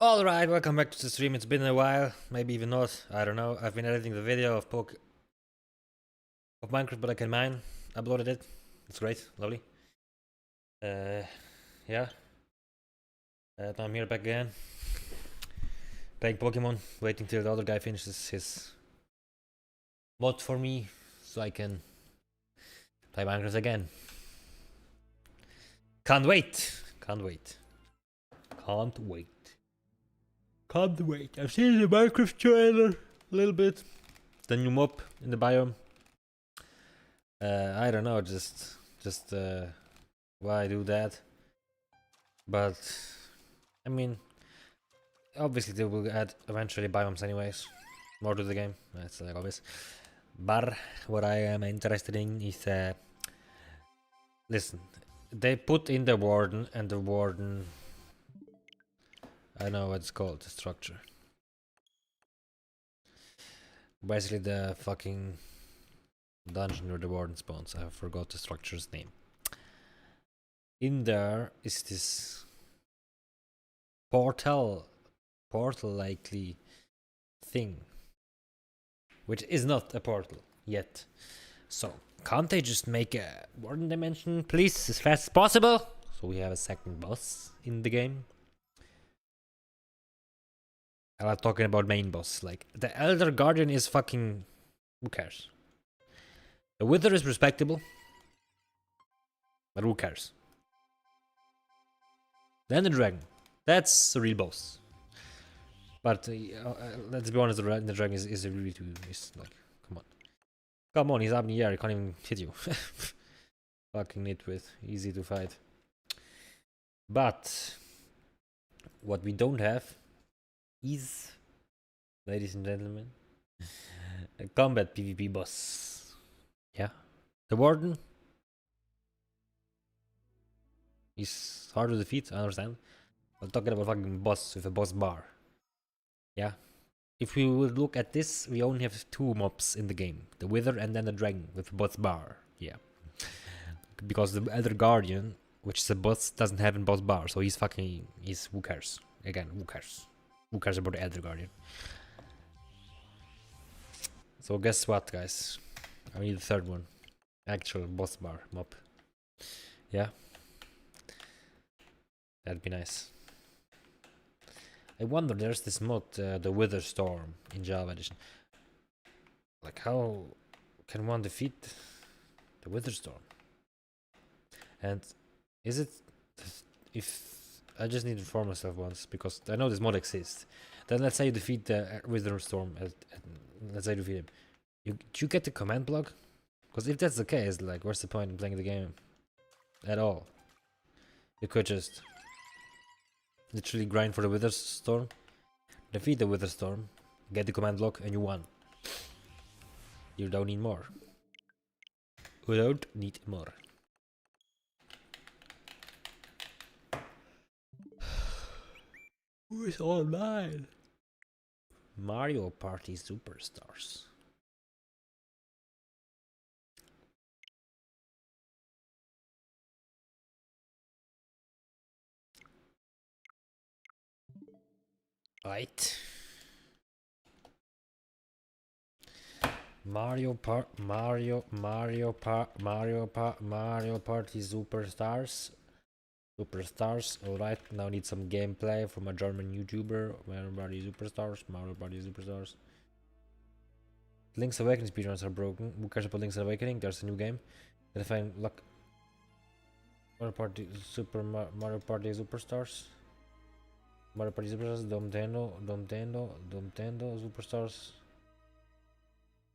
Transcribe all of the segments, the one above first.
Alright, welcome back to the stream. It's been a while, maybe even not, I don't know. I've been editing the video of Minecraft, but I can mine. Uploaded it. It's great, lovely. Yeah. Now I'm here back again. Playing Pokemon, waiting till the other guy finishes his mod for me, so I can play Minecraft again. Can't wait! Can't wait. Can't wait. Can't wait. I've seen the Minecraft trailer a little bit. The new mob in the biome. I don't know, just why do that? But I mean, obviously they will add eventually biomes anyways. More to the game. That's like obvious. But what I am interested in is listen. They put in the warden, and the warden, I know what it's called, the structure. Basically the fucking dungeon where the warden spawns. I forgot the structure's name. In there is this portal likely thing, which is not a portal yet. So can't they just make a warden dimension, please, as fast as possible? So we have a second boss in the game. I'm not talking about main boss. Like, the Elder Guardian is fucking... who cares? The Wither is respectable. But who cares? Then the Dragon. That's the real boss. But let's be honest, the Dragon is really too... It's like, come on. Come on, he's up in the air, he can't even hit you. Fucking nitwit. Easy to fight. But... what we don't have... is, ladies and gentlemen, a combat PvP boss. Yeah, the warden is hard to defeat, I understand. I'm talking about fucking boss with a boss bar. Yeah, if we would look at this, we only have two mobs in the game: the Wither and then the Dragon with a boss bar. Yeah, because the Elder Guardian, which is a boss, doesn't have a boss bar, so he's fucking. He's who cares? Again, who cares? Who cares about the Elder Guardian? So guess what, guys? I need the third one. Actual boss bar mob. Yeah? That'd be nice. I wonder, there's this mod, the Wither Storm in Java Edition. Like, how can one defeat the Wither Storm? And is it... if... I just need to inform myself once, because I know this mod exists. Then let's say you defeat the Wither Storm, let's say you defeat him. Do you get the command block? Because if that's the case, like, what's the point in playing the game at all? You could just literally grind for the Wither Storm, defeat the Wither Storm, get the command block, and you won. You don't need more. You don't need more. Who is online? Mario Party Superstars. Right. Mario Party Superstars. Alright, now need some gameplay from a German YouTuber. Mario Party Superstars. Link's Awakening speedruns are broken. Who cares about Link's Awakening? There's a new game. Then find luck. Mario Party Superstars. Mario Party Superstars. Domtendo Superstars.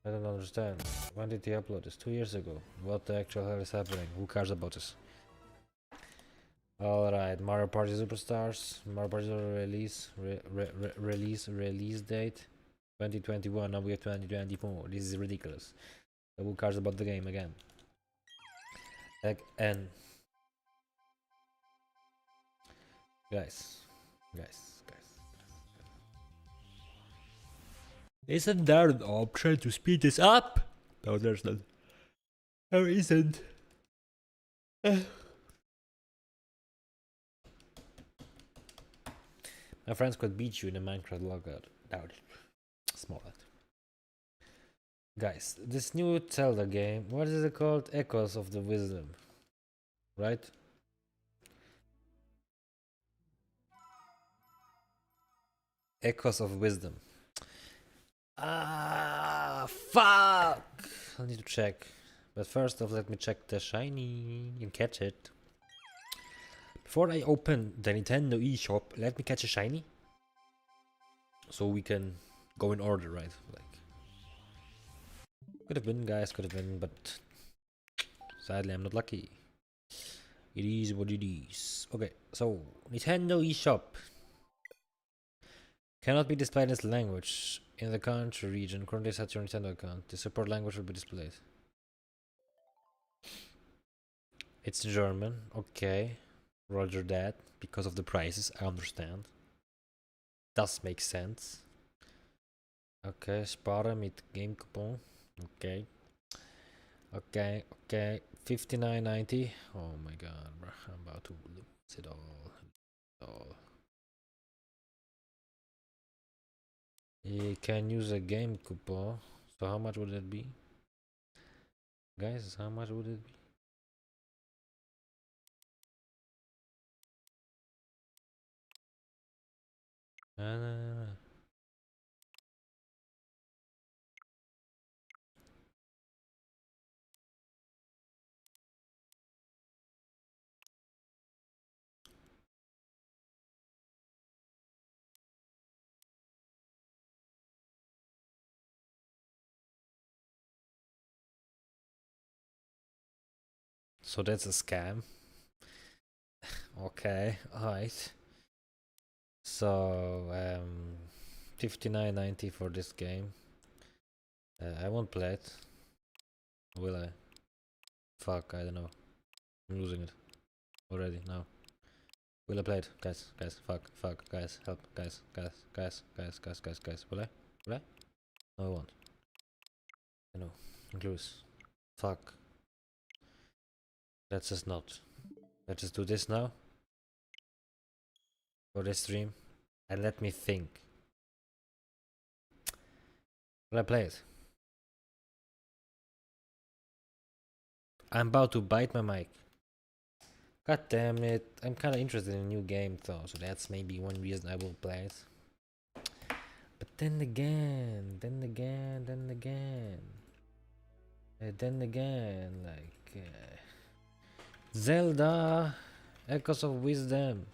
I don't understand. When did he upload this? 2 years ago. What the actual hell is happening? Who cares about this? Alright, Mario Party Superstars. Mario Party release date 2021. Now we have 2024. This is ridiculous. So who cares about the game again? And guys. Isn't there an option to speed this up? No, there's not. There isn't. My friends could beat you in a Minecraft logout. Doubt it. Small it. Guys, this new Zelda game, what is it called? Echoes of the Wisdom. Right? Echoes of Wisdom. Ah, fuck! I need to check. But first off, let me check the shiny and catch it. Before I open the Nintendo eShop, let me catch a shiny. So we can go in order, right? Like, could have been, guys, could have been, but sadly I'm not lucky. It is what it is. Okay, so Nintendo eShop cannot be displayed as language in the country region currently set your Nintendo account. The support language will be displayed. It's German, okay. Roger that. Because of the prices, I understand. Does make sense. Okay, sparen mit game coupon. Okay. Okay, okay. 59.90. Oh my god, bro. I'm about to lose it all. You can use a game coupon. So how much would it be? Guys, how much would it be? So that's a scam. Okay, alright. So 59.90 for this game. I won't play it. Will I? Fuck, I don't know. I'm losing it already now. Will I play it? Guys, fuck, guys, help, guys. Will I? No, I won't. I know. I'm close. Fuck. Let's just not. Let's just do this now. For this stream. And let me think. Will I play it? I'm about to bite my mic. God damn it. I'm kinda interested in a new game though, so that's maybe one reason I will play it. But then again, like Zelda, Echoes of Wisdom.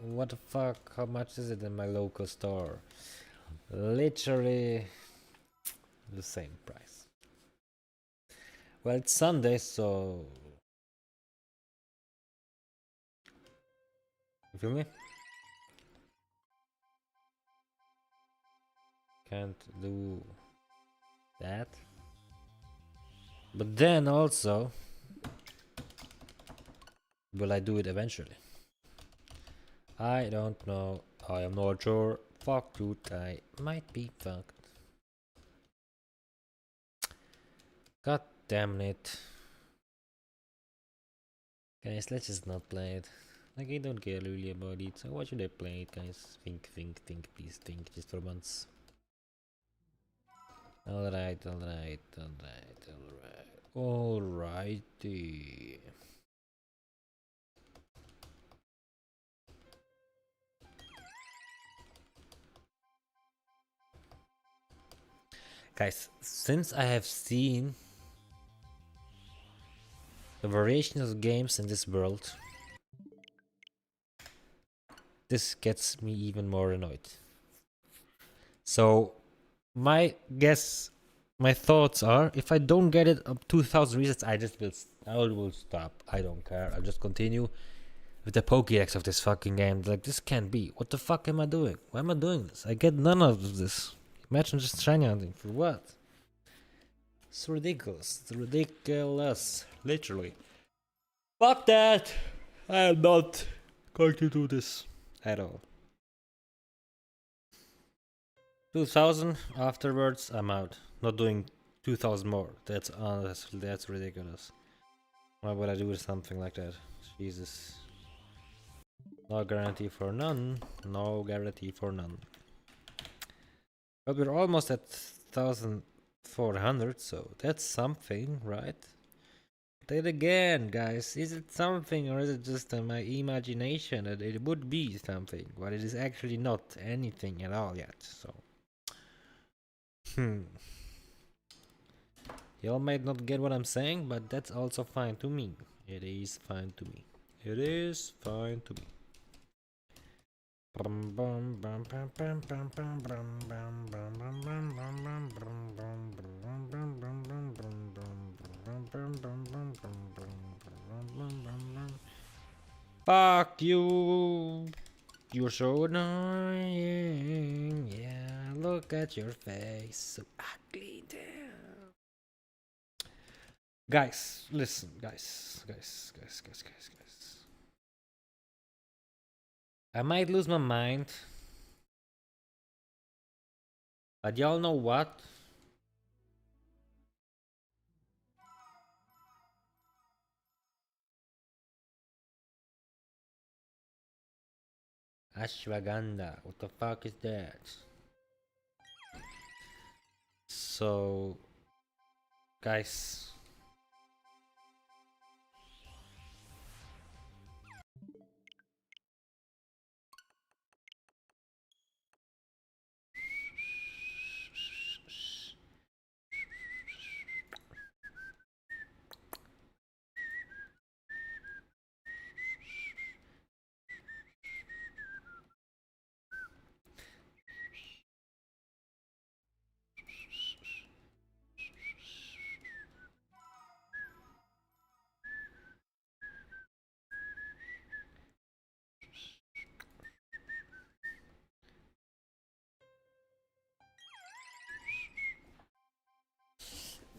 What the fuck? How much is it in my local store? Literally the same price. Well, it's Sunday, so you feel me? Can't do that. But then also, will I do it eventually? I don't know. I am not sure. Fuck you, I might be fucked. God damn it. Guys, let's just not play it. Like, I don't care really about it, so why should I play it, guys? Think, please think, just for once. Alrighty. Guys, since I have seen the variations of games in this world, this gets me even more annoyed. So, my thoughts are, if I don't get it up 2,000 resets, I will stop. I don't care. I'll just continue with the Pokédex of this fucking game. Like, this can't be. What the fuck am I doing? Why am I doing this? I get none of this. Imagine just shiny hunting. For what? It's ridiculous. It's ridiculous. Literally. Fuck that! I am not going to do this at all. 2,000 afterwards, I'm out. Not doing 2,000 more. That's ridiculous. Why would I do something like that? Jesus. No guarantee for none. No guarantee for none. But we're almost at 1400, so that's something, right? Then again, guys, is it something or is it just my imagination that it would be something, but it is actually not anything at all yet, so. Y'all might not get what I'm saying, but that's also fine to me. It is fine to me. It is fine to me. Fuck you! You're so annoying. Yeah, look at your face, so ugly. Damn. Guys, listen, guys. I might lose my mind, but y'all know what? Ashwagandha, what the fuck is that? So, guys,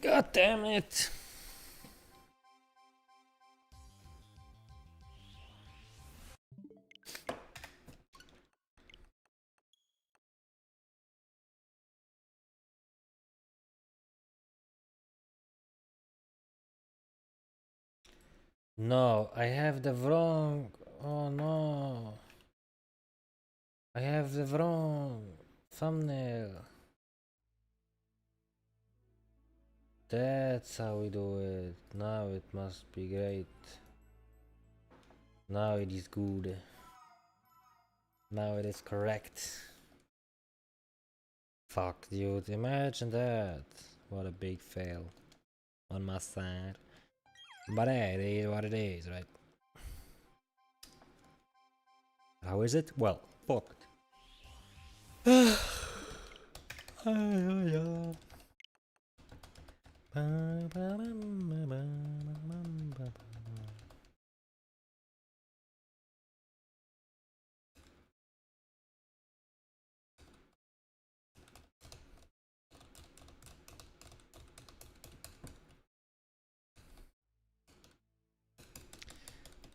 god damn it. No, I have the wrong. Oh no. I have the wrong thumbnail. That's how we do it. Now it must be great. Now it is good. Now it is correct. Fuck, dude, imagine that. What a big fail on my side. But hey, it is what it is, right? How is it? Well, fucked.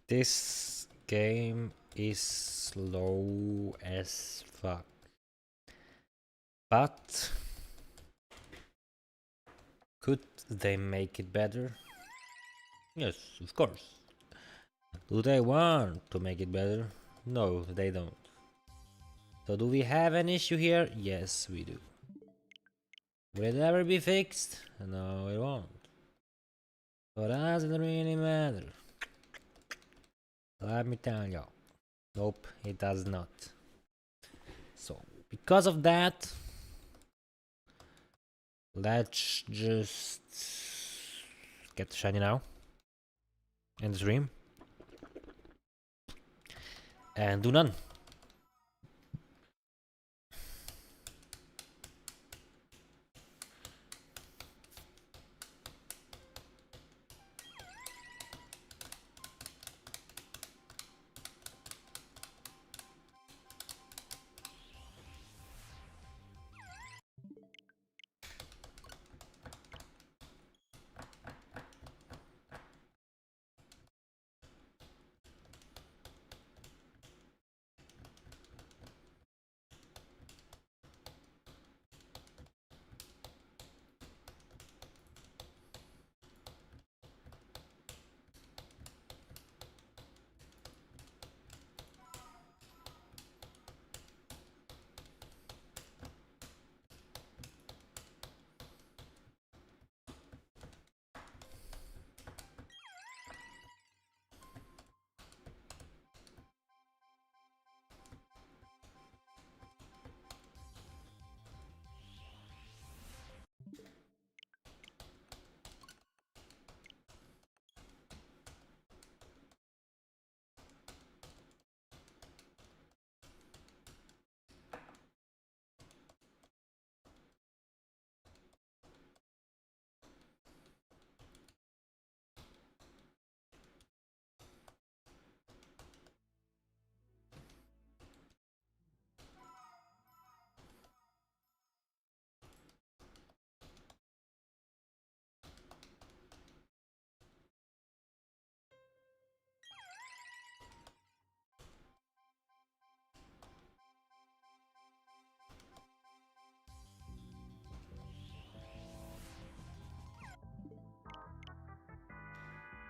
This game is slow as fuck. But could they make it better? Yes, of course. Do they want to make it better? No, they don't. So do we have an issue here? Yes, we do. Will it ever be fixed? No, it won't. But does it really matter? Let me tell you. Nope, it does not. So, because of that, let's just get shiny now in the stream and do none.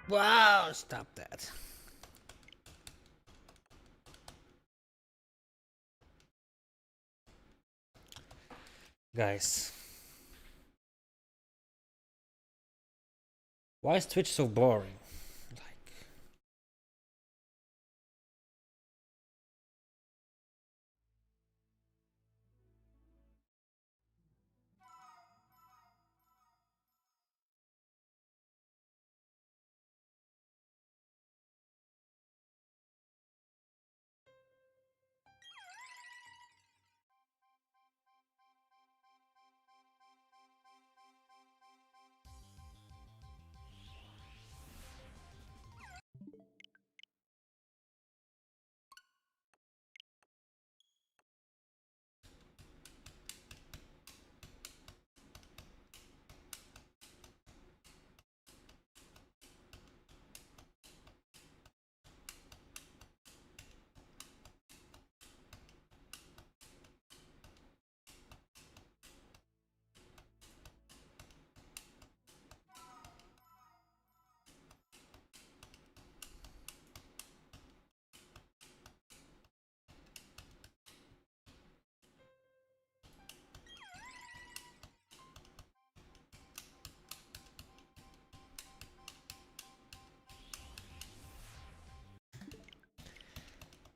Wow, stop that. Guys. Why is Twitch so boring? Like,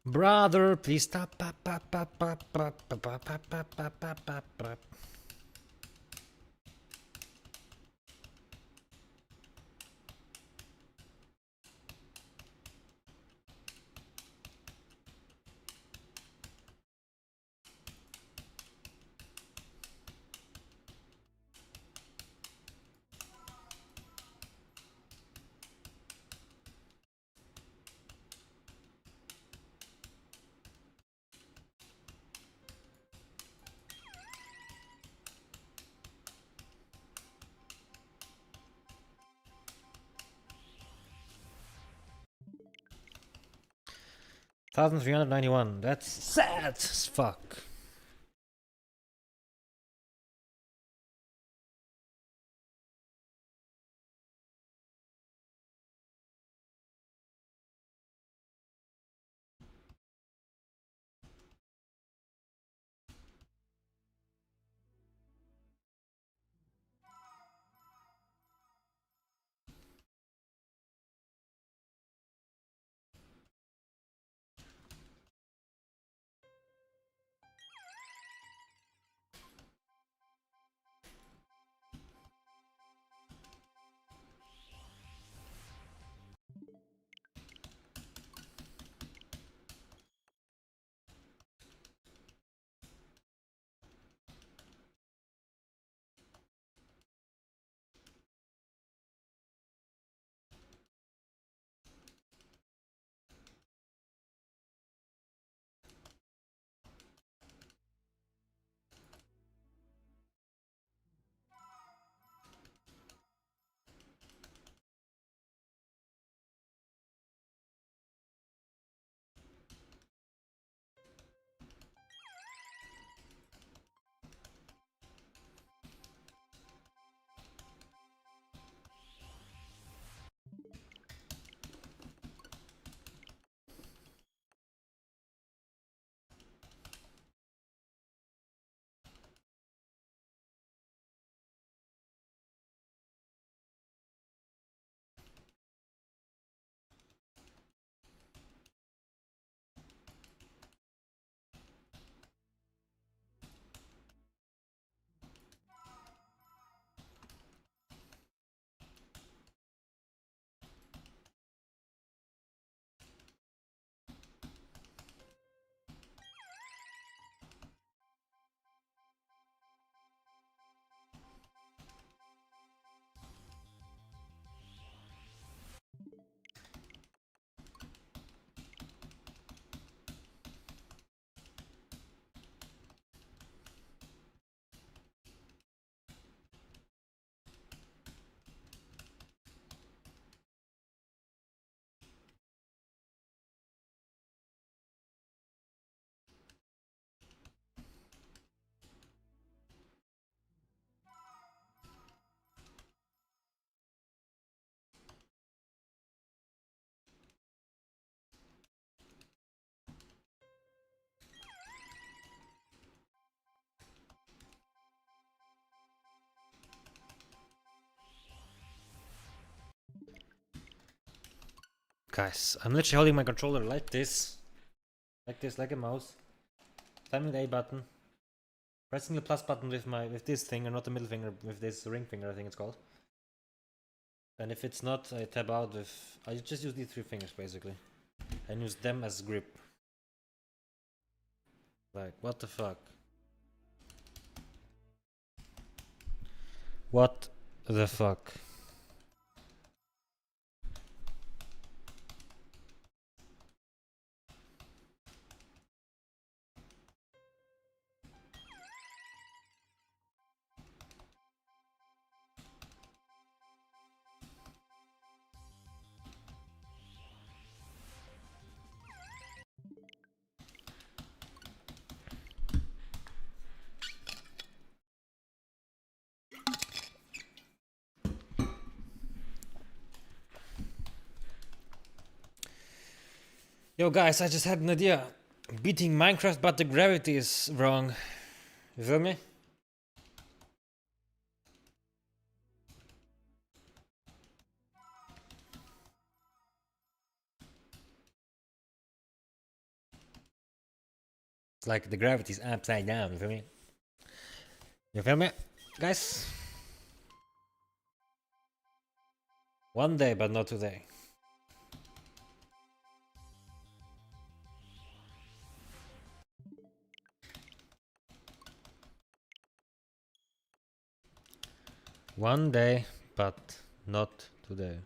'Brother, please stop. 1,391. That's sad as fuck. Guys, I'm literally holding my controller like this. Like a mouse. Timing the A button. Pressing the plus button with this finger, not the middle finger, with this ring finger, I think it's called. And if it's not, I tab out with... I just use these 3 fingers, basically. And use them as grip. Like, what the fuck? What the fuck? Yo guys, I just had an idea. Beating Minecraft, but the gravity is wrong. You feel me? It's like the gravity's upside down, you feel me? You feel me? Guys? One day, but not today. One day, but not today.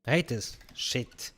I hate this shit.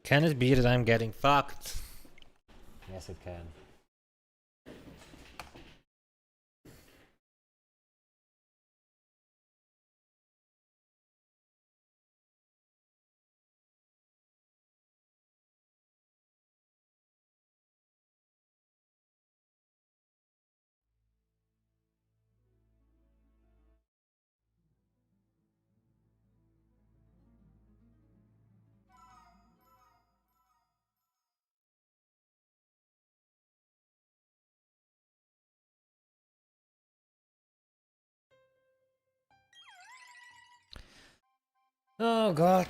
Can it be that I'm getting fucked? Yes, it can. Oh god.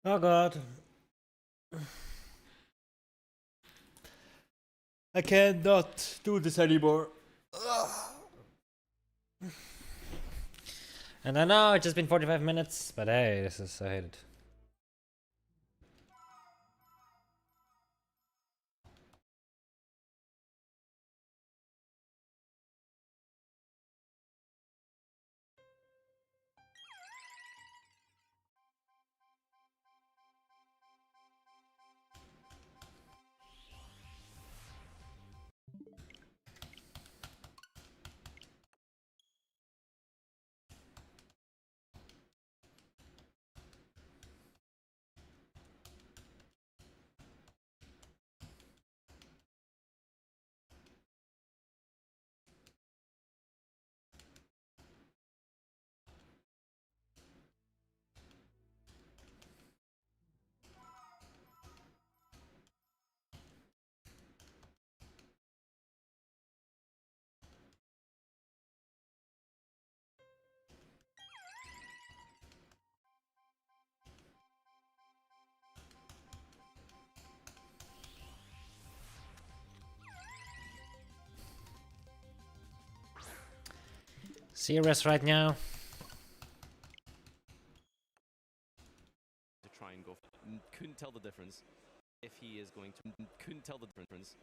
Oh god. I cannot do this anymore. And I know it's just been 45 minutes, but hey, this is, I hate it. Serious right now? To try and go. Couldn't tell the difference. If he is going to. Couldn't tell the difference.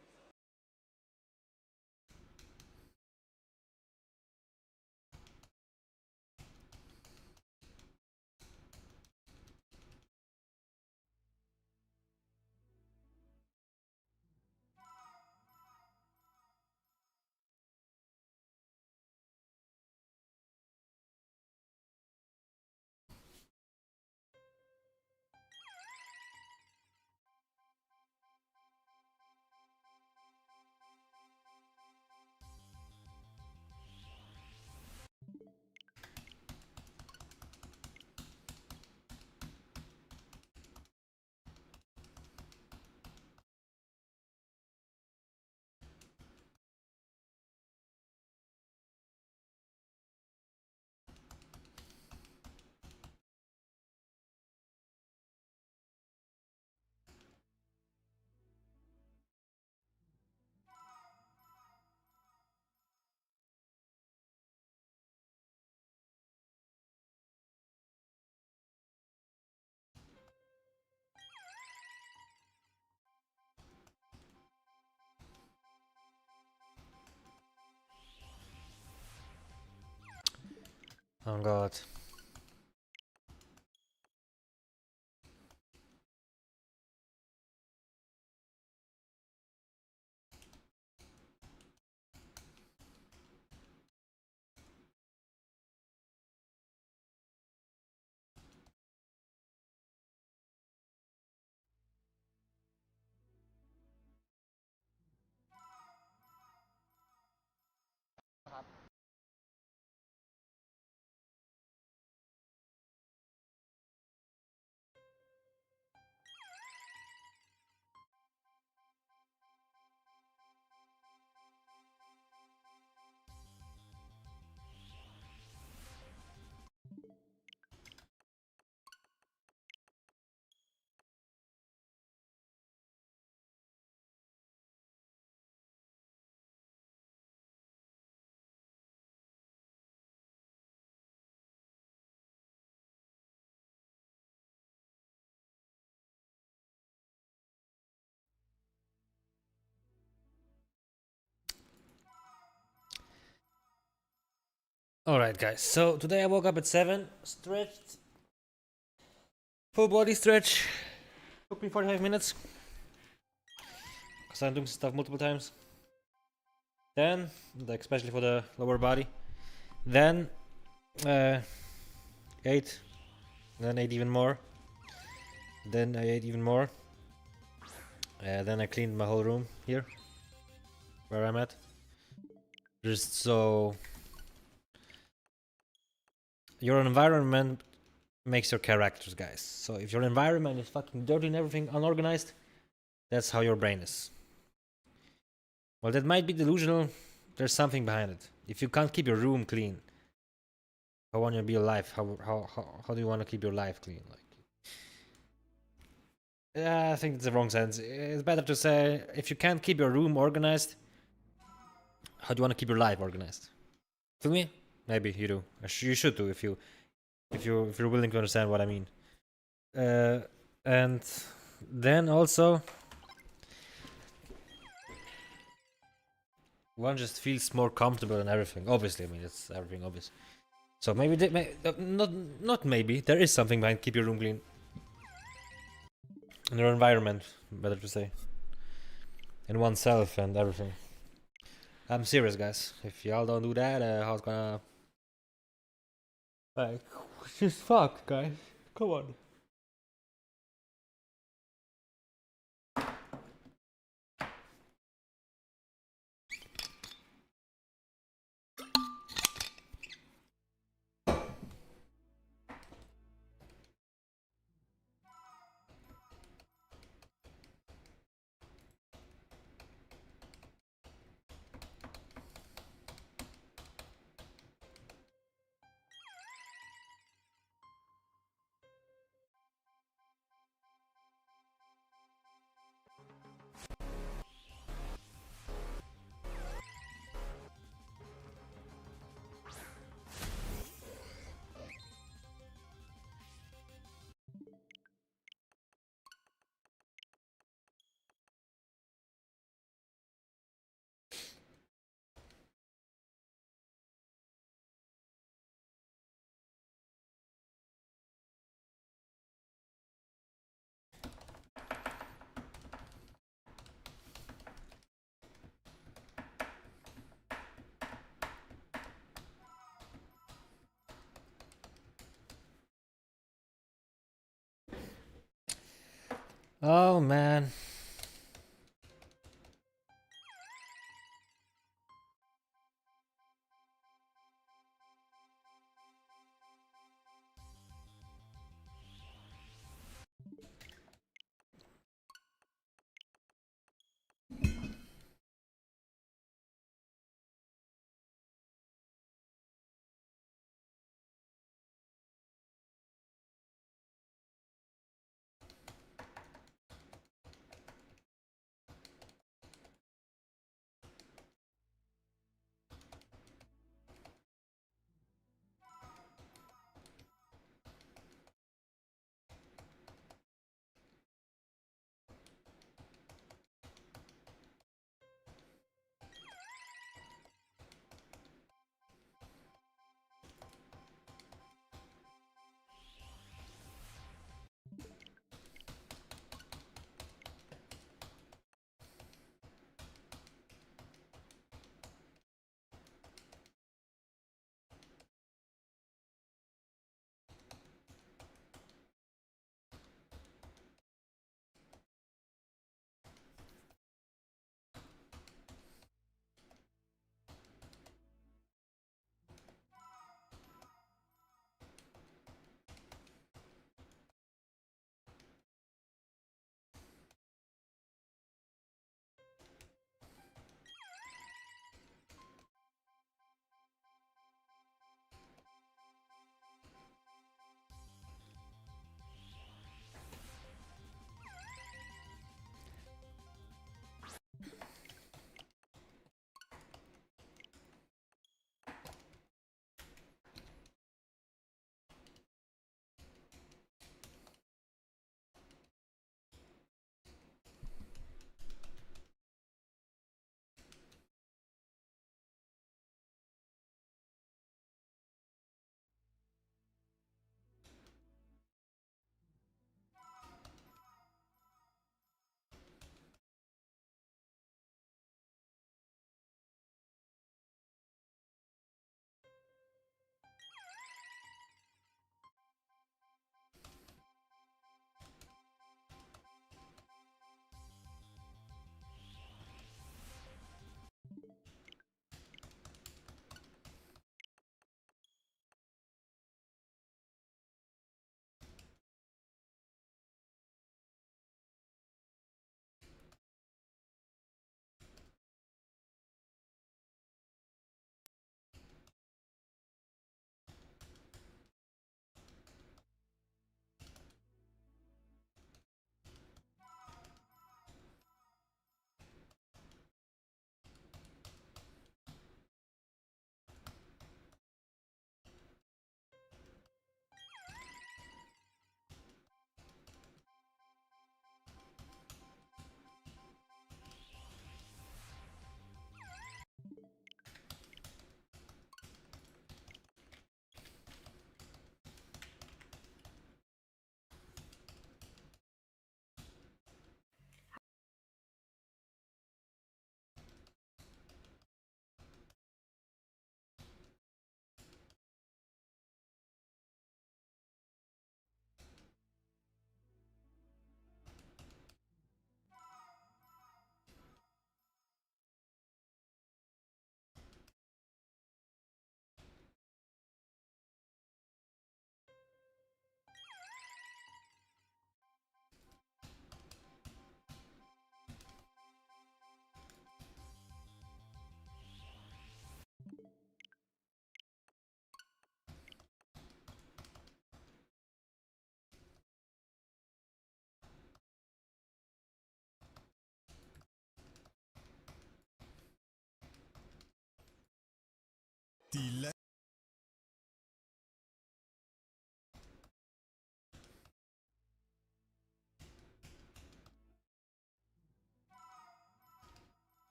Oh god. Alright guys, so today I woke up at 7, stretched, full body stretch, took me 45 minutes, because I'm doing stuff multiple times. Then, like especially for the lower body, then ate, then ate even more, then I ate even more, then I cleaned my whole room here, where I'm at, just so your environment makes your characters, guys. So if your environment is fucking dirty and everything unorganized, that's how your brain is. Well, that might be delusional. There's something behind it. If you can't keep your room clean, how want you to be alive? How do you want to keep your life clean? Like, yeah, I think it's the wrong sense. It's better to say if you can't keep your room organized, how do you want to keep your life organized? To me, maybe you do. You should do if you're willing to understand what I mean. And then also, one just feels more comfortable and everything. Obviously, I mean it's everything obvious. So maybe not maybe there is something behind keep your room clean. And your environment, better to say. And oneself and everything. I'm serious, guys. If y'all don't do that, how's gonna... Like, just fuck, guys. Come on. Oh man.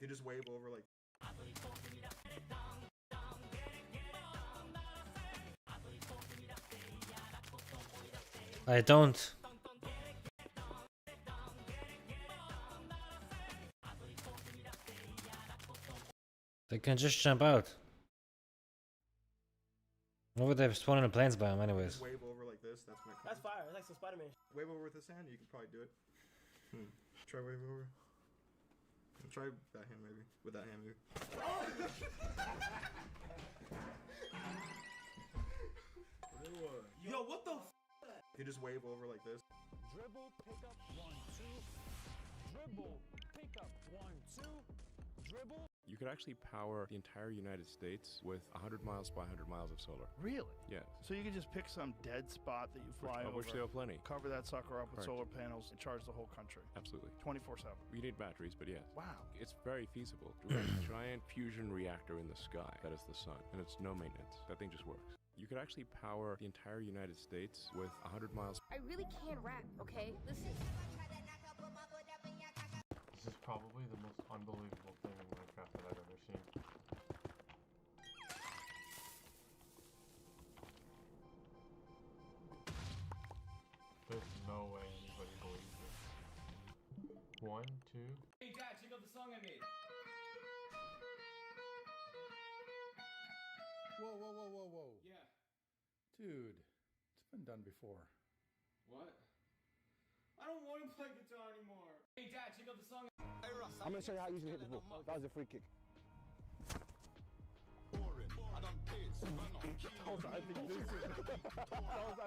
You just wave over like. I don't. They can just jump out. What would they spawn in a plains biome anyways? Just wave over like this. That's my. That's fire. That's like some Spider-Man. Wave over with this hand. You can probably do it. Try wave over. Try that hand maybe. With that hand maybe. Yo, what the f? You just wave over like this. Dribble, pick up, 1, 2. Dribble, pick up, 1, 2. Dribble. You could actually power the entire United States with 100 miles by 100 miles of solar. Really? Yes. So you can just pick some dead spot that you fly Of over, which there are plenty. cover that sucker up with Correct. solar panels, and charge the whole country. Absolutely. 24/7. You need batteries, but yes. Wow. It's very feasible. Direct a giant fusion reactor in the sky. That is the sun. And it's no maintenance. That thing just works. You could actually power the entire United States with 100 miles. I really can't rap, okay? Listen. This is probably the most unbelievable thing in Minecraft that I've ever seen. There's no way anybody believes this. 1, 2. Hey Dad, check out the song I made. Whoa, whoa, whoa, whoa, whoa. Yeah. Dude, it's been done before. What? I don't want to play guitar anymore. Hey Dad, check out the song. I'm gonna show you how you usually hit the ball. That was a free kick. I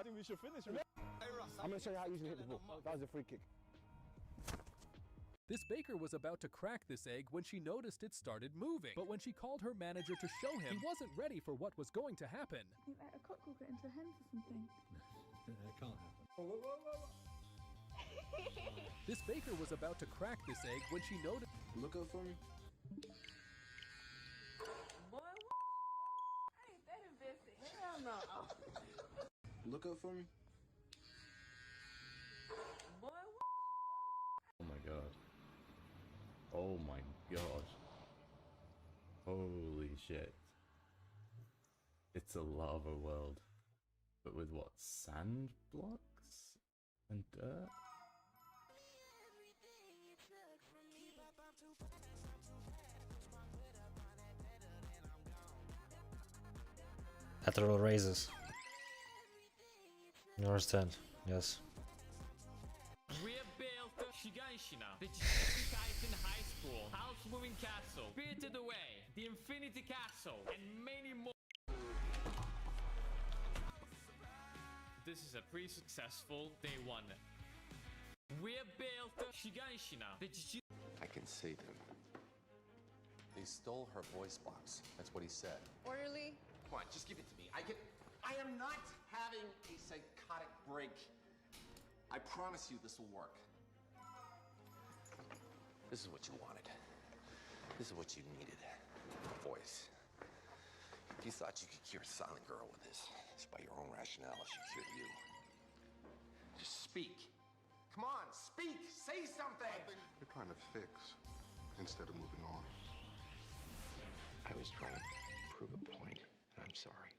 think we should finish. I'm gonna show you how you usually hit the ball. That was a free kick. This baker was about to crack this egg when she noticed it started moving. But when she called her manager to show him, he wasn't ready for what was going to happen. I think like a cock will get into hens or something. That can't happen. This baker was about to crack this egg when she noticed. Look up for me. Boy, I ain't that invested. Hell no. Look up for me. Boy, Oh my god. Oh my god. Holy shit. It's a lava world. But with what? Sand blocks? And dirt? Lateral raises. You understand? Yes. Rebuilt Shiganshina, the in high school, house moving castle, Spirited Away, the Infinity Castle, and many more. This is a pretty successful day one. Rebuilt Shiganshina, the I can see them. They stole her voice box. That's what he said. orderly. Come on, just give it to me. I am not having a psychotic break. I promise you this will work. This is what you wanted. This is what you needed. Voice. If you thought you could cure a silent girl with this, just by your own rationale, she cured you. Just speak. Come on, speak! Say something! You're trying to fix instead of moving on. I was trying to prove a point, and I'm sorry.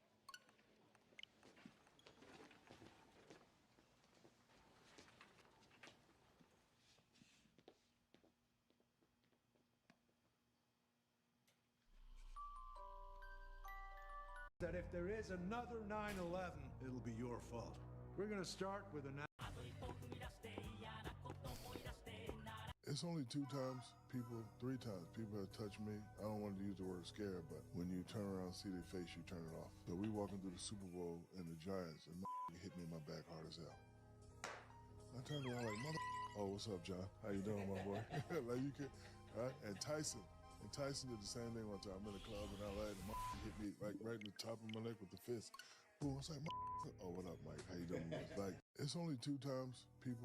That if there is another 9/11, it'll be your fault. We're gonna start with a. It's only 2 times, 3 times people have touched me. I don't want to use the word scare, but when you turn around and see their face, you turn it off. So we walking through the Super Bowl and the Giants, and hit me in my back hard as hell. I turned around like, mother. Oh, what's up, John? How you doing, my boy? Like you could, right? And Tyson did the same thing one time. I'm in the club in LA, and the hit me like right in the top of my neck with the fist. Boom! I was like, oh, what up, Mike? How you doing? Like, it's only 2 times, 3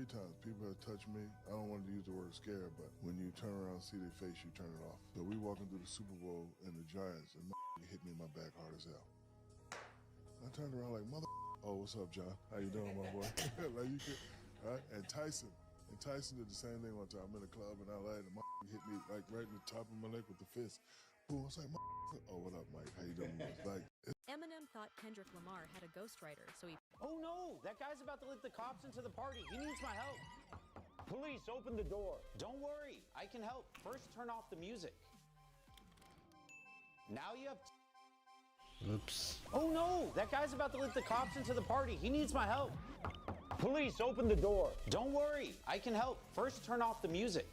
times people have touched me. I don't want to use the word scare, but when you turn around and see their face, you turn it off. So we walking through the Super Bowl and the Giants, and hit me in my back hard as hell. I turned around like, mother. Oh, what's up, John? How you doing, my boy? Like you could, right? And Tyson And Tyson did the same thing one time. I'm in a club in LA, and the hit me like right in the top of my neck with the fist. Boom, I was like, oh, what up, Mike? How you doing? Like, Eminem thought Kendrick Lamar had a ghostwriter, so he... Oh no! That guy's about to let the cops into the party. He needs my help. Police, open the door. Don't worry, I can help. First, turn off the music. Now you have... Oops. Oh no! That guy's about to let the cops into the party. He needs my help. Police, open the door. Don't worry, I can help. First, turn off the music.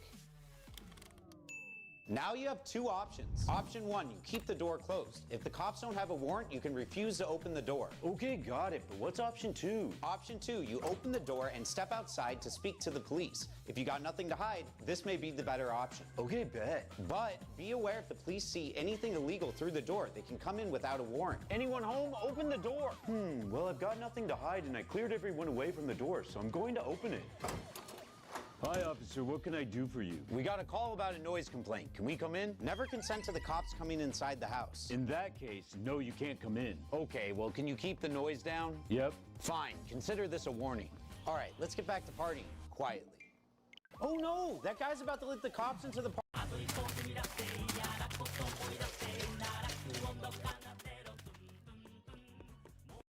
Now you have two options. Option one, you keep the door closed. If the cops don't have a warrant, you can refuse to open the door. Okay, got it, but what's option two? Option two, you open the door and step outside to speak to the police. If you got nothing to hide, this may be the better option. Okay, bet. But be aware if the police see anything illegal through the door, they can come in without a warrant. Anyone home? Open the door. Well, I've got nothing to hide and I cleared everyone away from the door, so I'm going to open it. Hi, officer. What can I do for you? We got a call about a noise complaint. Can we come in? Never consent to the cops coming inside the house. In that case, no, you can't come in. Okay, well, can you keep the noise down? Yep. Fine. Consider this a warning. All right, let's get back to partying quietly. Oh no! That guy's about to let the cops into the party.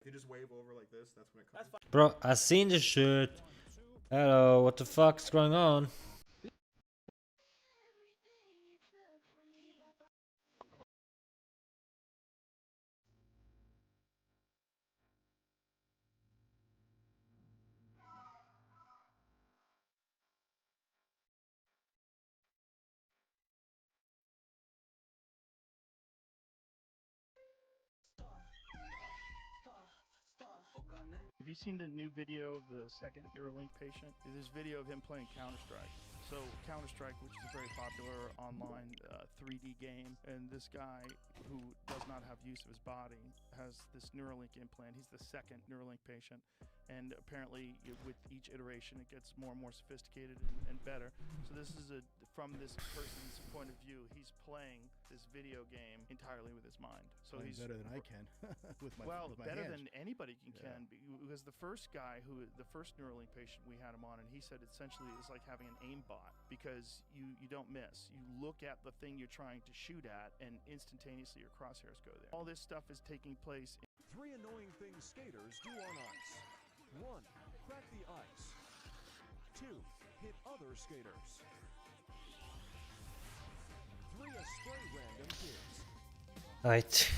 You just wave over like this. That's when it comes. Bro, I seen this shit. Hello, what the fuck's going on? Have you seen the new video of the second Neuralink patient? There's video of him playing Counter-Strike. So Counter-Strike, which is a very popular online 3D game, and this guy who does not have use of his body has this Neuralink implant. He's the second Neuralink patient, and apparently with each iteration it gets more and more sophisticated and better. So this is from this person's point of view, he's playing this video game entirely with his mind. So he's better than I can with my better hands. than anybody can because the first guy the first Neuralink patient we had him on, and he said essentially it's like having an aimbot because you don't miss. You look at the thing you're trying to shoot at, and instantaneously your crosshairs go there. All this stuff is taking place. 3 annoying things skaters do on ice. 1. Crack the ice. 2. Hit other skaters. 3. Spray random kids. Right.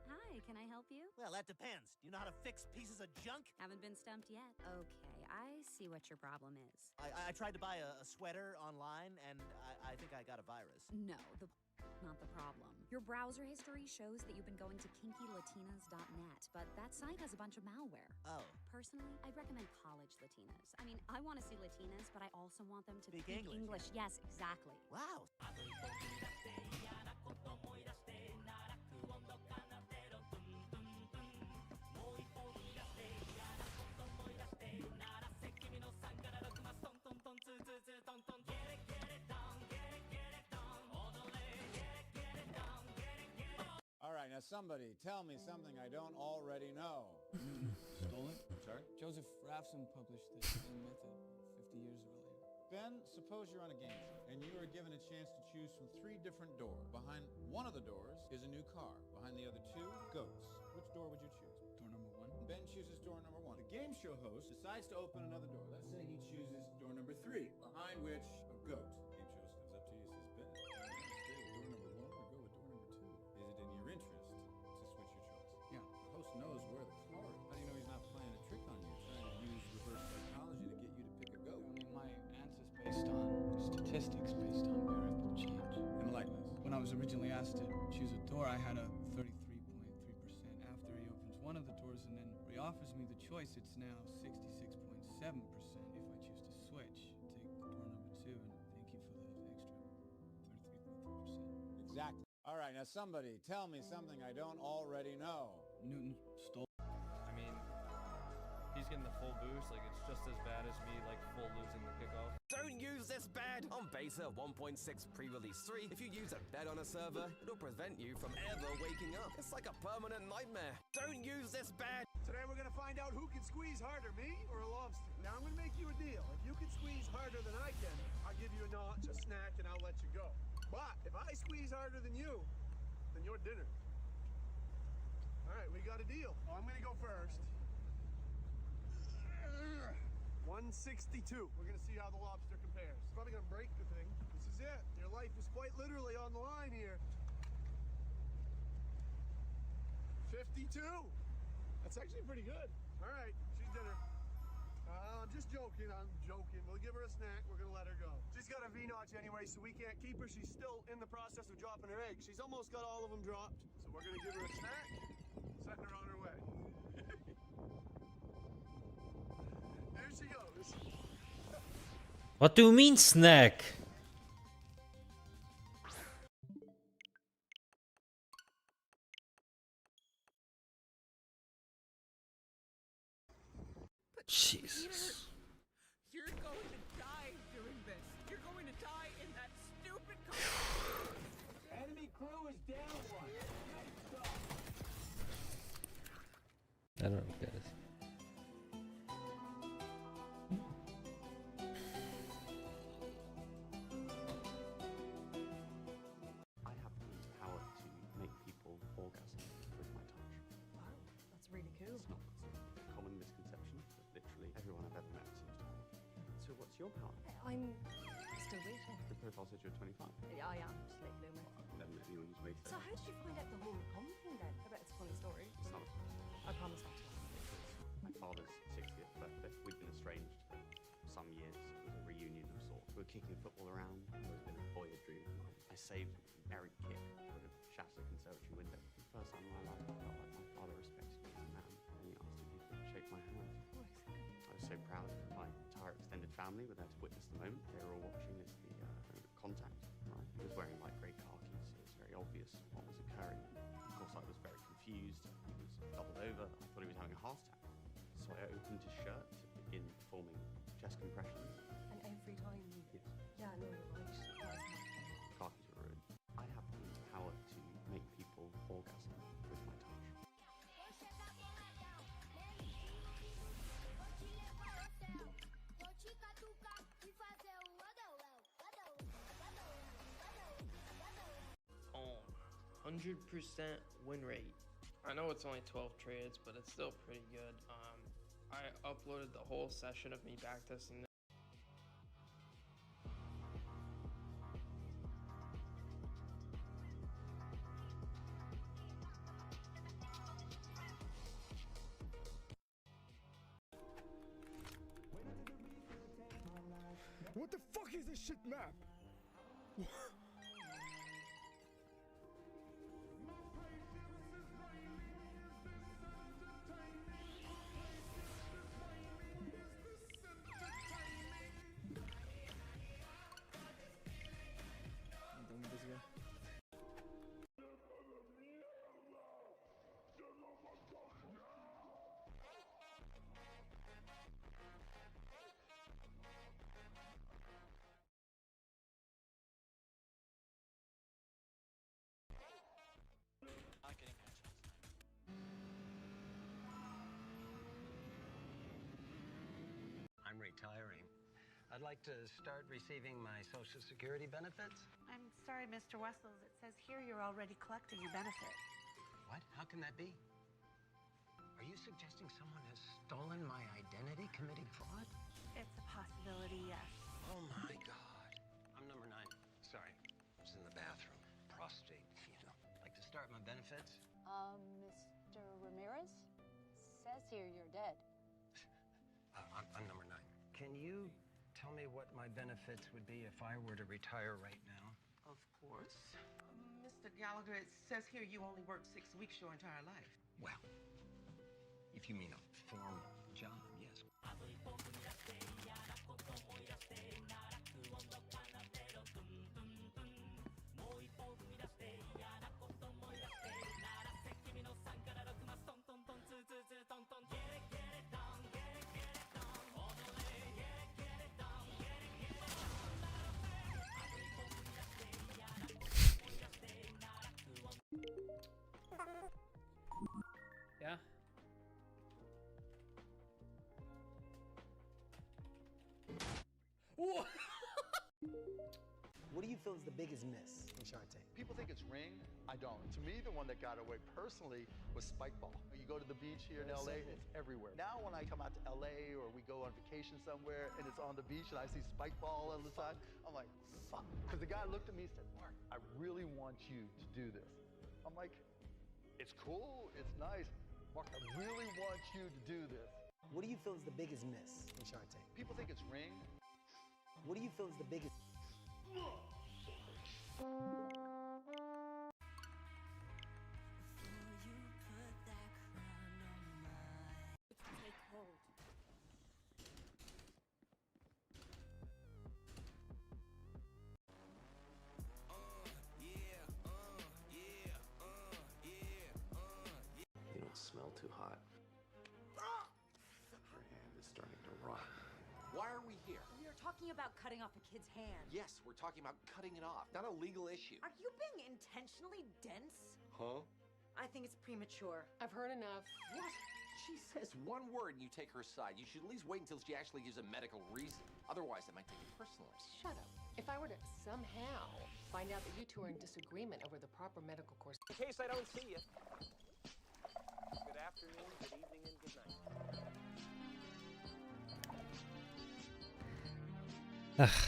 Hi, can I help you? Well, that depends. Do you know how to fix pieces of junk? Haven't been stumped yet. Okay, I see what your problem is. I tried to buy a sweater online, and I think I got a virus. No, not the problem. Your browser history shows that you've been going to kinkylatinas.net, but that site has a bunch of malware. Oh. Personally, I'd recommend college Latinas. I mean, I want to see Latinas, but I also want them to Speak speak English. Yes, exactly. Wow. All right, now somebody tell me something I don't already know. Stolen? Sorry? Joseph Rafson published the same method 50 years earlier. Ben, suppose you're on a game show, and you are given a chance to choose from 3 different doors. Behind one of the doors is a new car. Behind the other 2, ghosts. Which door would you choose? Door number 1. Ben chooses door number 1. The game show host decides to open another door. Let's say he chooses door number 3, behind which a goat. Game show host comes up to you and says, Ben, stay with door number 1 or go with door number 2? Is it in your interest to switch your choice? Yeah. The host knows where the car is. How do you know he's not playing a trick on you, trying to use reverse psychology to get you to pick a goat? I mean, my answer's based on statistics, based on variable change. Enlighten us. When I was originally asked to choose a door, I had a 33.3%. After he opens one of the doors and then re-offers me the choice, it's now 66.7%. If I choose to switch, take door number 2, and thank you for the extra 33.3%. Exactly. All right, now somebody tell me something I don't already know. Newton stole. I mean, he's he's getting the full boost, like it's just as bad as me like full losing the kickoff. Don't use this bed! On Beta 1.6 pre-release 3, if you use a bed on a server, it'll prevent you from ever waking up. It's like a permanent nightmare. Don't use this bed! Today we're gonna find out who can squeeze harder, me or a lobster. Now I'm gonna make you a deal. If you can squeeze harder than I can, I'll give you a notch, a snack, and I'll let you go. But if I squeeze harder than you, then you're dinner. All right, we got a deal. I'm gonna go first. 162. We're gonna see how the lobster compares. Probably gonna break the thing. This is it. Your life is quite literally on the line here. 52. That's actually pretty good. All right, she's dinner. I'm just joking. I'm joking. We'll give her a snack. We're gonna let her go. She's got a V-notch anyway, so we can't keep her. She's still in the process of dropping her eggs. She's almost got all of them dropped. So we're gonna give her a snack, setting her on her way. There she goes. What do you mean, snack? Jesus. You're going to die doing this. You're going to die in that stupid car. Enemy crew is down one. I don't know, guys. I have the power to make people orgasm with my touch. Wow, that's really cool. It's not a common misconception, but literally everyone I've ever met seems to have it. So what's your power? I'm still waiting. The profile says you're 25. I am just late bloomer. I've never met anyone who's waited. So how did you find out the whole com thing then? I bet it's a funny story. It's not a I promise not to. My father's 60th birthday. We'd been estranged for some years. It was a reunion of sorts. We were kicking football around. It was been a boyhood dream of mine. I saved an errant kick that would have shattered a conservatory window. For the first time in my life, I felt like my father respected me as a man, and he asked if he could shake my hand. I was so proud. My entire extended family were there to witness the moment. They were all watching as the contact. Right? He was wearing light grey khakis, so it was very obvious what was occurring. Of course, I was very confused. He was doubled over. I thought he was having a heart attack. So I opened his shirt to begin performing chest compressions. And every time you... Yes. Yeah, no, you're right. That is not... Khakis were ruined. I have the power to make people orgasm with my touch. On 100% win rate. I know it's only 12 trades, but it's still pretty good. I uploaded the whole session of me backtesting. What the fuck is this shit map? I'm retiring. I'd like to start receiving my Social Security benefits. I'm sorry, Mr. Wessels. It says here you're already collecting your benefit. What? How can that be? Are you suggesting someone has stolen my identity, committing fraud? It's a possibility, yes. Oh my God. I'm number 9. Sorry. I was in the bathroom. Prostate, you know. Like to start my benefits? Mr. Ramirez? Says here you're dead. I'm number 9. Can you tell me what my benefits would be if I were to retire right now? Of course. Mr. Gallagher, it says here you only worked 6 weeks your entire life. Well, if you mean a formal job, yes. the biggest miss in Shark Tank? People think it's Ring. I don't. To me, the one that got away personally was Spike Ball. You go to the beach here in LA, it's everywhere. Now when I come out to LA or we go on vacation somewhere and it's on the beach and I see Spike Ball all the time, I'm like, fuck. Because the guy looked at me and said, Mark, I really want you to do this. I'm like, it's cool, it's nice. Mark, I really want you to do this. What do you feel is the biggest miss in Shark Tank? People think it's Ring. What do you feel is the biggest? Take hold. You don't smell too hot. Her hand is starting to rot. Why are we here? We are talking about cutting off a kid's hand. Yes, we're talking about cutting it off, not a legal issue. Are you being intentionally dense? Huh? I think it's premature. I've heard enough. What? She says one word and you take her side. You should at least wait until she actually gives a medical reason. Otherwise, I might take it personally. Shut up. If I were to somehow find out that you two are in disagreement over the proper medical course. In case I don't see you. Good afternoon, good evening, and good night.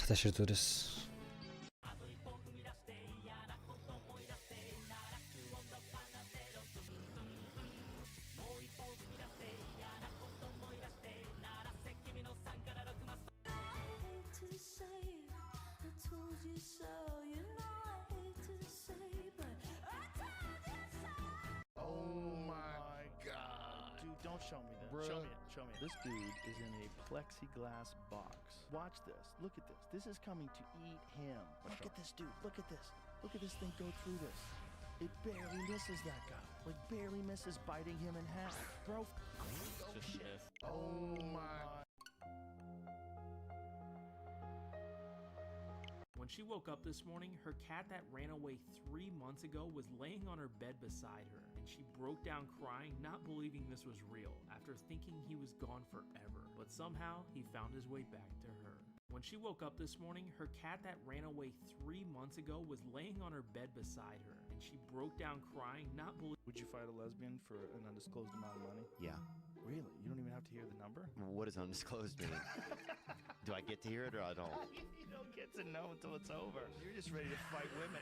Let's just do this. Oh my god. Dude, don't show me that. Bruh. Show me it. Show me it. This dude is in a plexiglass box. Watch this. Look at this. This is coming to eat him. Look at this, dude. Look at this. Look at this thing go through this. It barely misses that guy. Like, barely misses biting him in half. Bro. Just miss. Oh my. When she woke up this morning, her cat that ran away 3 months ago was laying on her bed beside her, and she broke down crying, not believing this was real, after thinking he was gone forever. But somehow, he found his way back to her. When she woke up this morning, her cat that ran away 3 months ago was laying on her bed beside her, and she broke down crying, not believing. Would you fight a lesbian for an undisclosed amount of money? Yeah. Really? You don't even have to hear the number? What does undisclosed mean? Do I get to hear it or I don't? You don't get to know until it's over. You're just ready to fight women.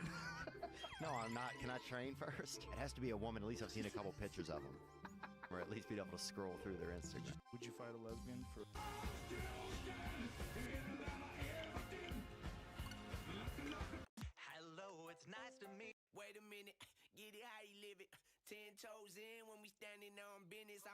No, I'm not. Can I train first? It has to be a woman. At least I've seen a couple pictures of them. Or at least be able to scroll through their Instagram. Would you fight a lesbian for... Hello, it's nice to meet. Wait a minute, get it how you live it. 10 toes in when we standing on business.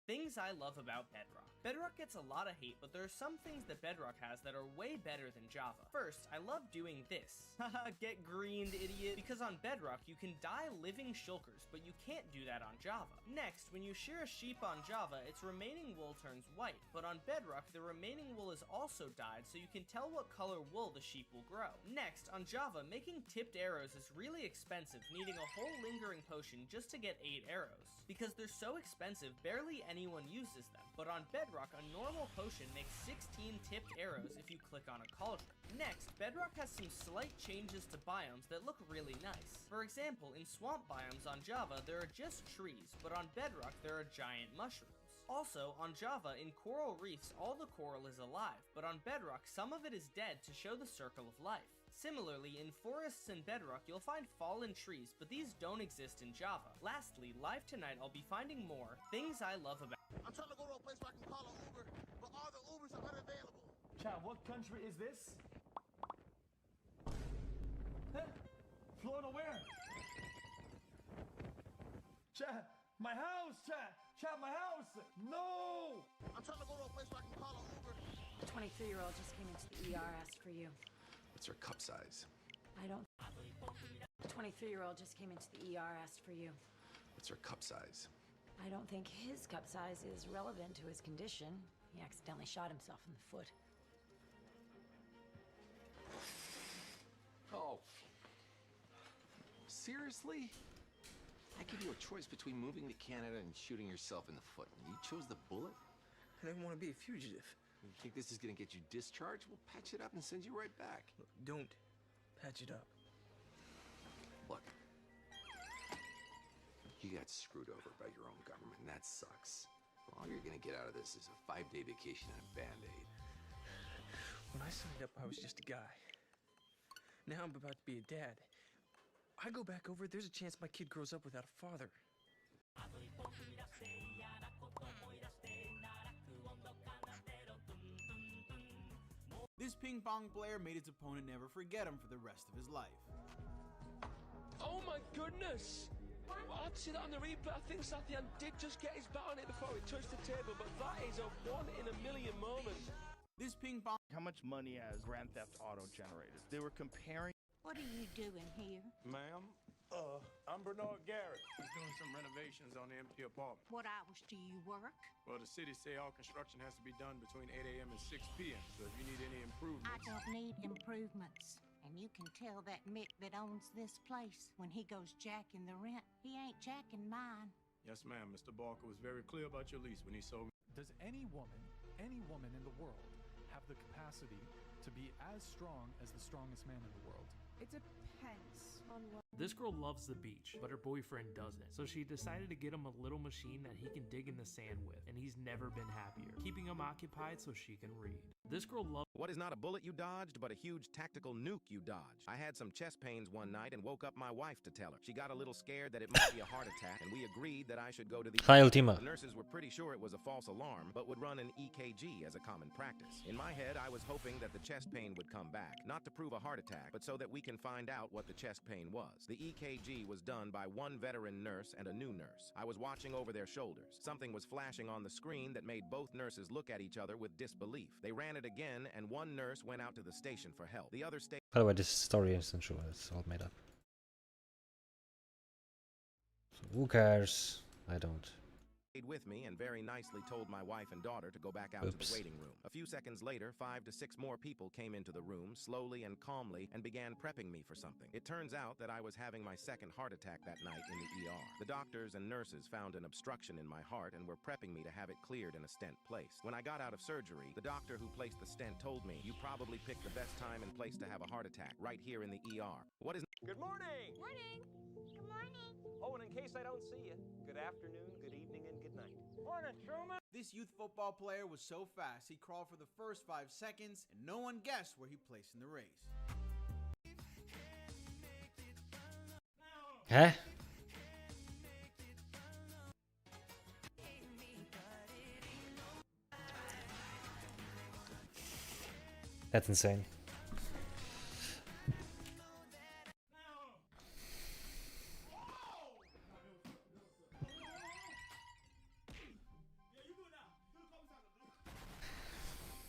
Things I love about Bedrock. Bedrock gets a lot of hate, but there are some things that Bedrock has that are way better than Java. First, I love doing this. Haha, get greened, idiot. Because on Bedrock, you can dye living shulkers, but you can't do that on Java. Next, when you shear a sheep on Java, its remaining wool turns white, but on Bedrock, the remaining wool is also dyed, so you can tell what color wool the sheep will grow. Next, on Java, making tipped arrows is really expensive, needing a whole lingering potion just to get 8 arrows. Because they're so expensive, barely anyone uses them, but on Bedrock, a normal potion makes 16 tipped arrows if you click on a cauldron. Next, Bedrock has some slight changes to biomes that look really nice. For example, in swamp biomes on Java, there are just trees, but on Bedrock, there are giant mushrooms. Also, on Java, in coral reefs, all the coral is alive, but on Bedrock, some of it is dead to show the circle of life. Similarly, in forests and Bedrock, you'll find fallen trees, but these don't exist in Java. Lastly, live tonight I'll be finding more things I love about. I'm trying to go to a place where I can call an Uber, but all the Ubers are unavailable. Chad, what country is this? Huh? Florida where? Chad, my house, Chad! Chad, my house! No! I'm trying to go to a place where I can call an Uber. A 23-year-old just came into the ER, asked for you. What's her cup size? I don't... A 23-year-old just came into the ER, asked for you. What's her cup size? I don't think his cup size is relevant to his condition. He accidentally shot himself in the foot. Oh. Seriously? I give you a choice between moving to Canada and shooting yourself in the foot. You chose the bullet? I didn't want to be a fugitive. You think this is gonna get you discharged? We'll patch it up and send you right back. Don't Patch it up. Look, you got screwed over by your own government, and that sucks. All you're gonna get out of this is a 5-day vacation and a Band-Aid. When I signed up, I was just a guy. Now I'm about to be a dad. I go back over, there's a chance my kid grows up without a father. This ping pong player made his opponent never forget him for the rest of his life. Oh my goodness! I'd see that on the replay. I think Sathian did just get his bat on it before it touched the table, but that is a 1 in a million moment. This ping pong. How much money has Grand Theft Auto generated? They were comparing. What are you doing here? Ma'am, I'm Bernard Garrett. He's doing some renovations on the empty apartment. What hours do you work? Well, the city say all construction has to be done between 8 a.m. and 6 p.m. So if you need any improvements... I don't need improvements. And you can tell that Mick that owns this place. When he goes jacking the rent, he ain't jacking mine. Yes, ma'am. Mr. Barker was very clear about your lease when he sold... Does any woman in the world have the capacity to be as strong as the strongest man in the world? It depends on what. This girl loves the beach, but her boyfriend doesn't. So she decided to get him a little machine that he can dig in the sand with, and he's never been happier, keeping him occupied so she can read. This girl loves. What is not a bullet you dodged, but a huge tactical nuke you dodged? I had some chest pains one night and woke up my wife to tell her. She got a little scared that it might be a heart attack, and we agreed that I should go to the... Hi, Ultima. The nurses were pretty sure it was a false alarm, but would run an EKG as a common practice. In my head, I was hoping that the chest pain would come back, not to prove a heart attack, but so that we can find out what the chest pain was. The EKG was done by one veteran nurse and a new nurse. I was watching over their shoulders. Something was flashing on the screen that made both nurses look at each other with disbelief. They ran it again, and one nurse went out to the station for help. The other By the way, this story isn't true. It's all made up. So who cares? I don't. Stayed with me and very nicely told my wife and daughter to go back out to the waiting room. A few seconds later, 5 to 6 more people came into the room, slowly and calmly, and began prepping me for something. It turns out that I was having my second heart attack that night in the ER. The doctors and nurses found an obstruction in my heart and were prepping me to have it cleared in a stent placed. When I got out of surgery, the doctor who placed the stent told me, "You probably picked the best time and place to have a heart attack, right here in the ER." What is... Good morning! Morning! Good morning! Oh, and in case I don't see you, good afternoon, good evening, and good night. Morning, Truman! This youth football player was so fast, he crawled for the first 5 seconds, and no one guessed where he placed in the race. Huh? That's insane.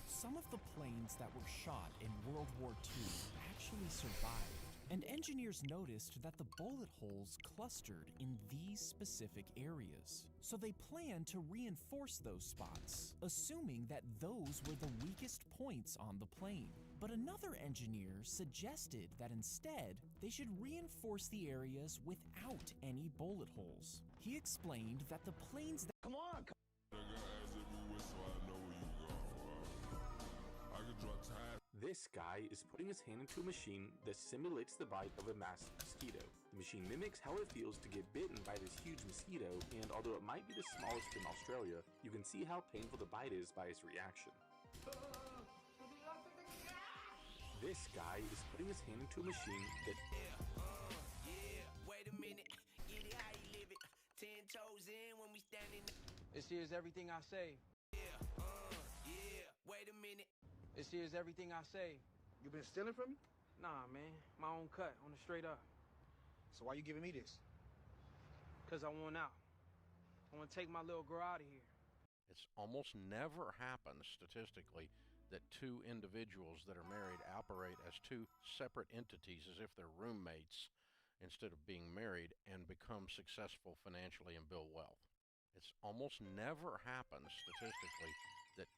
Some of the planes that were shot in World War II actually survived, and engineers noticed that the bullet holes clustered in these specific areas. So they planned to reinforce those spots, assuming that those were the weakest points on the plane. But another engineer suggested that instead, they should reinforce the areas without any bullet holes. He explained that the planes that— Come on! This guy is putting his hand into a machine that simulates the bite of a massive mosquito. The machine mimics how it feels to get bitten by this huge mosquito, and although it might be the smallest in Australia, you can see how painful the bite is by its reaction. This guy is putting his hand into a machine that... Wait a minute, get it how you live it. 10 toes in when we standing. This here's everything I say. Wait a minute. This here's everything I say. You been stealing from me? Nah, man. My own cut, on the straight up. So why you giving me this? Because I want out. I want to take my little girl out of here. It's almost never happens statistically that two individuals that are married operate as two separate entities as if they're roommates instead of being married and become successful financially and build wealth. It's almost never happens statistically that...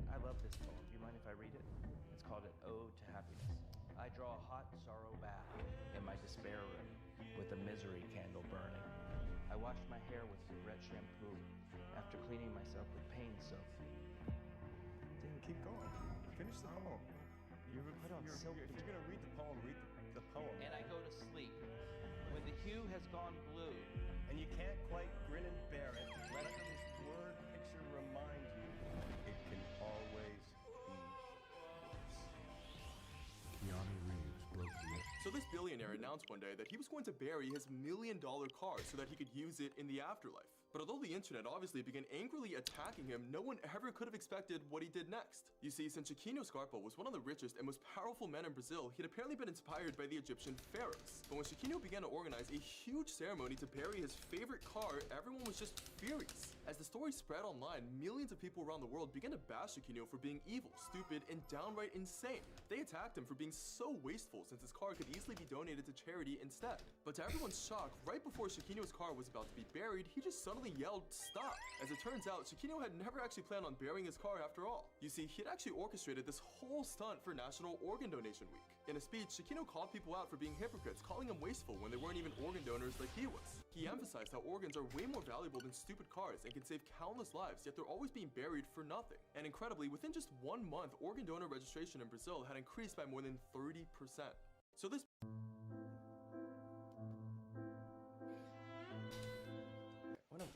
I love this poem. Do you mind if I read it? It's called An Ode to Happiness. washed my hair with some red shampoo after cleaning myself with pain soap. Damn, keep going. Finish the poem. If you're gonna read the poem, read the poem. And I go to sleep. When the hue has gone blue, And you can't quite grin and bear it, let this word picture remind you it can always be worse. Keanu Reeves broke the So this billionaire announced one day that he was going to bury his $1 million car so that he could use it in the afterlife. But although the internet obviously began angrily attacking him, no one ever could have expected what he did next. You see, since Chiquinho Scarpa was one of the richest and most powerful men in Brazil, he'd apparently been inspired by the Egyptian pharaohs. But when Chiquinho began to organize a huge ceremony to bury his favorite car, everyone was just furious. As the story spread online, millions of people around the world began to bash Chiquinho for being evil, stupid, and downright insane. They attacked him for being so wasteful since his car could easily be donated to charity instead. But to everyone's shock, right before Chiquinho's car was about to be buried, he just suddenly yelled, "Stop!" As it turns out, Chiquinho had never actually planned on burying his car after all. You see, he had actually orchestrated this whole stunt for National Organ Donation Week. In a speech, Chiquinho called people out for being hypocrites, calling them wasteful when they weren't even organ donors like he was. He emphasized how organs are way more valuable than stupid cars and can save countless lives, yet they're always being buried for nothing. And incredibly, within just 1 month, organ donor registration in Brazil had increased by more than 30%. So this...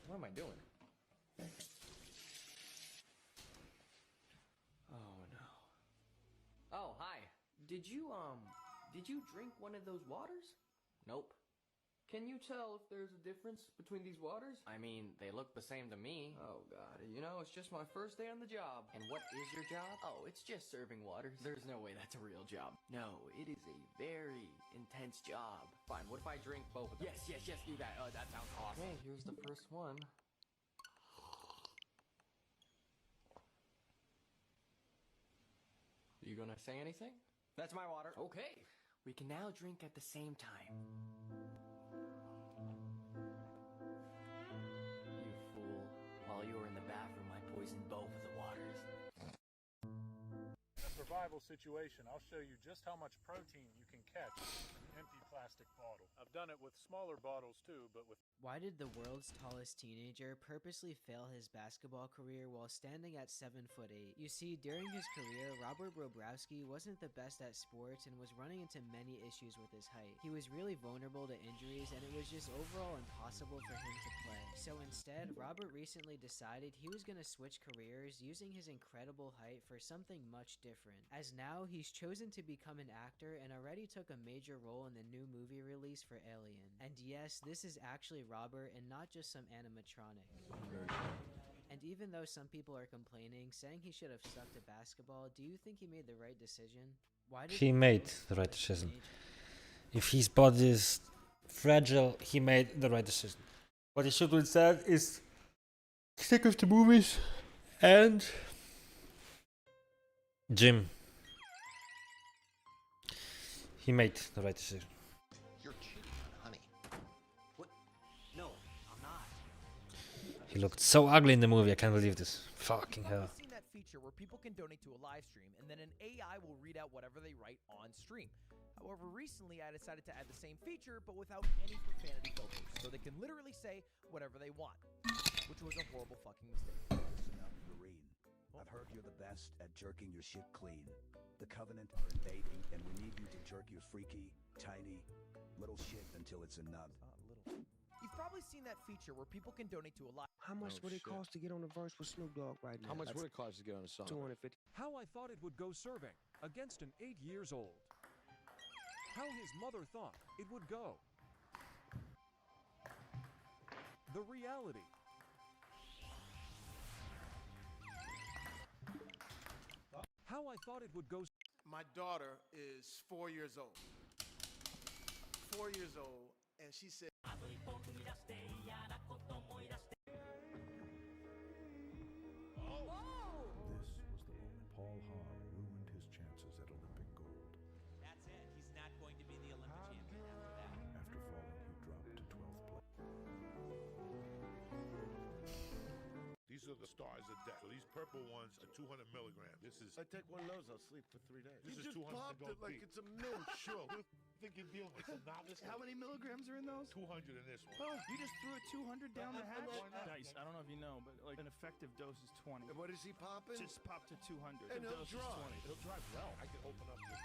What am I doing? Oh no. Oh, hi. Did you drink one of those waters? Nope. Can you tell if there's a difference between these waters? I mean, they look the same to me. Oh god, you know, it's just my first day on the job. And what is your job? Oh, it's just serving waters. There's no way that's a real job. No, it is a very intense job. Fine, what if I drink both of them? Yes, do that. Oh, that sounds awesome. Okay, here's the first one. You gonna say anything? That's my water. Okay. We can now drink at the same time. You fool. While you were in the bathroom, I poisoned both of the waters. In a survival situation, I'll show you just how much protein you can catch in an empty plastic bottle. I've done it with smaller bottles too, but with... Why did the world's tallest teenager purposely fail his basketball career while standing at 7'8"? You see, during his career, Robert Bobrovsky wasn't the best at sports and was running into many issues with his height. He was really vulnerable to injuries and it was just overall impossible for him to play. So instead, Robert recently decided he was gonna switch careers using his incredible height for something much different. As now, he's chosen to become an actor and already took a major role in the new movie release for Alien. And yes, this is actually Robert and not just some animatronic. And even though some people are complaining, saying he should have stuck to basketball, do you think he made the right decision? Why did he made the right decision. If his body is fragile, he made the right decision. What he should have said is stick with the movies and gym. He made the right decision. You're cheating on honey. What? No, I'm not. He looked so ugly in the movie, I can't believe this. Fucking hell. I've seen that feature where people can donate to a live stream and then an AI will read out whatever they write on stream. However, recently I decided to add the same feature but without any profanity filters, so they can literally say whatever they want, which was a horrible fucking mistake. Listen up, Marine. I've heard you're the best at jerking your shit clean. The Covenant are invading, and we need you to jerk your freaky, tiny, little shit until it's a nub. You've probably seen that feature where people can donate to a live. How much would it cost to get on a verse with Snoop Dogg right now? How much would it cost to get on a song? 250. How I thought it would go serving against an 8 years old. How his mother thought it would go. The reality. How I thought it would go. My daughter is 4 years old. 4 years old, and she said, This was the moment Paul Haar ruined his chances at Olympic gold. That's it. He's not going to be the Olympic champion after that. After falling, he dropped to 12th place. These are the stars of death. So these purple ones are 200 milligrams. This is... I take one of those, I'll sleep for 3 days. This You is just 200. popped it like it's a mint. Sure. think you're dealing with? Some novice? How many milligrams are in those? 200 in this one. Oh, you just threw a 200 down the hatch? Dice, I don't know if you know, but like an effective dose is 20. And what is he popping? Just pop to 200. And The he'll dose is drive. 20. It'll drive well. I can open up with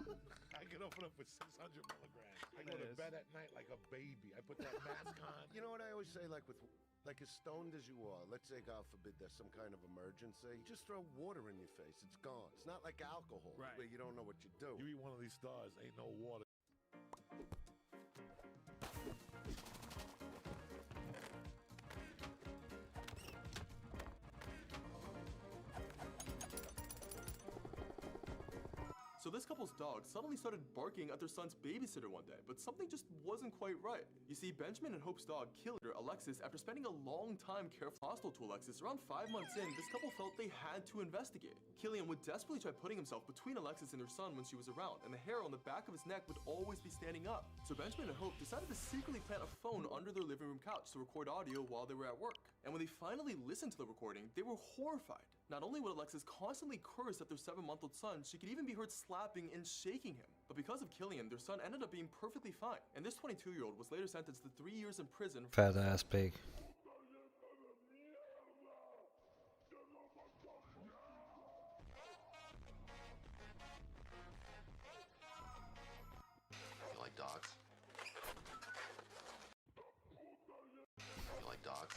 3. I can open up with 600 milligrams. I go to bed at night like a baby. I put that mask on. You know what I always say, like as stoned as you are, let's say, God forbid, there's some kind of emergency, just throw water in your face. It's gone. It's not like alcohol, where you don't know what you do. You eat one of these stars, ain't no water. So this couple's dog suddenly started barking at their son's babysitter one day, but something just wasn't quite right. You see, Benjamin and Hope's dog killed Alexis after spending a long time carefully hostile to Alexis. Around 5 months in, this couple felt they had to investigate. Killian would desperately try putting himself between Alexis and her son when she was around, and the hair on the back of his neck would always be standing up. So Benjamin and Hope decided to secretly plant a phone under their living room couch to record audio while they were at work. And when they finally listened to the recording, they were horrified. Not only would Alexis constantly curse at their 7-month-old son, she could even be heard slapping and shaking him. But because of Killian, their son ended up being perfectly fine. And this 22-year-old was later sentenced to 3 years in prison. Fat ass pig. You like dogs? You like dogs?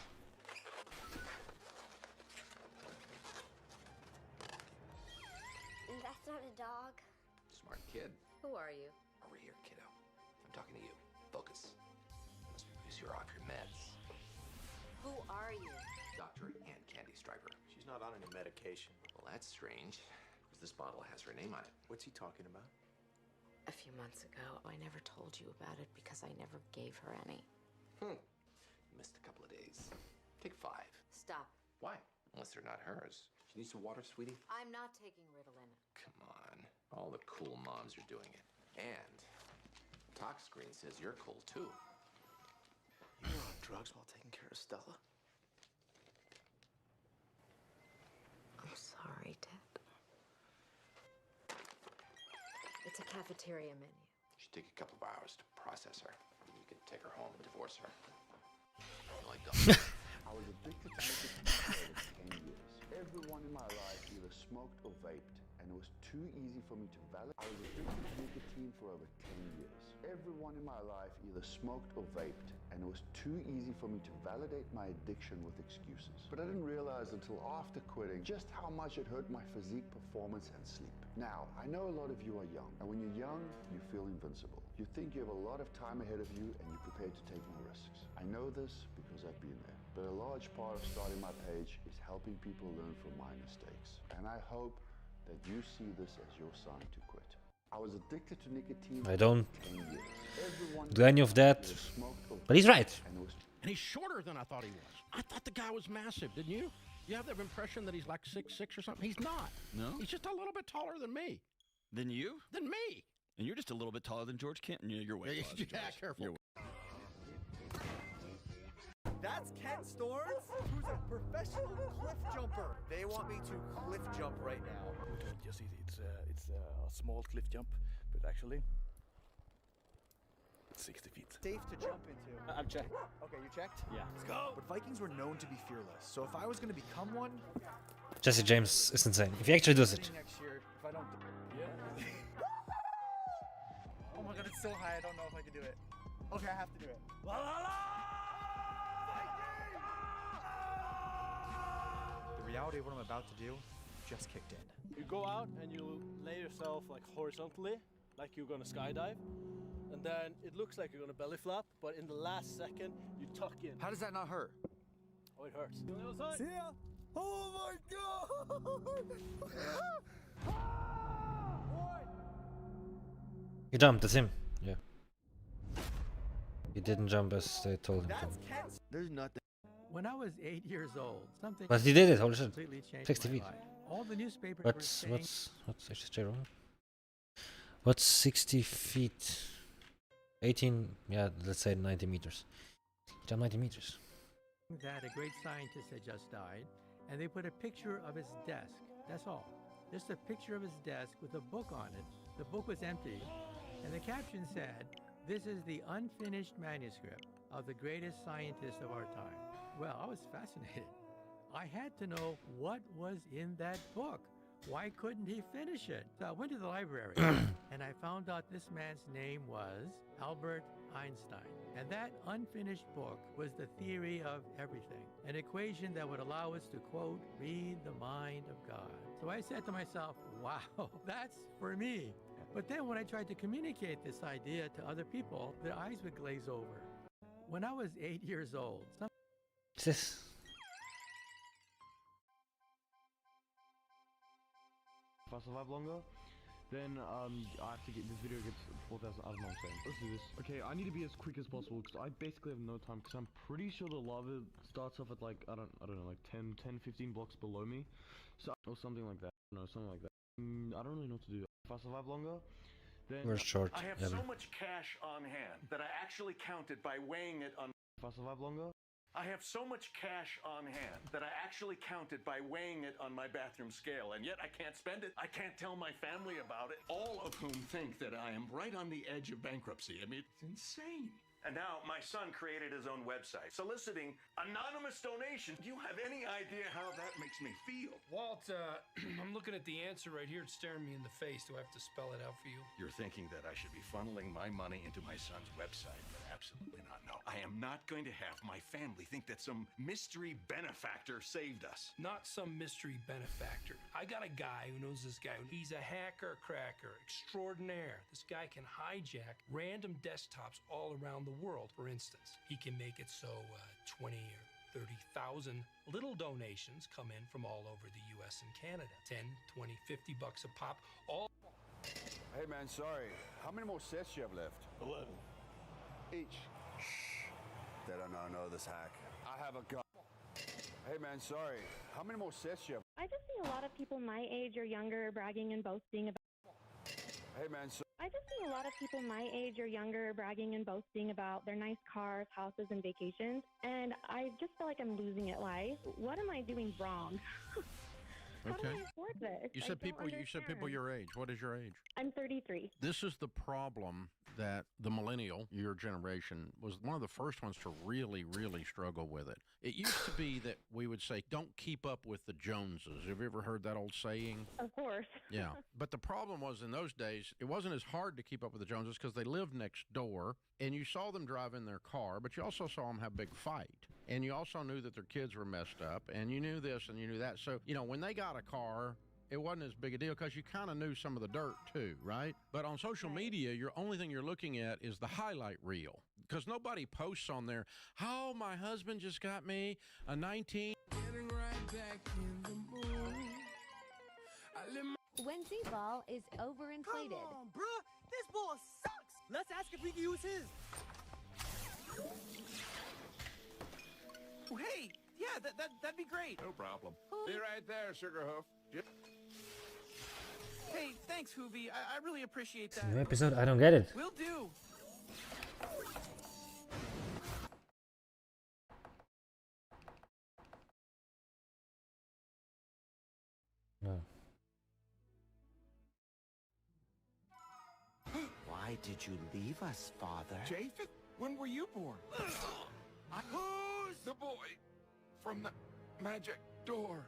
That's not a dog. Smart kid. Who are you? Over here, kiddo. I'm talking to you. Focus. Must be because you're off your meds. Who are you? Dr. Ann Candy Striper. She's not on any medication. Well, that's strange, because this bottle has her name on it. What's he talking about? A few months ago, I never told you about it because I never gave her any. Missed a couple of days. Take 5. Stop. Why? Unless they're not hers. She needs some water, sweetie? I'm not taking Ritalin. Come on. All the cool moms are doing it. And Talk Screen says you're cool, too. You were on drugs while taking care of Stella? I'm sorry, Ted. It's a cafeteria menu. Should take a couple of hours to process her. You could take her home and divorce her. You like dogs? I was addicted to nicotine for 10 years. Everyone in my life either smoked or vaped, and it was too easy for me to validate. I was addicted to nicotine for over 10 years. Everyone in my life either smoked or vaped, and it was too easy for me to validate my addiction with excuses. But I didn't realize until after quitting just how much it hurt my physique, performance, and sleep. Now, I know a lot of you are young, and when you're young, you feel invincible. You think you have a lot of time ahead of you, and you're prepared to take more risks. I know this because I've been there. But a large part of starting my page is helping people learn from my mistakes. And I hope that you see this as your sign to quit. I was addicted to nicotine I don't for 10 years. Everyone do any of that, but he's right. And he's shorter than I thought he was. I thought the guy was massive, didn't you? You have the impression that he's like 6'6" or something. He's not. No? He's just a little bit taller than me. Than you? Than me. And you're just a little bit taller than George Kent. You're way taller than George. Careful. You're That's Ken Storms, who's a professional cliff jumper. They want me to cliff jump right now. You see, it's a small cliff jump, but actually, it's 60 feet. Safe to jump into. I've checked. Okay, you checked? Yeah. Let's go. But Vikings were known to be fearless, so if I was going to become one, Jesse James is insane. If he actually does it. next year, if I don't, oh my god, it's so high. I don't know if I can do it. Okay, I have to do it. The reality of what I'm about to do just kicked in. You go out and you lay yourself like horizontally, like you're gonna skydive, and then it looks like you're gonna belly flop, but in the last second you tuck in. How does that not hurt? Oh, it hurts. See ya! Oh my god! He jumped, that's him. Yeah. He didn't jump as they told him to. There's nothing. When I was 8 years old, something But he did it, holy shit. completely changed 60 my feet. life. All the newspapers were saying What's actually wrong? What's 60 feet? 18, yeah, let's say 90 meters. He jumped 90 meters. that a great scientist had just died, and they put a picture of his desk. That's all. Just a picture of his desk with a book on it. The book was empty, And the caption said, "This is the unfinished manuscript of the greatest scientist of our time." Well, I was fascinated. I had to know what was in that book. Why couldn't he finish it? So I went to the library and I found out this man's name was Albert Einstein. And that unfinished book was the theory of everything, an equation that would allow us to, quote, read the mind of God. So I said to myself, wow, that's for me. But then when I tried to communicate this idea to other people, their eyes would glaze over. When I was 8 years old, If I survive longer, then I have to get this video gets 4,000. I don't know what I'm saying. Let's do this. Okay, I need to be as quick as possible because I basically have no time. Because I'm pretty sure the lava starts off at like I don't know, like 10, 15 blocks below me, so or something like that. No, something like that. I don't really know what to do. If I survive longer, then We're short. I have so much cash on hand that I actually counted by weighing it on. If I survive longer. I have so much cash on hand that I actually counted by weighing it on my bathroom scale, and yet I can't spend it. I can't tell my family about it, all of whom think that I am right on the edge of bankruptcy. I mean, it's insane. And now my son created his own website, soliciting anonymous donations. Do you have any idea how that makes me feel? Walt, I'm looking at the answer right here. It's staring me in the face. Do I have to spell it out for you? You're thinking that I should be funneling my money into my son's website, but absolutely not. No, I am not going to have my family think that some mystery benefactor saved us. Not some mystery benefactor. I got a guy who knows this guy. He's a hacker cracker extraordinaire. This guy can hijack random desktops all around the world. For instance, he can make it so 20 or 30,000 little donations come in from all over the US and Canada. 10, 20, 50 bucks a pop. All. Hey man, sorry. How many more sets you have left? 11. Each. Shh. They don't know this hack. I have a gun. Hey man, sorry. How many more sets you have? I just see a lot of people my age or younger bragging and boasting about. Hey man, so I just see a lot of people my age or younger bragging and boasting about their nice cars, houses, and vacations, and I just feel like I'm losing at life. What am I doing wrong? How do I afford this? You said people. You said people your age. What is your age? I'm 33. This is the problem that the millennial, your generation, was one of the first ones to really, really struggle with it. It used to be that we would say, "Don't keep up with the Joneses." Have you ever heard that old saying? Of course. Yeah. But the problem was in those days, it wasn't as hard to keep up with the Joneses because they lived next door and you saw them drive in their car, but you also saw them have a big fight. And you also knew that their kids were messed up and you knew this and you knew that. So, when they got a car, it wasn't as big a deal because you kind of knew some of the dirt too, right? But on social media, your only thing you're looking at is the highlight reel because nobody posts on there, "Oh, my husband just got me a 19." Getting right back in the mood. When Z-Ball is overinflated. Come on, bruh. This ball sucks. Let's ask if we can use his. Oh, hey, yeah, that'd be great. No problem. Be right there, Sugarhoof. Hey, thanks, Hoovy. I really appreciate that. New episode? I don't get it. Will do. No. Why did you leave us, Father? Japheth, when were you born? Who's the boy from the magic door?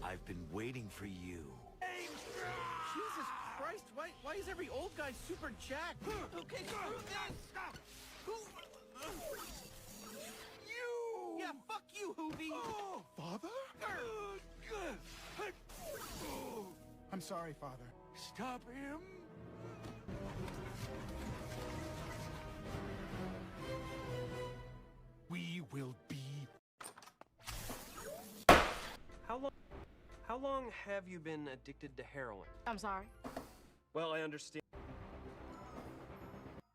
I've been waiting for you. Jesus Christ, why is every old guy super jacked? Okay, screw this! You! Yeah, fuck you, Hoovy! Oh, Father? I'm sorry, Father. Stop him! We will be... How long have you been addicted to heroin? I'm sorry. Well, I understand.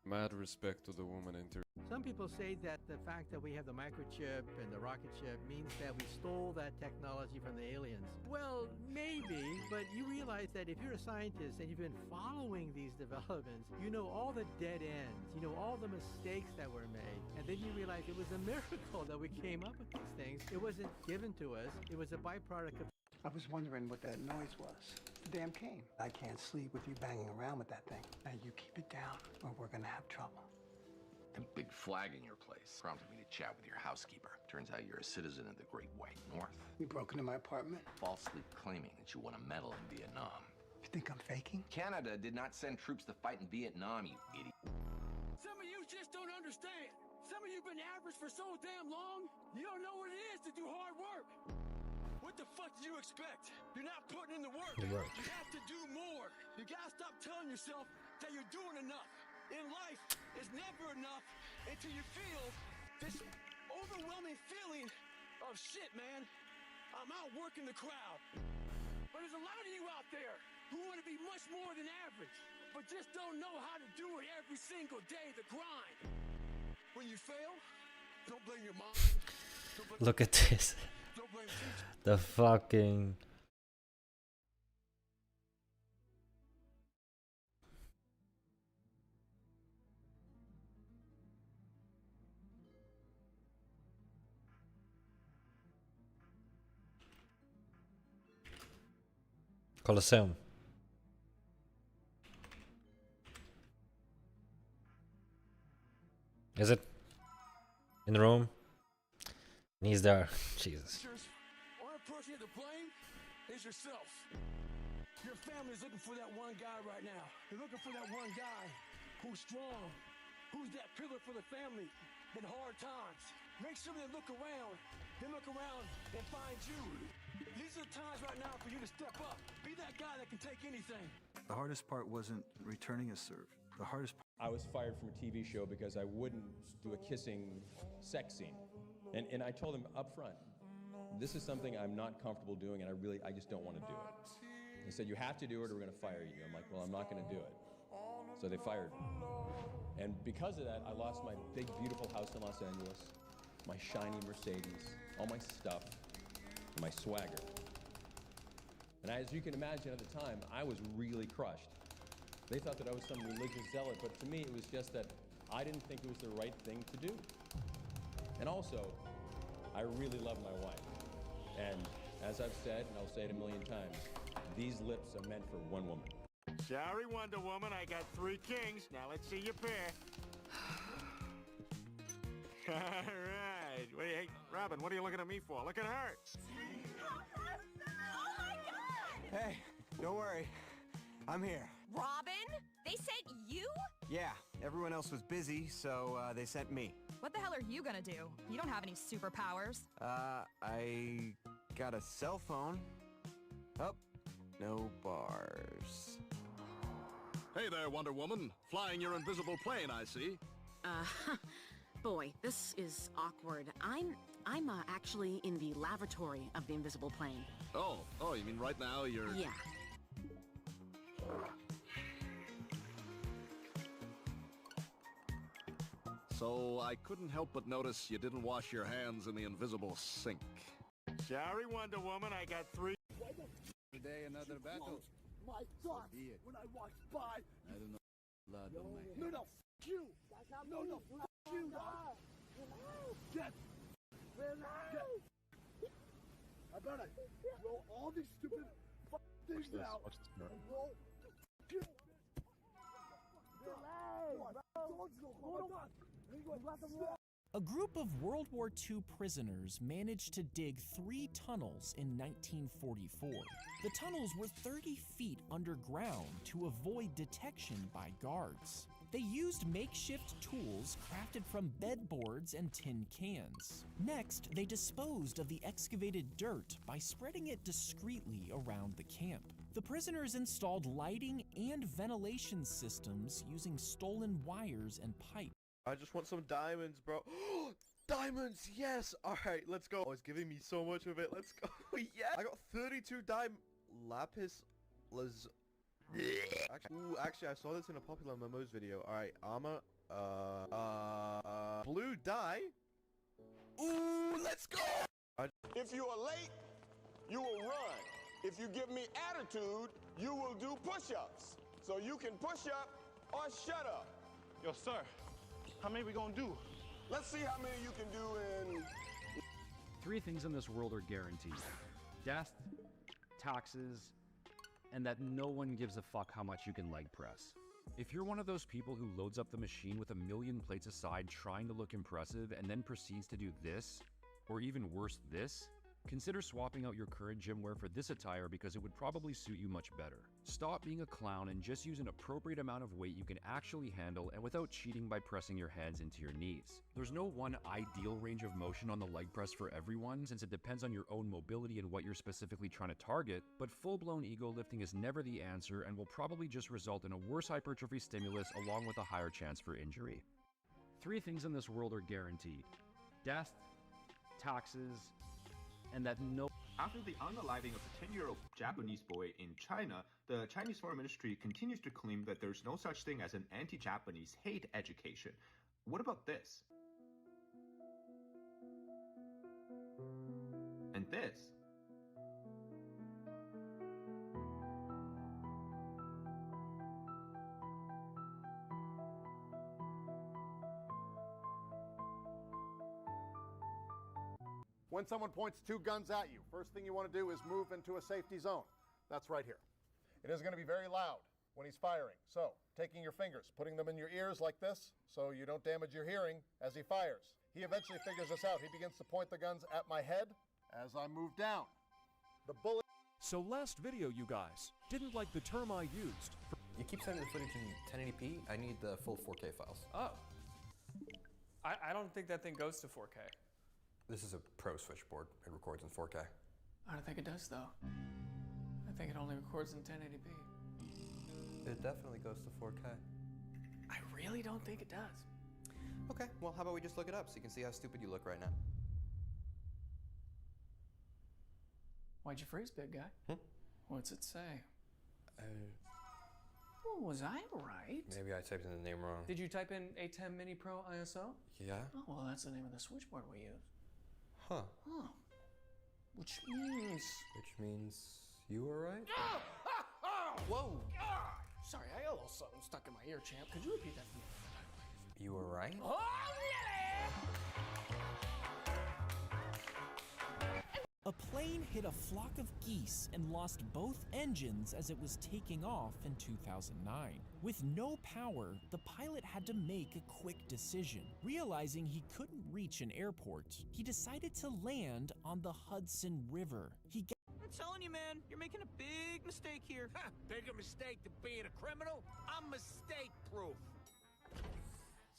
Mad respect to the woman Some people say that the fact that we have the microchip and the rocket ship means that we stole that technology from the aliens. Well, maybe, but you realize that if you're a scientist and you've been following these developments, you know all the dead ends, you know all the mistakes that were made, and then you realize it was a miracle that we came up with these things. It wasn't given to us, it was a byproduct of I was wondering what that noise was. The damn cane. I can't sleep with you banging around with that thing. Now you keep it down or we're gonna have trouble. A big flag in your place prompted me to chat with your housekeeper. Turns out you're a citizen of the Great White North. You broke into my apartment? Falsely claiming that you won a medal in Vietnam. You think I'm faking? Canada did not send troops to fight in Vietnam, you idiot. Some of you just don't understand. Some of you been average for so damn long, you don't know what it is to do hard work. What the fuck do you expect? You're not putting in the work. The work. You have to do more. You gotta stop telling yourself that you're doing enough. In life, it's never enough until you feel this overwhelming feeling of shit, man. I'm out working the crowd. But there's a lot of you out there who want to be much more than average, but just don't know how to do it every single day, the grind. When you fail, don't blame your mom. Look at this. The fucking... Colosseum. Is it? In the room? And he's there. Jesus. Only person you have to blame is yourself. Your family's looking for that one guy right now. They're looking for that one guy who's strong, who's that pillar for the family in hard times. Make sure they look around. They look around and find you. These are the times right now for you to step up. Be that guy that can take anything. The hardest part wasn't returning a serve. The hardest part... I was fired from a TV show because I wouldn't do a kissing sex scene. And I told him up front, this is something I'm not comfortable doing and I just don't want to do it. He said, you have to do it or we're going to fire you. I'm like, well, I'm not going to do it. So they fired me. And because of that, I lost my big, beautiful house in Los Angeles, my shiny Mercedes, all my stuff, and my swagger. And as you can imagine at the time, I was really crushed. They thought that I was some religious zealot, but to me it was just that I didn't think it was the right thing to do. And also, I really love my wife. And as I've said, and I'll say it a million times, these lips are meant for one woman. Sorry, Wonder Woman, I got 3 kings. Now let's see your pair. All right. Hey, Robin, what are you looking at me for? Look at her. Hey, don't worry. I'm here. Robin? They sent you? Yeah, everyone else was busy, so they sent me. What the hell are you gonna do? You don't have any superpowers. I got a cell phone. Oh, no bars. Hey there, Wonder Woman. Flying your invisible plane, I see. Boy, this is awkward. I'm actually in the lavatory of the invisible plane. Oh, you mean right now you're... Yeah. So I couldn't help but notice you didn't wash your hands in the invisible sink. Sorry, Wonder Woman, I got 3. Today another battle. My thoughts when I walked by. I don't know. Blood on my hands. No, fuck you. No, fuck you. Get. I better roll all these stupid things out. And roll. A group of World War II prisoners managed to dig 3 tunnels in 1944. The tunnels were 30 feet underground to avoid detection by guards. They used makeshift tools crafted from bedboards and tin cans. Next, they disposed of the excavated dirt by spreading it discreetly around the camp. The prisoners installed lighting and ventilation systems using stolen wires and pipes. I just want some diamonds, bro. Diamonds, yes! Alright, let's go. Oh, it's giving me so much of it. Let's go. Yes! I got 32 lapis actually, I saw this in a popular MMOs video. Alright, armor. Blue dye. Ooh, let's go! If you are late, you will run. If you give me attitude, you will do push-ups. So you can push up or shut up. Yo, sir, how many we gonna do? Let's see how many you can do in... 3 things in this world are guaranteed. Death, taxes, and that no one gives a fuck how much you can leg press. If you're one of those people who loads up the machine with a million plates aside trying to look impressive and then proceeds to do this, or even worse this, consider swapping out your current gym wear for this attire because it would probably suit you much better. Stop being a clown and just use an appropriate amount of weight you can actually handle and without cheating by pressing your hands into your knees. There's no one ideal range of motion on the leg press for everyone since it depends on your own mobility and what you're specifically trying to target, but full-blown ego lifting is never the answer and will probably just result in a worse hypertrophy stimulus along with a higher chance for injury. 3 things in this world are guaranteed: death, taxes, and that no... After the unaliving of a 10-year-old Japanese boy in China, the Chinese Foreign Ministry continues to claim that there's no such thing as an anti-Japanese hate education. What about this? And this? When someone points 2 guns at you, first thing you want to do is move into a safety zone. That's right here. It is going to be very loud when he's firing. So, taking your fingers, putting them in your ears like this, so you don't damage your hearing as he fires. He eventually figures this out. He begins to point the guns at my head as I move down. The bullet... So last video, you guys, didn't like the term I used. You keep sending the footage in 1080p. I need the full 4K files. Oh. I don't think that thing goes to 4K. This is a pro switchboard. It records in 4K. I don't think it does, though. I think it only records in 1080p. It definitely goes to 4K. I really don't think it does. Okay, well, how about we just look it up so you can see how stupid you look right now? Why'd you freeze, big guy? What's it say? Well, was I right? Maybe I typed in the name wrong. Did you type in A10 Mini Pro ISO? Yeah. Oh, well, that's the name of the switchboard we use. Huh. Huh. Which means you were right? Whoa! Sorry, I got a little something stuck in my ear, champ. Could you repeat that for me? You were right? Oh, A plane hit a flock of geese and lost both engines as it was taking off in 2009. With no power, the pilot had to make a quick decision. Realizing he couldn't reach an airport, he decided to land on the Hudson River. I'm telling you, man, you're making a big mistake here. Ha! Bigger mistake than being a criminal? I'm mistake-proof.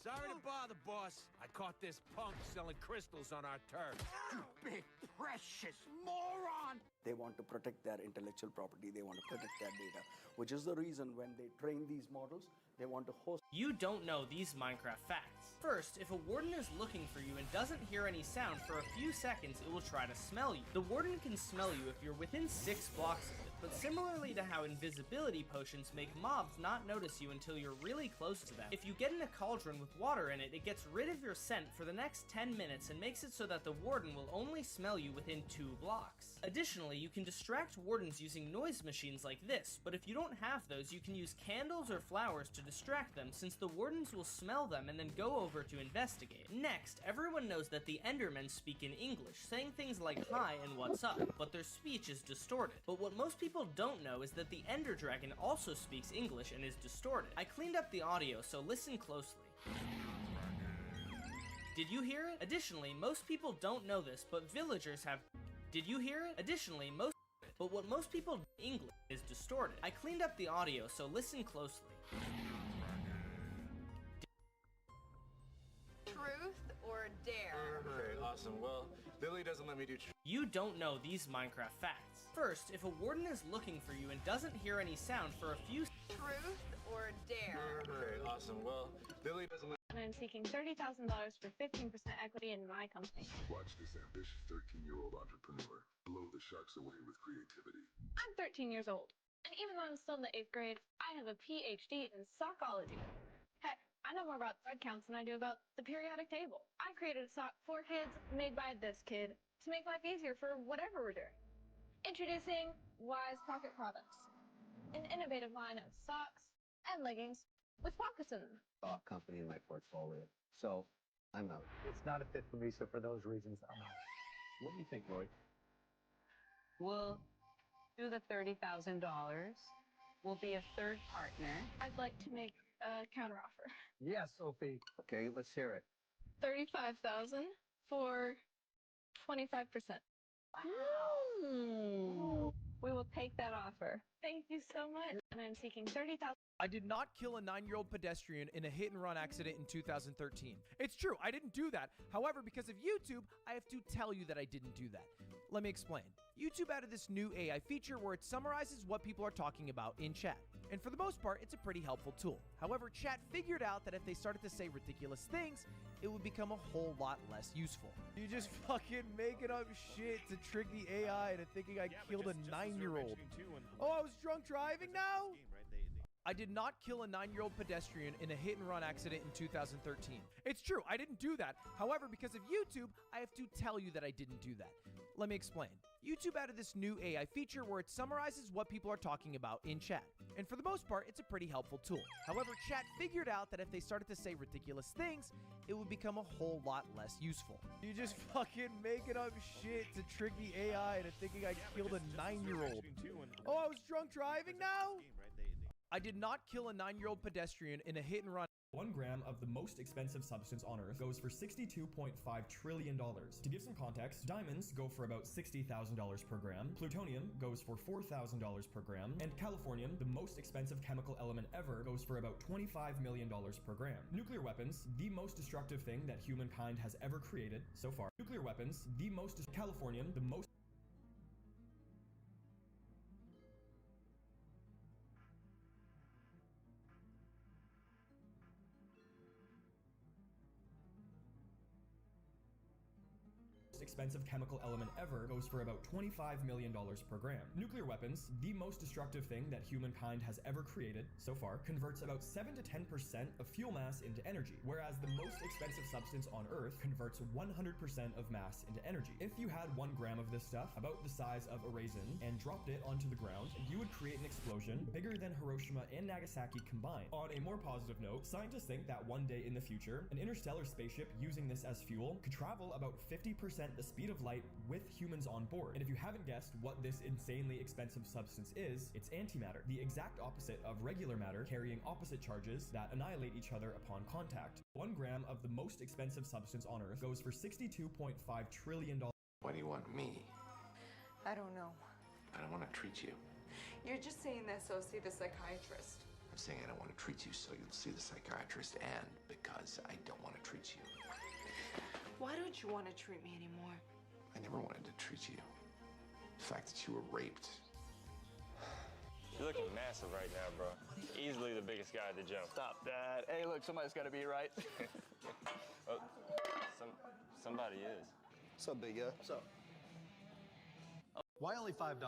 Sorry to bother, boss. I caught this punk selling crystals on our turf. You big precious moron! They want to protect their intellectual property. They want to protect their data, which is the reason when they train these models, they want to host... You don't know these Minecraft facts. First, if a warden is looking for you and doesn't hear any sound for a few seconds, it will try to smell you. The warden can smell you if you're within 6 blocks of it, but similarly to how invisibility potions make mobs not notice you until you're really close to them, if you get in a cauldron with water in it, it gets rid of your scent for the next 10 minutes and makes it so that the warden will only smell you within 2 blocks. Additionally, you can distract wardens using noise machines like this, but if you don't have those, you can use candles or flowers to distract them, since the wardens will smell them and then go over to investigate. Next, everyone knows that the Endermen speak in English, saying things like hi and what's up, but their speech is distorted. But what most people don't know is that the Ender Dragon also speaks English and is distorted. I cleaned up the audio, so listen closely. Did you hear it? Additionally, most people don't know this, but villagers have... Did you hear it? Additionally, But what most people English is distorted. I cleaned up the audio, so listen closely. Truth or dare? Alright, awesome. Well, Billy doesn't let me do You don't know these Minecraft facts. First, if a warden is looking for you and doesn't hear any sound for a few... Truth or dare? Alright, awesome. Well, Billy doesn't let... I'm seeking $30,000 for 15% equity in my company. Watch this ambitious 13-year-old entrepreneur blow the sharks away with creativity. I'm 13 years old, and even though I'm still in the 8th grade, I have a PhD in sockology. Heck, I know more about thread counts than I do about the periodic table. I created a sock for kids made by this kid to make life easier for whatever we're doing. Introducing Wise Pocket Products, an innovative line of socks and leggings with pockets in them. Thought company in my portfolio. So, I'm out. It's not a fit for me, so for those reasons, I'm out. What do you think, Roy? Well, Do the $30,000. We'll be a third partner. I'd like to make a counteroffer. Yes, Sophie. Okay, let's hear it. 35,000 for 25%. Wow. We will take that offer. Thank you so much. And I'm seeking 30,000. I did not kill a 9-year-old pedestrian in a hit-and-run accident in 2013. It's true, I didn't do that. However, because of YouTube, I have to tell you that I didn't do that. Let me explain. YouTube added this new AI feature where it summarizes what people are talking about in chat. And for the most part, it's a pretty helpful tool. However, chat figured out that if they started to say ridiculous things, it would become a whole lot less useful. You just fucking making up shit to trick the AI into thinking I killed a 9-year-old. Oh, I was drunk driving now? I did not kill a 9-year-old pedestrian in a hit-and-run accident in 2013. It's true, I didn't do that. However, because of YouTube, I have to tell you that I didn't do that. Let me explain. YouTube added this new AI feature where it summarizes what people are talking about in chat. And for the most part, it's a pretty helpful tool. However, chat figured out that if they started to say ridiculous things, it would become a whole lot less useful. You just fucking making up shit to trick the AI into thinking I killed a 9-year-old. Oh, I was drunk driving now? I did not kill a 9-year-old pedestrian in a hit-and-run. 1 gram of the most expensive substance on Earth goes for $62.5 trillion. To give some context, diamonds go for about $60,000 per gram, plutonium goes for $4,000 per gram, and californium, the most expensive chemical element ever, goes for about $25 million per gram. Nuclear weapons, the most destructive thing that humankind has ever created so far. Nuclear weapons, the most californium, the most expensive chemical element ever goes for about $25 million per gram. Nuclear weapons, the most destructive thing that humankind has ever created so far, converts about 7 to 10% of fuel mass into energy, whereas the most expensive substance on Earth converts 100% of mass into energy. If you had 1 gram of this stuff, about the size of a raisin, and dropped it onto the ground, you would create an explosion bigger than Hiroshima and Nagasaki combined. On a more positive note, scientists think that one day in the future, an interstellar spaceship using this as fuel could travel about 50% the speed of light with humans on board. And if you haven't guessed what this insanely expensive substance is, it's antimatter, the exact opposite of regular matter, carrying opposite charges that annihilate each other upon contact. 1 gram of the most expensive substance on Earth goes for $62.5 trillion. Why do you want me? I don't know. I don't want to treat you. You're just saying that so see the psychiatrist. I'm saying I don't want to treat you so you'll see the psychiatrist, and because I don't want to treat you. Why don't you want to treat me anymore? I never wanted to treat you. The fact that you were raped. You're looking massive right now, bro. Easily the biggest guy at the gym. Stop that. Hey, look, somebody's got to be right. Oh, somebody is. What's up, big guy? What's up? Why only $5?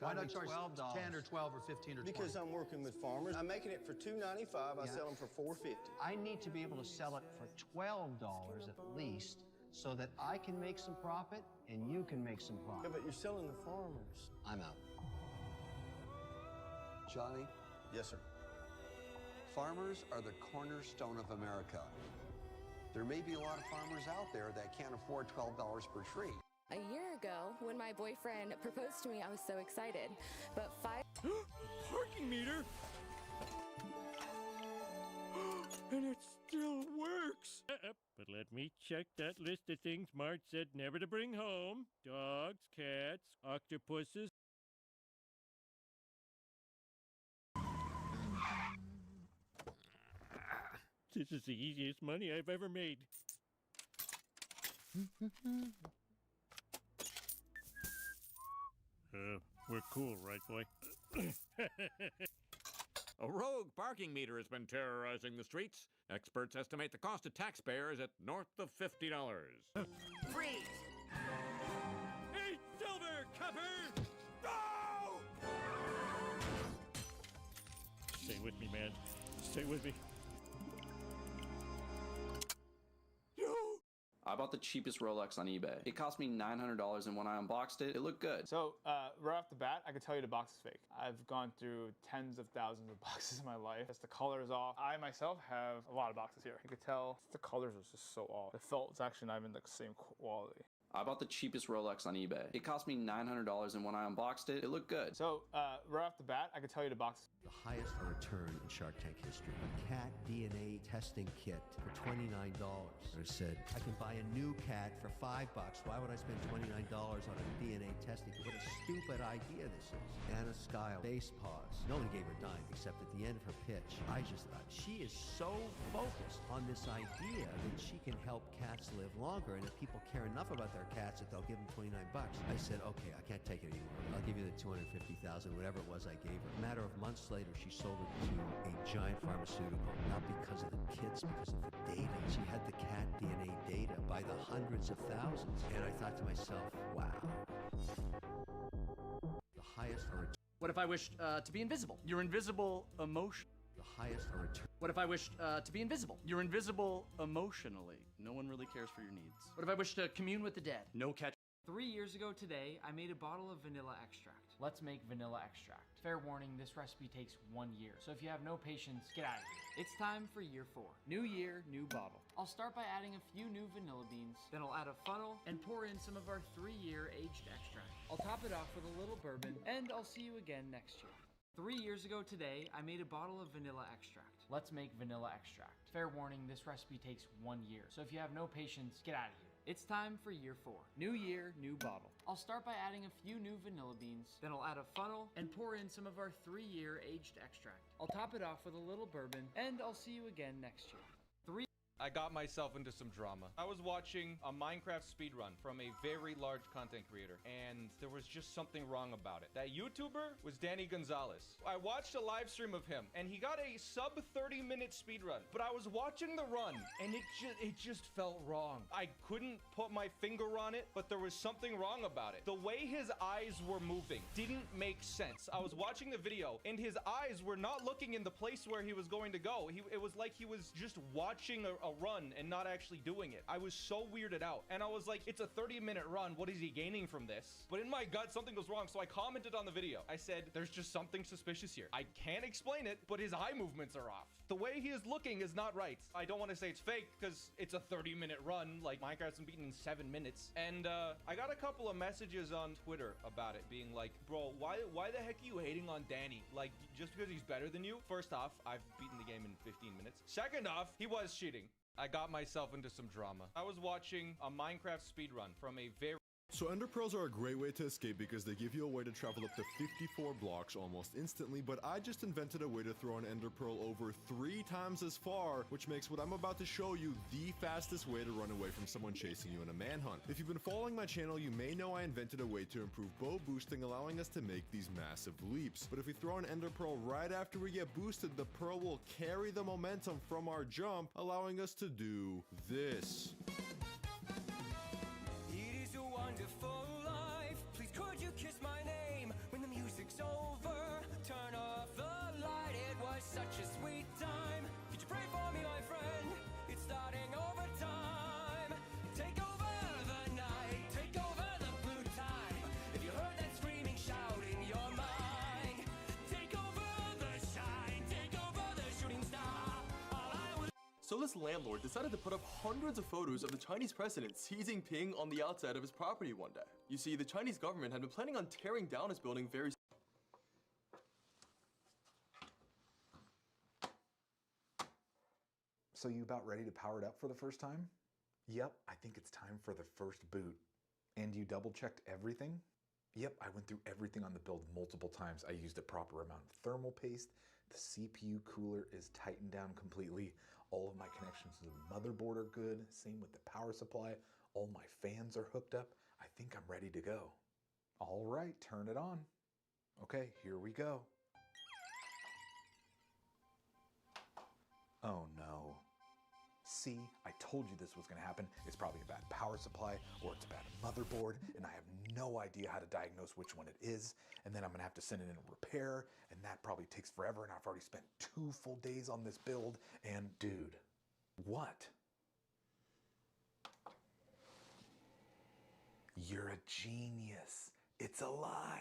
Why not charge $10 or $12 or $15 or $20? Because I'm working with farmers. I'm making it for $2.95. I sell them for $4.50. I need to be able to sell it for $12 at least, so that I can make some profit and you can make some profit. Yeah, but you're selling to farmers. I'm out. Johnny? Yes, sir. Farmers are the cornerstone of America. There may be a lot of farmers out there that can't afford $12 per tree. A year ago, when my boyfriend proposed to me, I was so excited. But Parking meter? And it still works. But let me check that list of things Marge said never to bring home. Dogs, cats, octopuses. This is the easiest money I've ever made. We're cool, right, boy? A rogue parking meter has been terrorizing the streets. Experts estimate the cost to taxpayers at north of $50. Freeze! Hey, Silver, cover! No! Stay with me, man. Stay with me. I bought the cheapest Rolex on eBay. It cost me $900, and when I unboxed it, it looked good. So, right off the bat, I can tell you the box is fake. I've gone through tens of thousands of boxes in my life. Just the color is off. I myself have a lot of boxes here. You could tell the colors are just so off. The felt is actually not even the same quality. I bought the cheapest Rolex on eBay. It cost me $900, and when I unboxed it, it looked good. So, right off the bat, I can tell you to box. The highest return in Shark Tank history. A cat DNA testing kit for $29. I said, I can buy a new cat for $5. Why would I spend $29 on a DNA testing kit? What a stupid idea this is. Anna Skyle, base pause. No one gave her a dime except at the end of her pitch. I just thought, she is so focused on this idea that she can help cats live longer, and if people care enough about their cats that they'll give them $29. I said, okay, I can't take it anymore. I'll give you the $250,000, whatever it was I gave her. A matter of months later, she sold it to a giant pharmaceutical, not because of the kits, because of the data. She had the cat DNA data by the hundreds of thousands, and I thought to myself, wow. The highest return. What if I wished to be invisible? You're invisible emotion. The highest return. What if I wished to be invisible? You're invisible emotionally. No one really cares for your needs. What if I wish to commune with the dead? No catch. 3 years ago today, I made a bottle of vanilla extract. Let's make vanilla extract. Fair warning, this recipe takes 1 year, so if you have no patience, get out of here. It's time for year 4. New year, new bottle. I'll start by adding a few new vanilla beans, then I'll add a funnel and pour in some of our 3-year aged extract. I'll top it off with a little bourbon, and I'll see you again next year. 3 years ago today, I made a bottle of vanilla extract. Let's make vanilla extract. Fair warning, this recipe takes 1 year, so if you have no patience, get out of here. It's time for year 4. New year, new bottle. I'll start by adding a few new vanilla beans, then I'll add a funnel and pour in some of our 3-year aged extract. I'll top it off with a little bourbon, and I'll see you again next year. I got myself into some drama. I was watching a Minecraft speedrun from a very large content creator, and there was just something wrong about it. That YouTuber was Danny Gonzalez. I watched a live stream of him, and he got a sub 30-minute speedrun, but I was watching the run, and it just felt wrong. I couldn't put my finger on it, but there was something wrong about it. The way his eyes were moving didn't make sense. I was watching the video, and his eyes were not looking in the place where he was going to go. It was like he was just watching a run and not actually doing it. I was so weirded out, and I was like, it's a 30-minute run. What is he gaining from this? But in my gut, something was wrong, so I commented on the video. I said, there's just something suspicious here. I can't explain it, but his eye movements are off. The way he is looking is not right. I don't want to say it's fake because it's a 30-minute run. Like, Minecraft's been beaten in 7 minutes. And I got a couple of messages on Twitter about it, being like, bro, why the heck are you hating on Danny? Like, just because he's better than you? First off, I've beaten the game in 15 minutes. Second off, he was cheating. I got myself into some drama. I was watching a Minecraft speedrun from a very... So ender pearls are a great way to escape because they give you a way to travel up to 54 blocks almost instantly, but I just invented a way to throw an ender pearl over 3 times as far, which makes what I'm about to show you the fastest way to run away from someone chasing you in a manhunt. If you've been following my channel, you may know I invented a way to improve bow boosting, allowing us to make these massive leaps. But if we throw an ender pearl right after we get boosted, the pearl will carry the momentum from our jump, allowing us to do this. Wonderful life, please could you kiss my name when the music's over? Turn off the light, it was such a sweet time. Could you pray for me, my friend? It's starting over time. Take over the night, take over the blue time. If you heard that screaming, shouting, your mind. Take over the shine, take over the shooting star. All I will. So this landlord decided to put up hundreds of photos of the Chinese president Xi Jinping on the outside of his property one day. You see, the Chinese government had been planning on tearing down his building very soon. So you about ready to power it up for the first time? Yep, I think it's time for the first boot. And you double checked everything? Yep, I went through everything on the build multiple times. I used a proper amount of thermal paste. The CPU cooler is tightened down completely. All of my connections to the motherboard are good. Same with the power supply. All my fans are hooked up. I think I'm ready to go. All right, turn it on. Okay, here we go. Oh no. See, I told you this was gonna happen. It's probably a bad power supply or it's a bad motherboard, and I have no idea how to diagnose which one it is. And then I'm gonna have to send it in a repair, and that probably takes forever, and I've already spent 2 full days on this build. And dude, what? You're a genius. It's alive.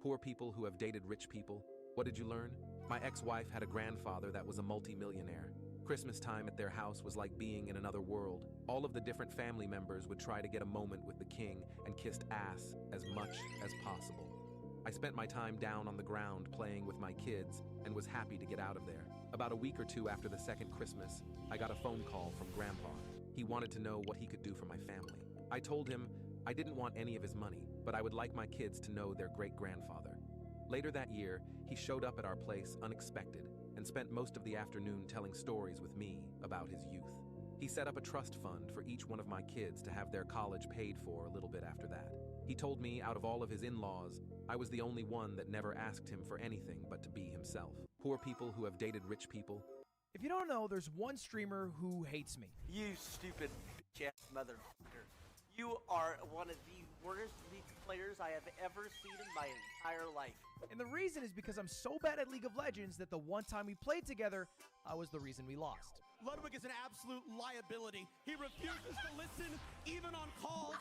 Poor people who have dated rich people. What did you learn? My ex-wife had a grandfather that was a multi-millionaire. Christmas time at their house was like being in another world. All of the different family members would try to get a moment with the king and kissed ass as much as possible. I spent my time down on the ground playing with my kids and was happy to get out of there. About a week or two after the second Christmas, I got a phone call from Grandpa. He wanted to know what he could do for my family. I told him I didn't want any of his money, but I would like my kids to know their great-grandfather. Later that year, he showed up at our place unexpected and spent most of the afternoon telling stories with me about his youth. He set up a trust fund for each one of my kids to have their college paid for a little bit after that. He told me out of all of his in-laws, I was the only one that never asked him for anything but to be himself. Poor people who have dated rich people. If you don't know, there's one streamer who hates me. You stupid bitch-ass motherfucker. You are one of the worst League players I have ever seen in my entire life. And the reason is because I'm so bad at League of Legends that the one time we played together, I was the reason we lost. Ludwig is an absolute liability. He refuses to listen, even on calls.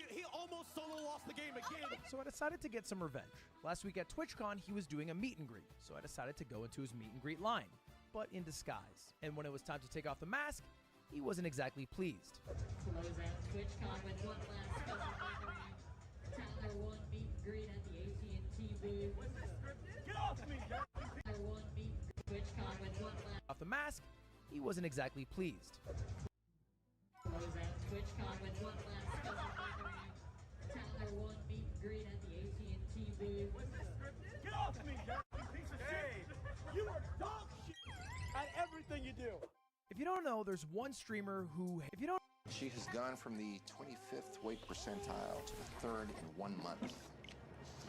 He almost solo lost the game again. So I decided to get some revenge. Last week at TwitchCon, he was doing a meet and greet. So I decided to go into his meet and greet line, but in disguise. And when it was time to take off the mask, he wasn't exactly pleased. Close out TwitchCon with one last couple Tyler one meet and greet at the AT&T booth. Get off me! Tyler one meet TwitchCon with one last Off the mask, he wasn't exactly pleased. Close out TwitchCon with one last couple Tyler one meet and greet at the AT&T booth. Get off me, you piece of shit! You are dog shit at everything you do. If you don't know, there's one streamer who, if you don't... She has gone from the 25th weight percentile to the 3rd in 1 month.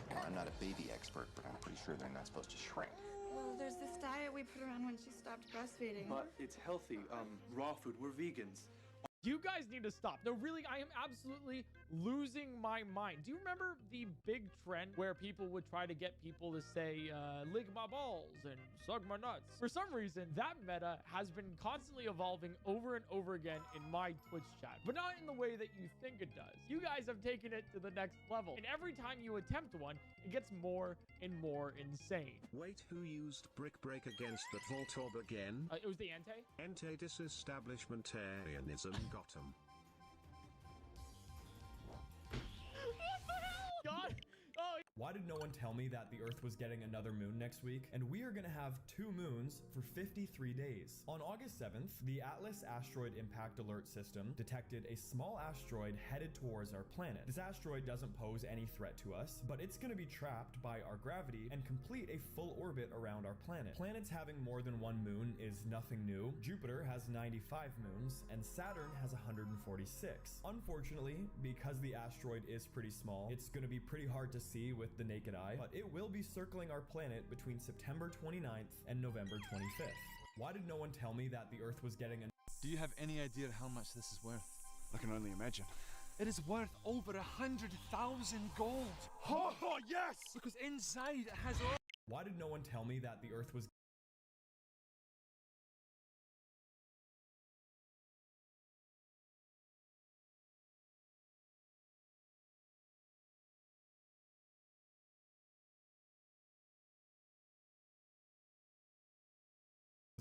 Now, I'm not a baby expert, but I'm pretty sure they're not supposed to shrink. Well, there's this diet we put her on when she stopped breastfeeding. But it's healthy. Raw food. We're vegans. You guys need to stop. No, really, I am absolutely losing my mind. Do you remember the big trend where people would try to get people to say, lick my balls and suck my nuts? For some reason, that meta has been constantly evolving over and over again in my Twitch chat, but not in the way that you think it does. You guys have taken it to the next level, and every time you attempt one, it gets more and more insane. Wait, who used brick break against that Voltorb again? It was the Ente. Ente disestablishmentarianism got him. God! Oh! Why did no one tell me that the Earth was getting another moon next week? And we are gonna have 2 moons for 53 days. On August 7th, the Atlas Asteroid Impact Alert System detected a small asteroid headed towards our planet. This asteroid doesn't pose any threat to us, but it's gonna be trapped by our gravity and complete a full orbit around our planet. Planets having more than 1 moon is nothing new. Jupiter has 95 moons, and Saturn has 146. Unfortunately, because the asteroid is pretty small, it's gonna be pretty hard to see with the naked eye, but it will be circling our planet between September 29th and November 25th. Why did no one tell me that the Earth was getting a... Do you have any idea how much this is worth? I can only imagine. It is worth over 100,000 gold. Oh, yes! Because inside it has all... Why did no one tell me that the Earth was...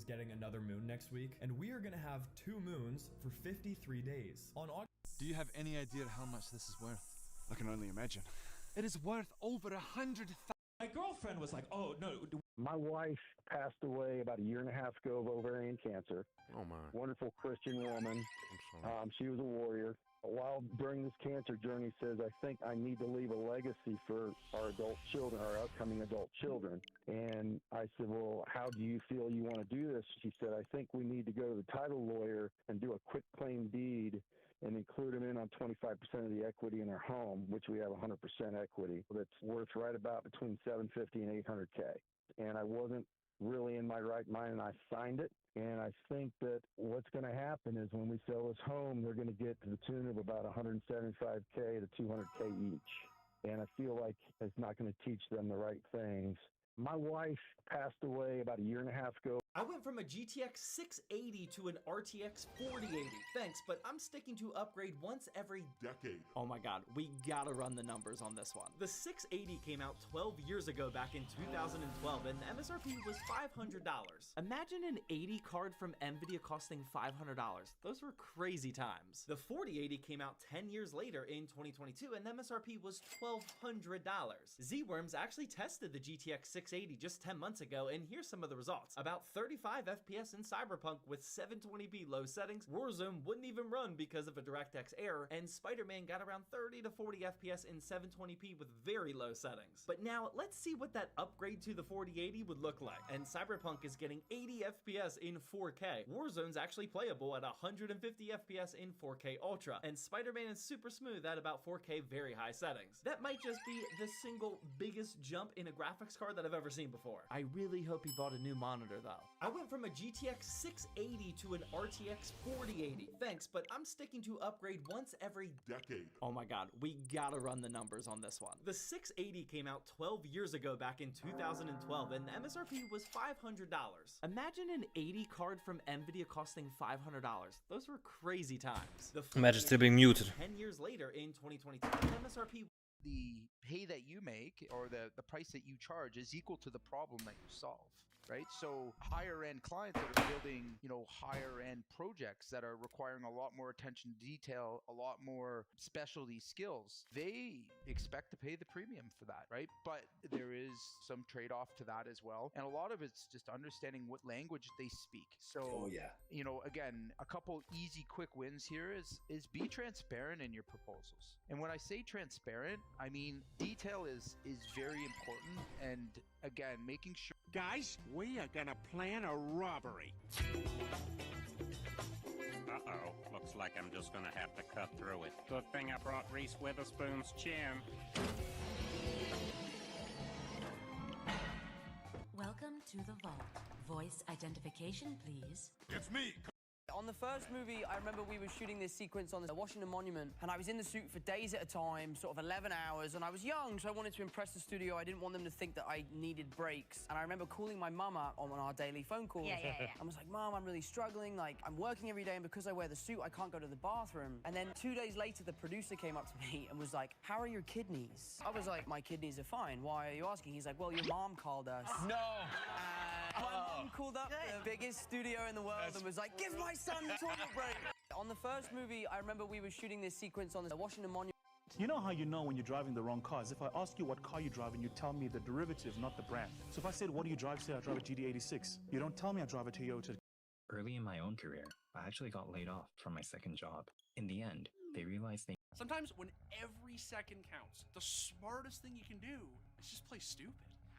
getting another moon next week, and we are gonna have 2 moons for 53 days. On August... Do you have any idea how much this is worth? I can only imagine. It is worth over 100,000. My girlfriend was like, oh, no. My wife passed away about 1.5 years ago of ovarian cancer. Oh, my. Wonderful Christian woman. I'm sorry. She was a warrior. While during this cancer journey says, I think I need to leave a legacy for our adult children, our upcoming adult children. And I said, well, how do you feel you want to do this? She said, I think we need to go to the title lawyer and do a quit claim deed and include them in on 25% of the equity in our home, which we have 100% equity. That's worth right about between $750 and $800K. And I wasn't really in my right mind, and I signed it. And I think that what's going to happen is when we sell this home, they're going to get to the tune of about 175K to 200K each. And I feel like it's not going to teach them the right things. My wife passed away about 1.5 years ago. I went from a GTX 680 to an RTX 4080. Thanks, but I'm sticking to upgrade once every decade. Oh my god, we gotta run the numbers on this one. The 680 came out 12 years ago back in 2012 and the MSRP was $500. Imagine an 80 card from Nvidia costing $500. Those were crazy times. The 4080 came out 10 years later in 2022 and the MSRP was $1,200. Z-Worms actually tested the GTX 680 just 10 months ago and here's some of the results. About 35 FPS in Cyberpunk with 720p low settings, Warzone wouldn't even run because of a DirectX error, and Spider-Man got around 30 to 40 FPS in 720p with very low settings. But now let's see what that upgrade to the 4080 would look like. And Cyberpunk is getting 80 FPS in 4K. Warzone's actually playable at 150 FPS in 4K Ultra, and Spider-Man is super smooth at about 4K very high settings. That might just be the single biggest jump in a graphics card that I've ever seen before. I really hope he bought a new monitor though. I went from a GTX 680 to an RTX 4080. Thanks, but I'm sticking to upgrade once every decade. Oh my god, we gotta run the numbers on this one. The 680 came out 12 years ago back in 2012 and the MSRP was $500. Imagine an 80 card from Nvidia costing $500. Those were crazy times. Imagine still being muted. 10 years later in 2022, the MSRP the pay that you make or the price that you charge is equal to the problem that you solve, right? So higher end clients that are building, you know, higher end projects that are requiring a lot more attention to detail, a lot more specialty skills, they expect to pay the premium for that, right? But there is some trade-off to that as well. And a lot of it's just understanding what language they speak. So, you know, again, a couple easy quick wins here is be transparent in your proposals. And when I say transparent, I mean detail is very important. And again, making sure... Guys, we are gonna plan a robbery. Uh-oh, looks like I'm just gonna have to cut through it. Good thing I brought Reese Witherspoon's chin. Welcome to the vault. Voice identification, please. It's me! On the first movie, I remember we were shooting this sequence on the Washington Monument, and I was in the suit for days at a time, sort of 11 hours, and I was young, so I wanted to impress the studio. I didn't want them to think that I needed breaks. And I remember calling my mum up on our daily phone calls. I was like, Mom, I'm really struggling. Like, I'm working every day, and because I wear the suit, I can't go to the bathroom. And then 2 days later, the producer came up to me and was like, how are your kidneys? I was like, my kidneys are fine. Why are you asking? He's like, well, your mom called us. No! My mom called up the biggest studio in the world and was like, give my son the toilet break. On the first movie, I remember we were shooting this sequence on the Washington Monument. You know how you know when you're driving the wrong cars? If I ask you what car you're driving, you tell me the derivative, not the brand. So if I said, what do you drive? Say I drive a GD86. You don't tell me I drive a Toyota. Early in my own career, I actually got laid off from my second job. In the end, they realized they... Sometimes when every second counts, the smartest thing you can do is just play stupid.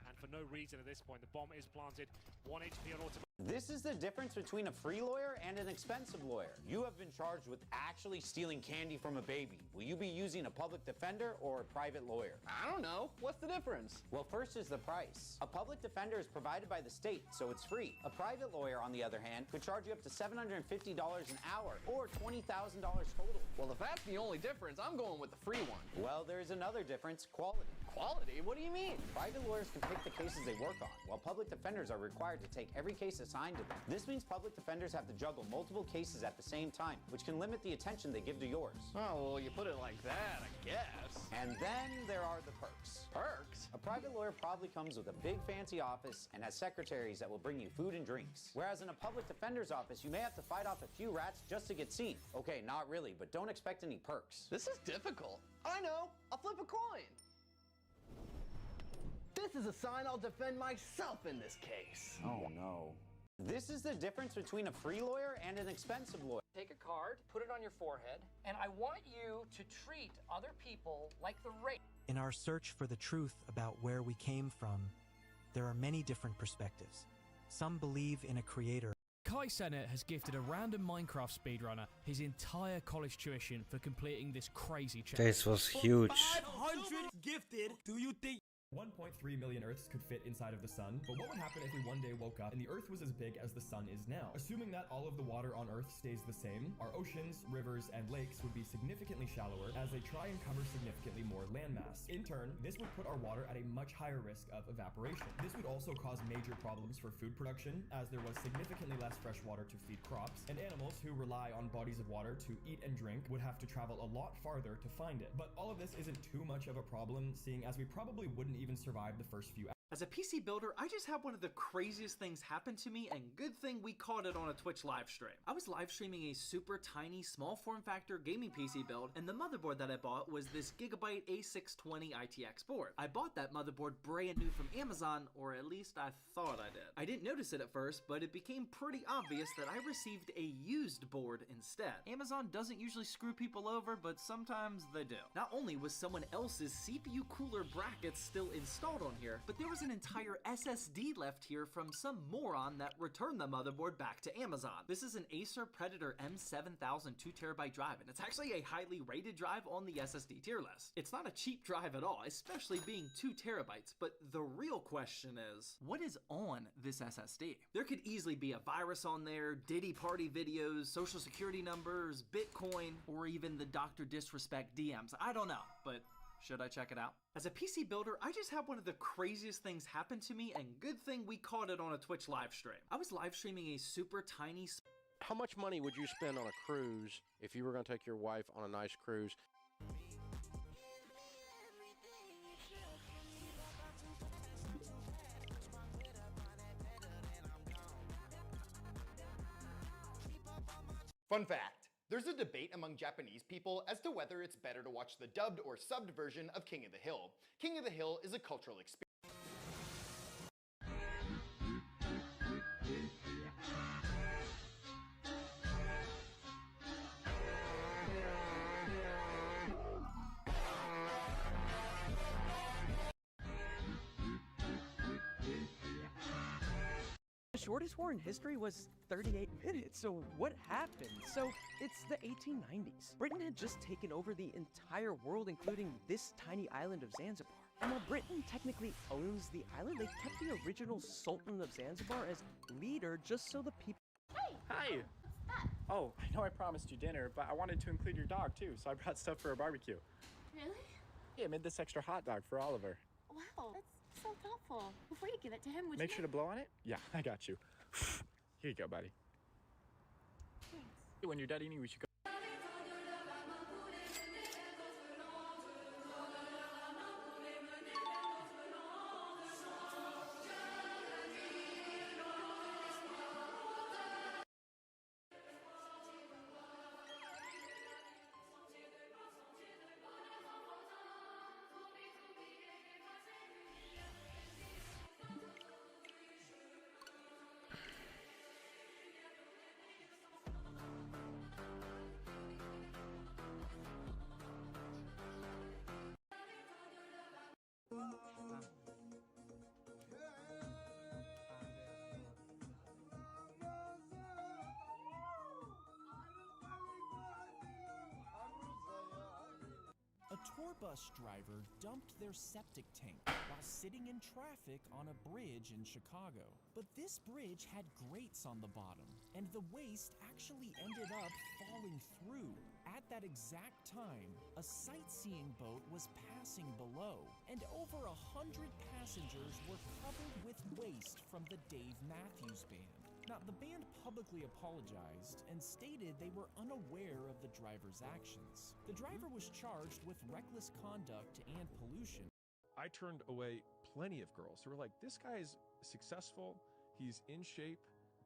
And for no reason at this point, the bomb is planted. 1 HP on automatic. This is the difference between a free lawyer and an expensive lawyer. You have been charged with actually stealing candy from a baby. Will you be using a public defender or a private lawyer? I don't know. What's the difference? Well, first is the price. A public defender is provided by the state, so it's free. A private lawyer, on the other hand, could charge you up to $750 an hour or $20,000 total. Well, if that's the only difference, I'm going with the free one. Well, there's another difference: quality. Quality? What do you mean? Private lawyers can pick the cases they work on, while public defenders are required to take every case assigned to them. This means public defenders have to juggle multiple cases at the same time, which can limit the attention they give to yours. Oh, well, you put it like that, I guess. And then there are the perks. Perks? A private lawyer probably comes with a big fancy office and has secretaries that will bring you food and drinks. Whereas in a public defender's office, you may have to fight off a few rats just to get seen. Okay, not really, but don't expect any perks. This is difficult. I know. I'll flip a coin. This is a sign I'll defend myself in this case. Oh, no. This is the difference between a free lawyer and an expensive lawyer. Take a card, put it on your forehead, and I want you to treat other people like the race. In our search for the truth about where we came from, there are many different perspectives. Some believe in a creator. Kai Sennett has gifted a random Minecraft speedrunner his entire college tuition for completing this crazy challenge. This was huge. 500 gifted. Do you think 1.3 million Earths could fit inside of the sun, but what would happen if we one day woke up and the Earth was as big as the sun is now? Assuming that all of the water on Earth stays the same, our oceans, rivers, and lakes would be significantly shallower as they try and cover significantly more landmass. In turn, this would put our water at a much higher risk of evaporation. This would also cause major problems for food production, as there was significantly less fresh water to feed crops, and animals who rely on bodies of water to eat and drink would have to travel a lot farther to find it. But all of this isn't too much of a problem, seeing as we probably wouldn't even survive the first few hours. As a PC builder, I just had one of the craziest things happen to me, and good thing we caught it on a Twitch live stream. I was live streaming a super tiny, small form factor gaming PC build, and the motherboard that I bought was this Gigabyte A620 ITX board. I bought that motherboard brand new from Amazon, or at least I thought I did. I didn't notice it at first, but it became pretty obvious that I received a used board instead. Amazon doesn't usually screw people over, but sometimes they do. Not only was someone else's CPU cooler brackets still installed on here, but there was an entire SSD left here from some moron that returned the motherboard back to Amazon. This is an Acer Predator M7000 2TB drive, and it's actually a highly rated drive on the SSD tier list. It's not a cheap drive at all, especially being 2 terabytes, but the real question is, what is on this SSD? There could easily be a virus on there, Diddy party videos, social security numbers, Bitcoin, or even the Dr. Disrespect DMs. I don't know, but should I check it out? As a PC builder, I just had one of the craziest things happen to me, and good thing we caught it on a Twitch live stream. I was live streaming a super tiny... How much money would you spend on a cruise if you were going to take your wife on a nice cruise? Fun fact. There's a debate among Japanese people as to whether it's better to watch the dubbed or subbed version of King of the Hill. King of the Hill is a cultural experience. The shortest war in history was 38 minutes, so what happened? So, it's the 1890s. Britain had just taken over the entire world, including this tiny island of Zanzibar. And while Britain technically owns the island, they kept the original Sultan of Zanzibar as leader just so the people... Hey! Hi! Oh, I know I promised you dinner, but I wanted to include your dog too, so I brought stuff for a barbecue. Really? Yeah, I made this extra hot dog for Oliver. Wow, that's so thoughtful. Before you give it to him, would Make you... sure to blow on it? Yeah, I got you. Here you go, buddy. Thanks. When you're done eating, we should go. A tour bus driver dumped their septic tank while sitting in traffic on a bridge in Chicago. But this bridge had grates on the bottom, and the waste actually ended up falling through. At that exact time, a sightseeing boat was passing below, and over 100 passengers were covered with waste from the Dave Matthews Band. Now, the band publicly apologized and stated they were unaware of the driver's actions. The driver was charged with reckless conduct and pollution. I turned away plenty of girls who were like, this guy's successful, he's in shape,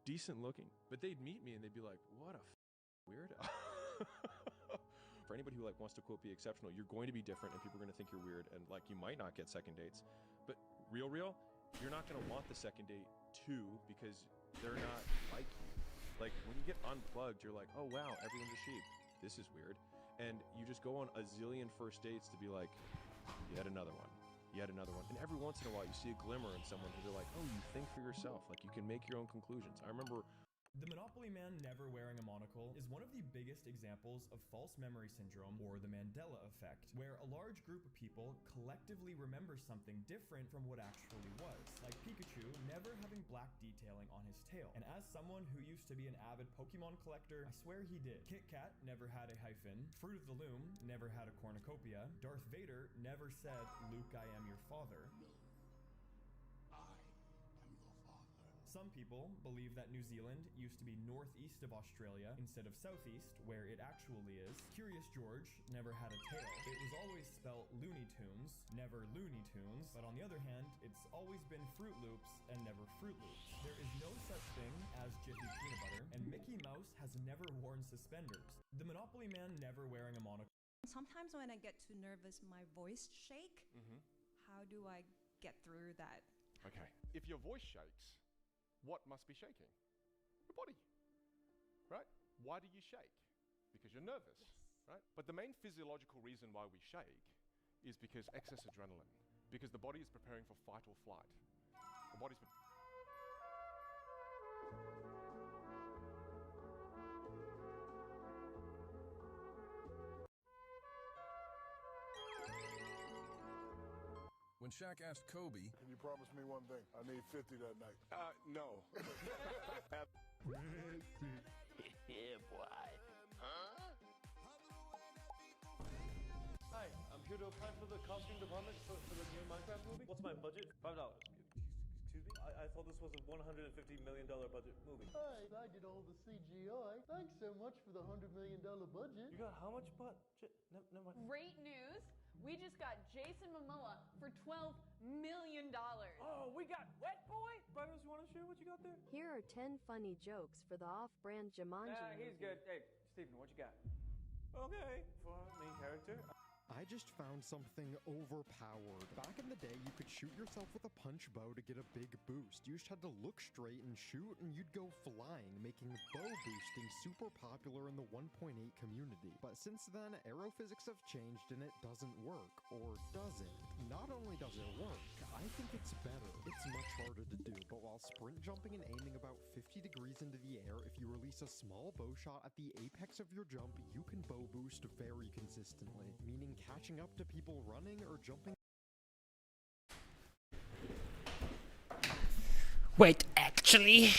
decent looking. But they'd meet me and they'd be like, what a weirdo. For anybody who wants to quote be exceptional, you're going to be different and people are going to think you're weird and you might not get second dates. But real, you're not going to want the second date too because they're not like you. When you get unplugged, you're like, oh wow, everyone's a sheep. This is weird. And you just go on a zillion first dates to be like, yet another one. And every once in a while you see a glimmer in someone who they're like, oh, you think for yourself. You can make your own conclusions. I remember The Monopoly man never wearing a monocle is one of the biggest examples of false memory syndrome, or the Mandela effect, where a large group of people collectively remember something different from what actually was. Like Pikachu never having black detailing on his tail. And as someone who used to be an avid Pokemon collector, I swear he did. Kit Kat never had a hyphen. Fruit of the Loom never had a cornucopia. Darth Vader never said, "Luke, I am your father." Some people believe that New Zealand used to be northeast of Australia instead of southeast, where it actually is. Curious George never had a tail. It was always spelt Looney Tunes, never Looney Tunes, but on the other hand, it's always been Fruit Loops and never Fruit Loops. There is no such thing as Jiffy Peanut Butter, and Mickey Mouse has never worn suspenders. The Monopoly man never wearing a monocle. Sometimes when I get too nervous, my voice shake. How do I get through that? Okay. If your voice shakes, what must be shaking? Your body, right? Why do you shake? Because you're nervous, right? But the main physiological reason why we shake is because excess adrenaline, because the body is preparing for fight or flight. The body's When Shaq asked Kobe, "Can you promise me one thing? I need 50 that night." No. Yeah, boy. Huh? Hi, I'm here to apply for the costume department for the new Minecraft movie. What's my budget? $5. Excuse me? I thought this was a $150 million budget movie. Hi, I did all the CGI. Thanks so much for the $100 million budget. You got how much budget? Never mind. Great news! We just got Jason Momoa for $12 million. Oh, we got Wet Boy? Brothers, you want to share what you got there? Here are 10 funny jokes for the off-brand Jumanji He's movie. good. Hey, Steven, what you got? Okay, for main character. I just found something overpowered. Back in the day, you could shoot yourself with a punch bow to get a big boost. You just had to look straight and shoot, and you'd go flying, making bow boosting super popular in the 1.8 community. But since then, arrow physics have changed and it doesn't work. Or does it? Not only does it work, I think it's better. It's much harder to do, but while sprint jumping and aiming about 50 degrees into the air, if you release a small bow shot at the apex of your jump, you can bow boost very consistently, meaning catching up to people running or jumping. Wait, actually...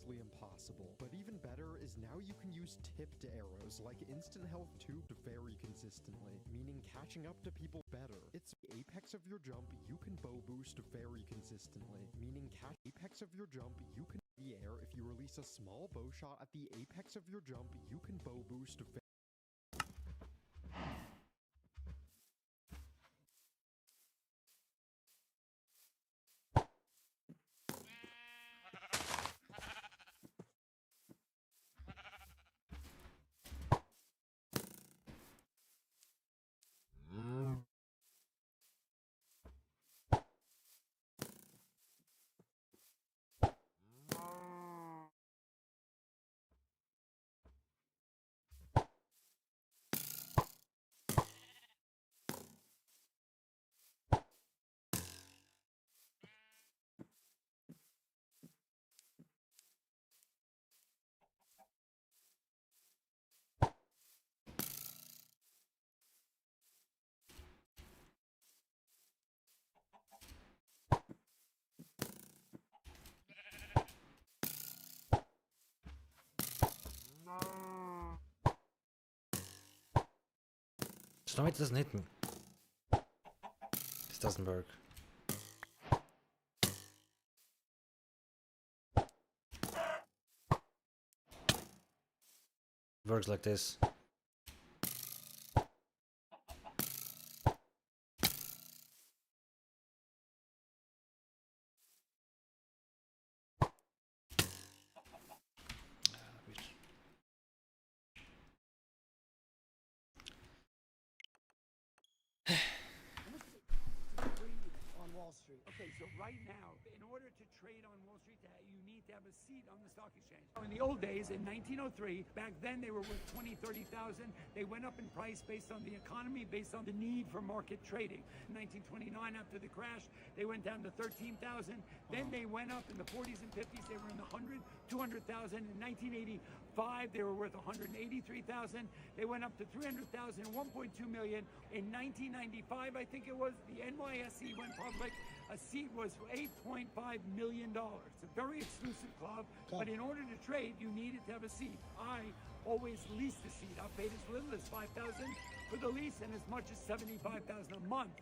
ridiculously impossible. But even better is now you can use tipped arrows like instant health 2 very consistently, meaning catching up to people better. It's the apex of your jump, you can bow boost very consistently, meaning apex of your jump, you can the air. If you release a small bow shot at the apex of your jump, you can bow boost No, it doesn't hit me. This doesn't work. It works like this. Okay, so right now, in order to trade on Wall Street, you need to have a seat on the stock exchange. In the old days, in 1903, back then they were worth 20, 30,000. They went up in price based on the economy, based on the need for market trading. In 1929, after the crash, they went down to 13,000. Then they went up in the 40s and 50s. They were in the 100, 200,000. In 1985, they were worth 183,000. They went up to 300,000, 1.2 million. In 1995, I think it was, the NYSE went public. A seat was $8.5 million. It's a very exclusive club, but in order to trade, you needed to have a seat. I always leased a seat. I paid as little as $5,000 for the lease and as much as $75,000 a month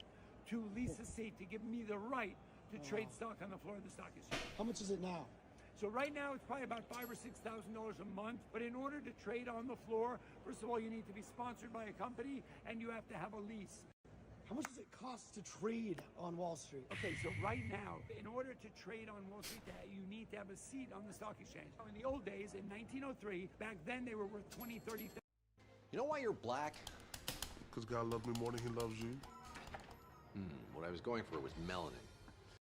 to lease a seat to give me the right to trade stock on the floor of the stock exchange. How much is it now? So right now it's probably about $5,000 or $6,000 a month. But in order to trade on the floor, first of all, you need to be sponsored by a company and you have to have a lease. How much does it cost to trade on Wall Street? Okay, so right now, in order to trade on Wall Street, you need to have a seat on the stock exchange. In the old days, in 1903, back then they were worth 20, 30. You know why you're black? Because God loves me more than he loves you. What I was going for was melanin.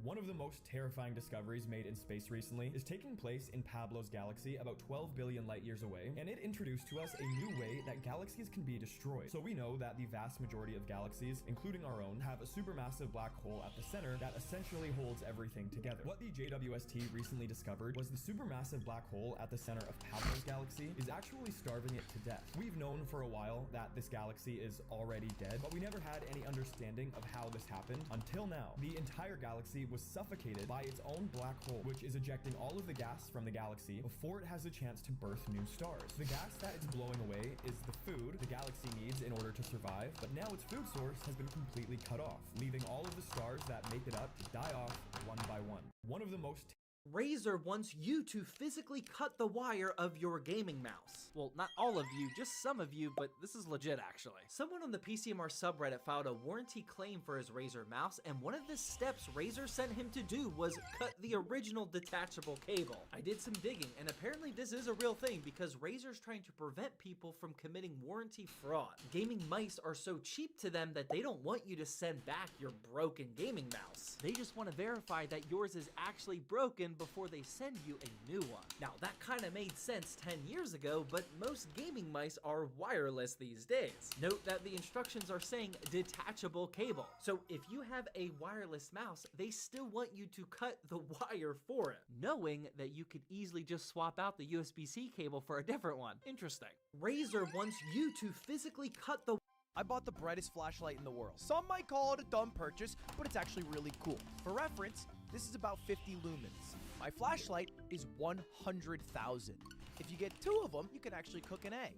One of the most terrifying discoveries made in space recently is taking place in Pablo's galaxy about 12 billion light years away, and it introduced to us a new way that galaxies can be destroyed. So we know that the vast majority of galaxies, including our own, have a supermassive black hole at the center that essentially holds everything together. What the JWST recently discovered was the supermassive black hole at the center of Pablo's galaxy is actually starving it to death. We've known for a while that this galaxy is already dead, but we never had any understanding of how this happened until now. The entire galaxy was suffocated by its own black hole, which is ejecting all of the gas from the galaxy before it has a chance to birth new stars. The gas that it's blowing away is the food the galaxy needs in order to survive, but now its food source has been completely cut off, leaving all of the stars that make it up to die off one by one. One of the most Razer wants you to physically cut the wire of your gaming mouse. Well, not all of you, just some of you, but this is legit actually. Someone on the PCMR subreddit filed a warranty claim for his Razer mouse, and one of the steps Razer sent him to do was cut the original detachable cable. I did some digging, and apparently this is a real thing because Razer's trying to prevent people from committing warranty fraud. Gaming mice are so cheap to them that they don't want you to send back your broken gaming mouse. They just want to verify that yours is actually broken before they send you a new one. Now that kind of made sense 10 years ago, but most gaming mice are wireless these days. Note that the instructions are saying detachable cable. So if you have a wireless mouse, they still want you to cut the wire for it, knowing that you could easily just swap out the USB-C cable for a different one. Interesting. Razer wants you to physically cut the I bought the brightest flashlight in the world. Some might call it a dumb purchase, but it's actually really cool. For reference, this is about 50 lumens. My flashlight is 100,000. If you get 2 of them, you can actually cook an egg.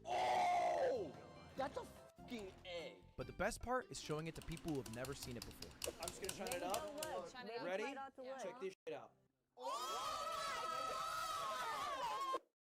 Oh! That's a fucking egg. But the best part is showing it to people who have never seen it before. I'm just gonna shine it up. Ready? Check this shit out.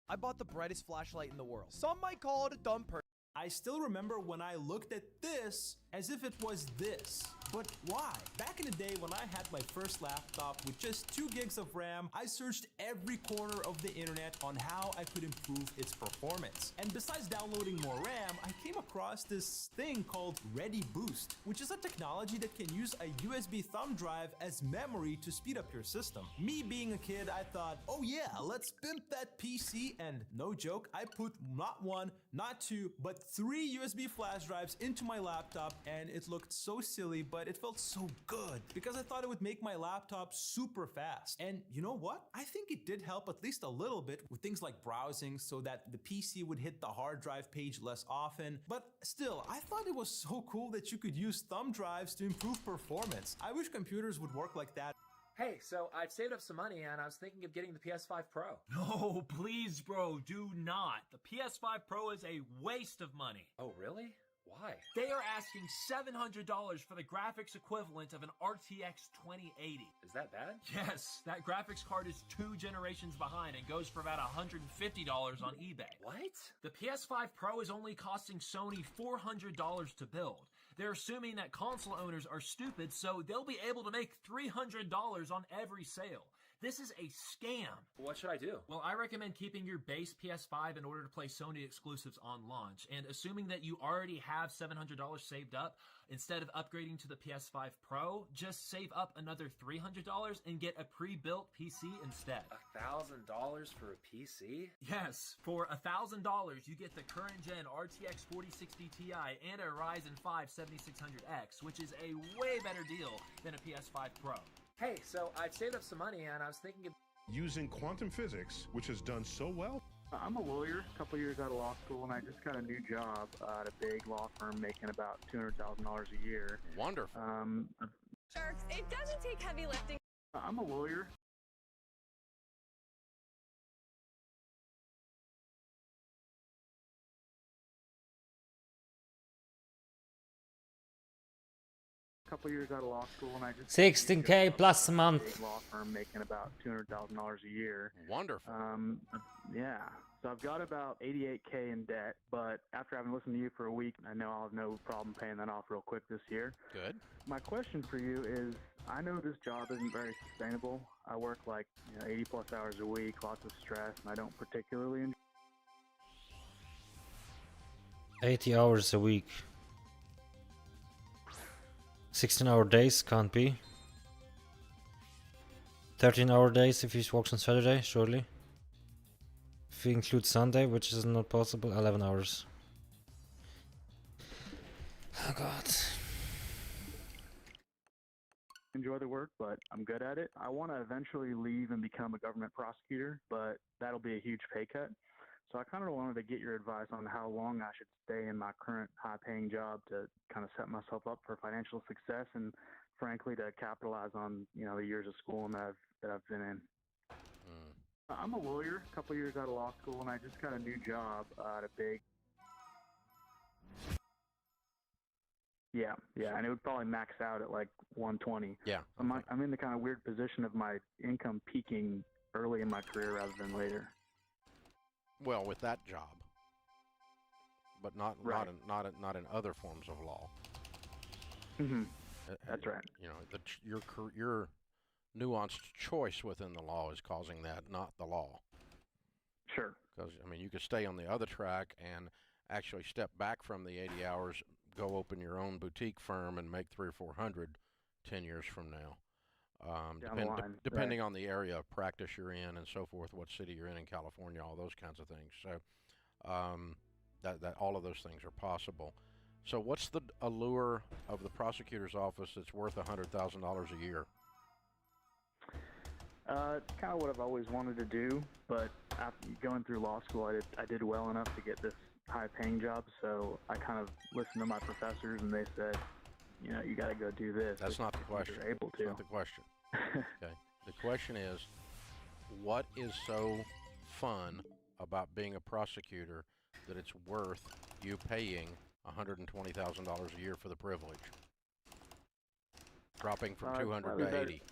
I bought the brightest flashlight in the world. Some might call it a dumb person. I still remember when I looked at this as if it was this. But why? Back in the day when I had my first laptop with just 2 gigs of RAM, I searched every corner of the internet on how I could improve its performance. And besides downloading more RAM, I came across this thing called Ready Boost, which is a technology that can use a USB thumb drive as memory to speed up your system. Me being a kid, I thought, oh yeah, let's pimp that PC, and no joke, I put not 1, not 2, but 3 USB flash drives into my laptop, and it looked so silly, but it felt so good because I thought it would make my laptop super fast. And you know what? I think it did help at least a little bit with things like browsing so that the PC would hit the hard drive page less often. But still, I thought it was so cool that you could use thumb drives to improve performance. I wish computers would work like that. Hey, so I've saved up some money and I was thinking of getting the PS5 Pro. No, please, bro, do not. The PS5 Pro is a waste of money. Oh, really? Why? They are asking $700 for the graphics equivalent of an RTX 2080. Is that bad? Yes, that graphics card is 2 generations behind and goes for about $150 on eBay. What? The PS5 Pro is only costing Sony $400 to build. They're assuming that console owners are stupid, so they'll be able to make $300 on every sale. This is a scam. What should I do? Well, I recommend keeping your base PS5 in order to play Sony exclusives on launch. And assuming that you already have $700 saved up, instead of upgrading to the PS5 Pro, just save up another $300 and get a pre-built PC instead. $1,000 for a PC? Yes, for $1,000, you get the current gen RTX 4060 Ti and a Ryzen 5 7600X, which is a way better deal than a PS5 Pro. Hey, so I've saved up some money and I was thinking of Using quantum physics, which has done so well. I'm a lawyer, a couple years out of law school, and I just got a new job at a big law firm making about $200,000 a year. Wonderful. Sharks, it doesn't take heavy lifting. I'm a lawyer. Couple years out of law school, and I just 16K plus a month. Law firm making about $200,000 a year. Wonderful. Yeah. So I've got about $88K in debt, but after having listened to you for a week, I know I'll have no problem paying that off real quick this year. Good. My question for you is, I know this job isn't very sustainable. I work like 80 plus hours a week, lots of stress, and I don't particularly enjoy 80 hours a week. 16-hour days can't be. 13-hour days if he works on Saturday, surely. If we include Sunday, which is not possible, 11 hours. Oh god. enjoy the work, but I'm good at it. I want to eventually leave and become a government prosecutor, but that'll be a huge pay cut. So I kind of wanted to get your advice on how long I should stay in my current high-paying job to kind of set myself up for financial success and, frankly, to capitalize on, you know, the years of schooling that I've been in. I'm a lawyer, a couple years out of law school, and I just got a new job at a big... Yeah, and it would probably max out at like 120. Yeah. I'm in the kind of weird position of my income peaking early in my career rather than later. Well, with that job, but not in other forms of law. Mm-hmm. That's right. You know, your nuanced choice within the law is causing that, not the law. Sure. Because I mean, you could stay on the other track and actually step back from the 80 hours, go open your own boutique firm, and make 300 or 400 10 years from now. Depending on the area of practice you're in and so forth, what city you're in California, all those kinds of things. So that all of those things are possible. So what's the allure of the prosecutor's office that's worth $100,000 a year? It's kind of what I've always wanted to do, but after going through law school, I did well enough to get this high-paying job, so I kind of listened to my professors, and they said, you know, you got to go do this. That's not the question. You're able to. That's not the question. Okay. The question is, what is so fun about being a prosecutor that it's worth you paying $120,000 a year for the privilege? Dropping from 200 to 80.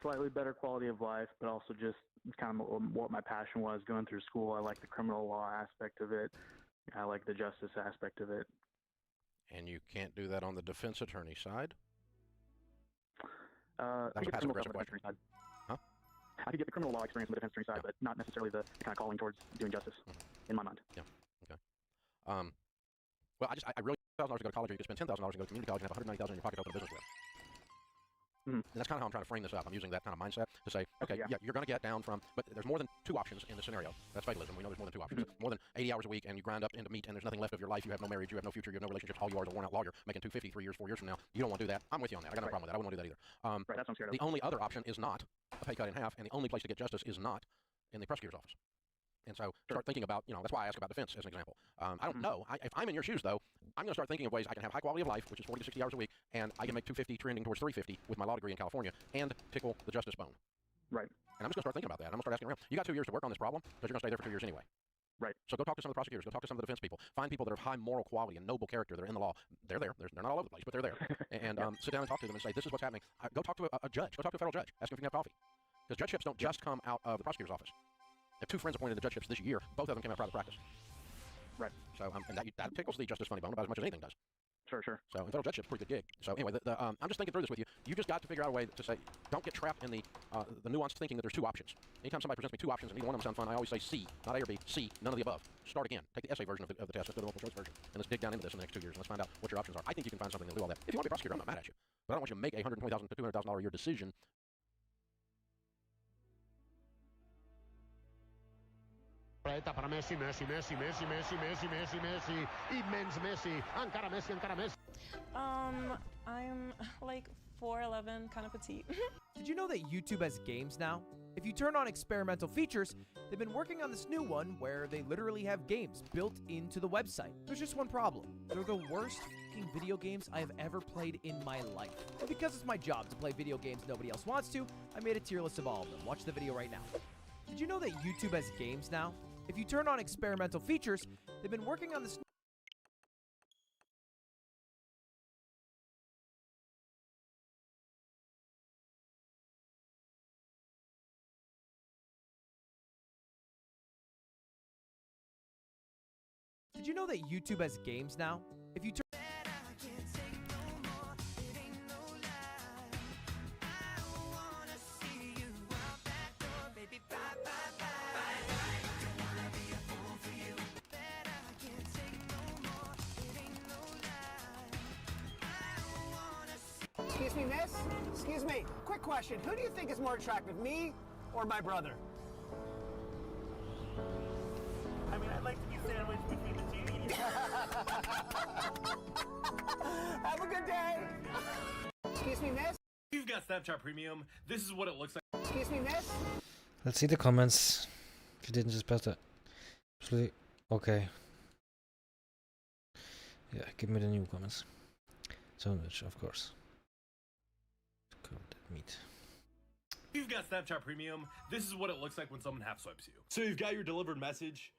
Slightly better quality of life, but also just kind of what my passion was going through school. I like the criminal law aspect of it. I like the justice aspect of it. And you can't do that on the defense attorney side? I That was a passive aggressive question. Huh? I could get the criminal law experience on the defense attorney side, but not necessarily the kind of calling towards doing justice, in my mind. Yeah. Okay. Well, I really $1,000 to go to college, or you could spend $10,000 to go to community college and have $190,000 in your pocket to open a business with. And that's kind of how I'm trying to frame this up. I'm using that kind of mindset to say, okay, yeah, you're going to get down from, but there's more than two options in this scenario. That's fatalism. We know there's more than two options. More than 80 hours a week, and you grind up into meat, and there's nothing left of your life. You have no marriage, you have no future, you have no relationships. All you are is a worn-out lawyer making $250 3 years, 4 years from now. You don't want to do that. I'm with you on that. I got no problem with that. I wouldn't want to do that either. That's what I'm scared of. The only other option is not a pay cut in half, and the only place to get justice is not in the prosecutor's office. And so start thinking about, that's why I ask about defense as an example. I don't know. If I'm in your shoes, though, I'm going to start thinking of ways I can have high quality of life, which is 40 to 60 hours a week, and I can make 250 trending towards 350 with my law degree in California, and tickle the justice bone. Right. And I'm just going to start thinking about that. I'm going to start asking around. You got 2 years to work on this problem, because you're going to stay there for 2 years anyway. Right. So go talk to some of the prosecutors. Go talk to some of the defense people. Find people that are of high moral quality and noble character that are in the law. They're there. They're not all over the place, but they're there. And sit down and talk to them and say, this is what's happening. Go talk to a judge. Go talk to a federal judge. Ask him if you can have coffee. Because judgeships don't just come out of the prosecutor's office. I have 2 friends appointed to judgeships this year. Both of them came out of private practice. Right. So and that tickles the justice funny bone about as much as anything does. Sure. So federal judgeship's a pretty good gig. So anyway, I'm just thinking through this with you. You just got to figure out a way to say, don't get trapped in the nuanced thinking that there's 2 options. Anytime somebody presents me 2 options and neither one of them sound fun, I always say C, not A or B. C, none of the above. Start again. Take the essay version of the test. Let's go to the multiple choice version. And let's dig down into this in the next 2 years. And let's find out what your options are. I think you can find something that'll do all that. If you want to be a prosecutor, I'm not mad at you. But I don't want you to make a $120,000 to $200,000 a year decision. Para Messi, immens Messi, encara Messi. I'm like 4'11", kind of petite. Did you know that YouTube has games now? If you turn on experimental features, they've been working on this new one where they literally have games built into the website. There's just one problem. They're the worst fucking video games I have ever played in my life. And because it's my job to play video games nobody else wants to, I made a tier list of all of them. Watch the video right now. Did you know that YouTube has games now? If you turn on experimental features, they've been working on this. Did you know that YouTube has games now? If you turn Excuse me, miss? Excuse me. Quick question. Who do you think is more attractive, me or my brother? I mean, I'd like to be sandwiched between the two. Have a good day. Excuse me, miss? You've got Snapchat Premium. This is what it looks like. Excuse me, miss? Let's see the comments. If you didn't just press that. Absolutely. Okay. Yeah, give me the new comments. Sandwich, of course. Meat. You've got Snapchat Premium. This is what it looks like when someone half swipes you. So you've got your delivered message.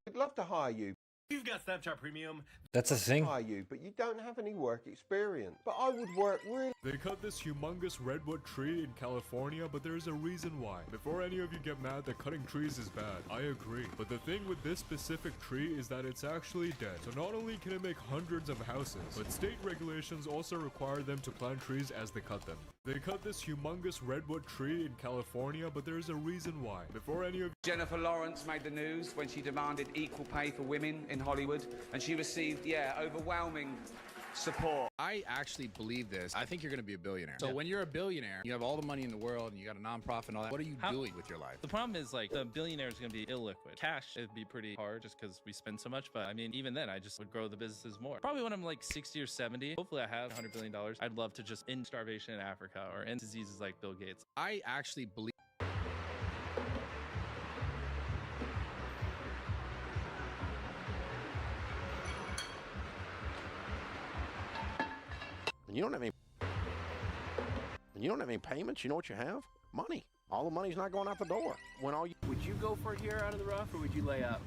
I'd love to hire you. You've got Snapchat Premium. That's a thing. Hire you, but you don't have any work experience. But I would work really. They cut this humongous redwood tree in California, but there's a reason why. Before any of you get mad that cutting trees is bad, I agree. But the thing with this specific tree is that it's actually dead. So not only can it make hundreds of houses, but state regulations also require them to plant trees as they cut them. They cut this humongous redwood tree in California, but there's a reason why. Before any of Jennifer Lawrence made the news when she demanded equal pay for women in Hollywood, and she received, overwhelming support. I actually believe this. I think you're going to be a billionaire. So when you're a billionaire, you have all the money in the world and you got a nonprofit and all that. What are you doing with your life? The problem is like the billionaire is going to be illiquid. Cash, it'd be pretty hard just because we spend so much. But I mean, even then, I just would grow the businesses more. Probably when I'm like 60 or 70, hopefully I have $100 billion. I'd love to just end starvation in Africa or end diseases like Bill Gates. I actually believe. You don't have any. and you don't have any payments, you know what you have? Money. All the money's not going out the door. When all you Would you go for it here out of the rough, or would you lay up?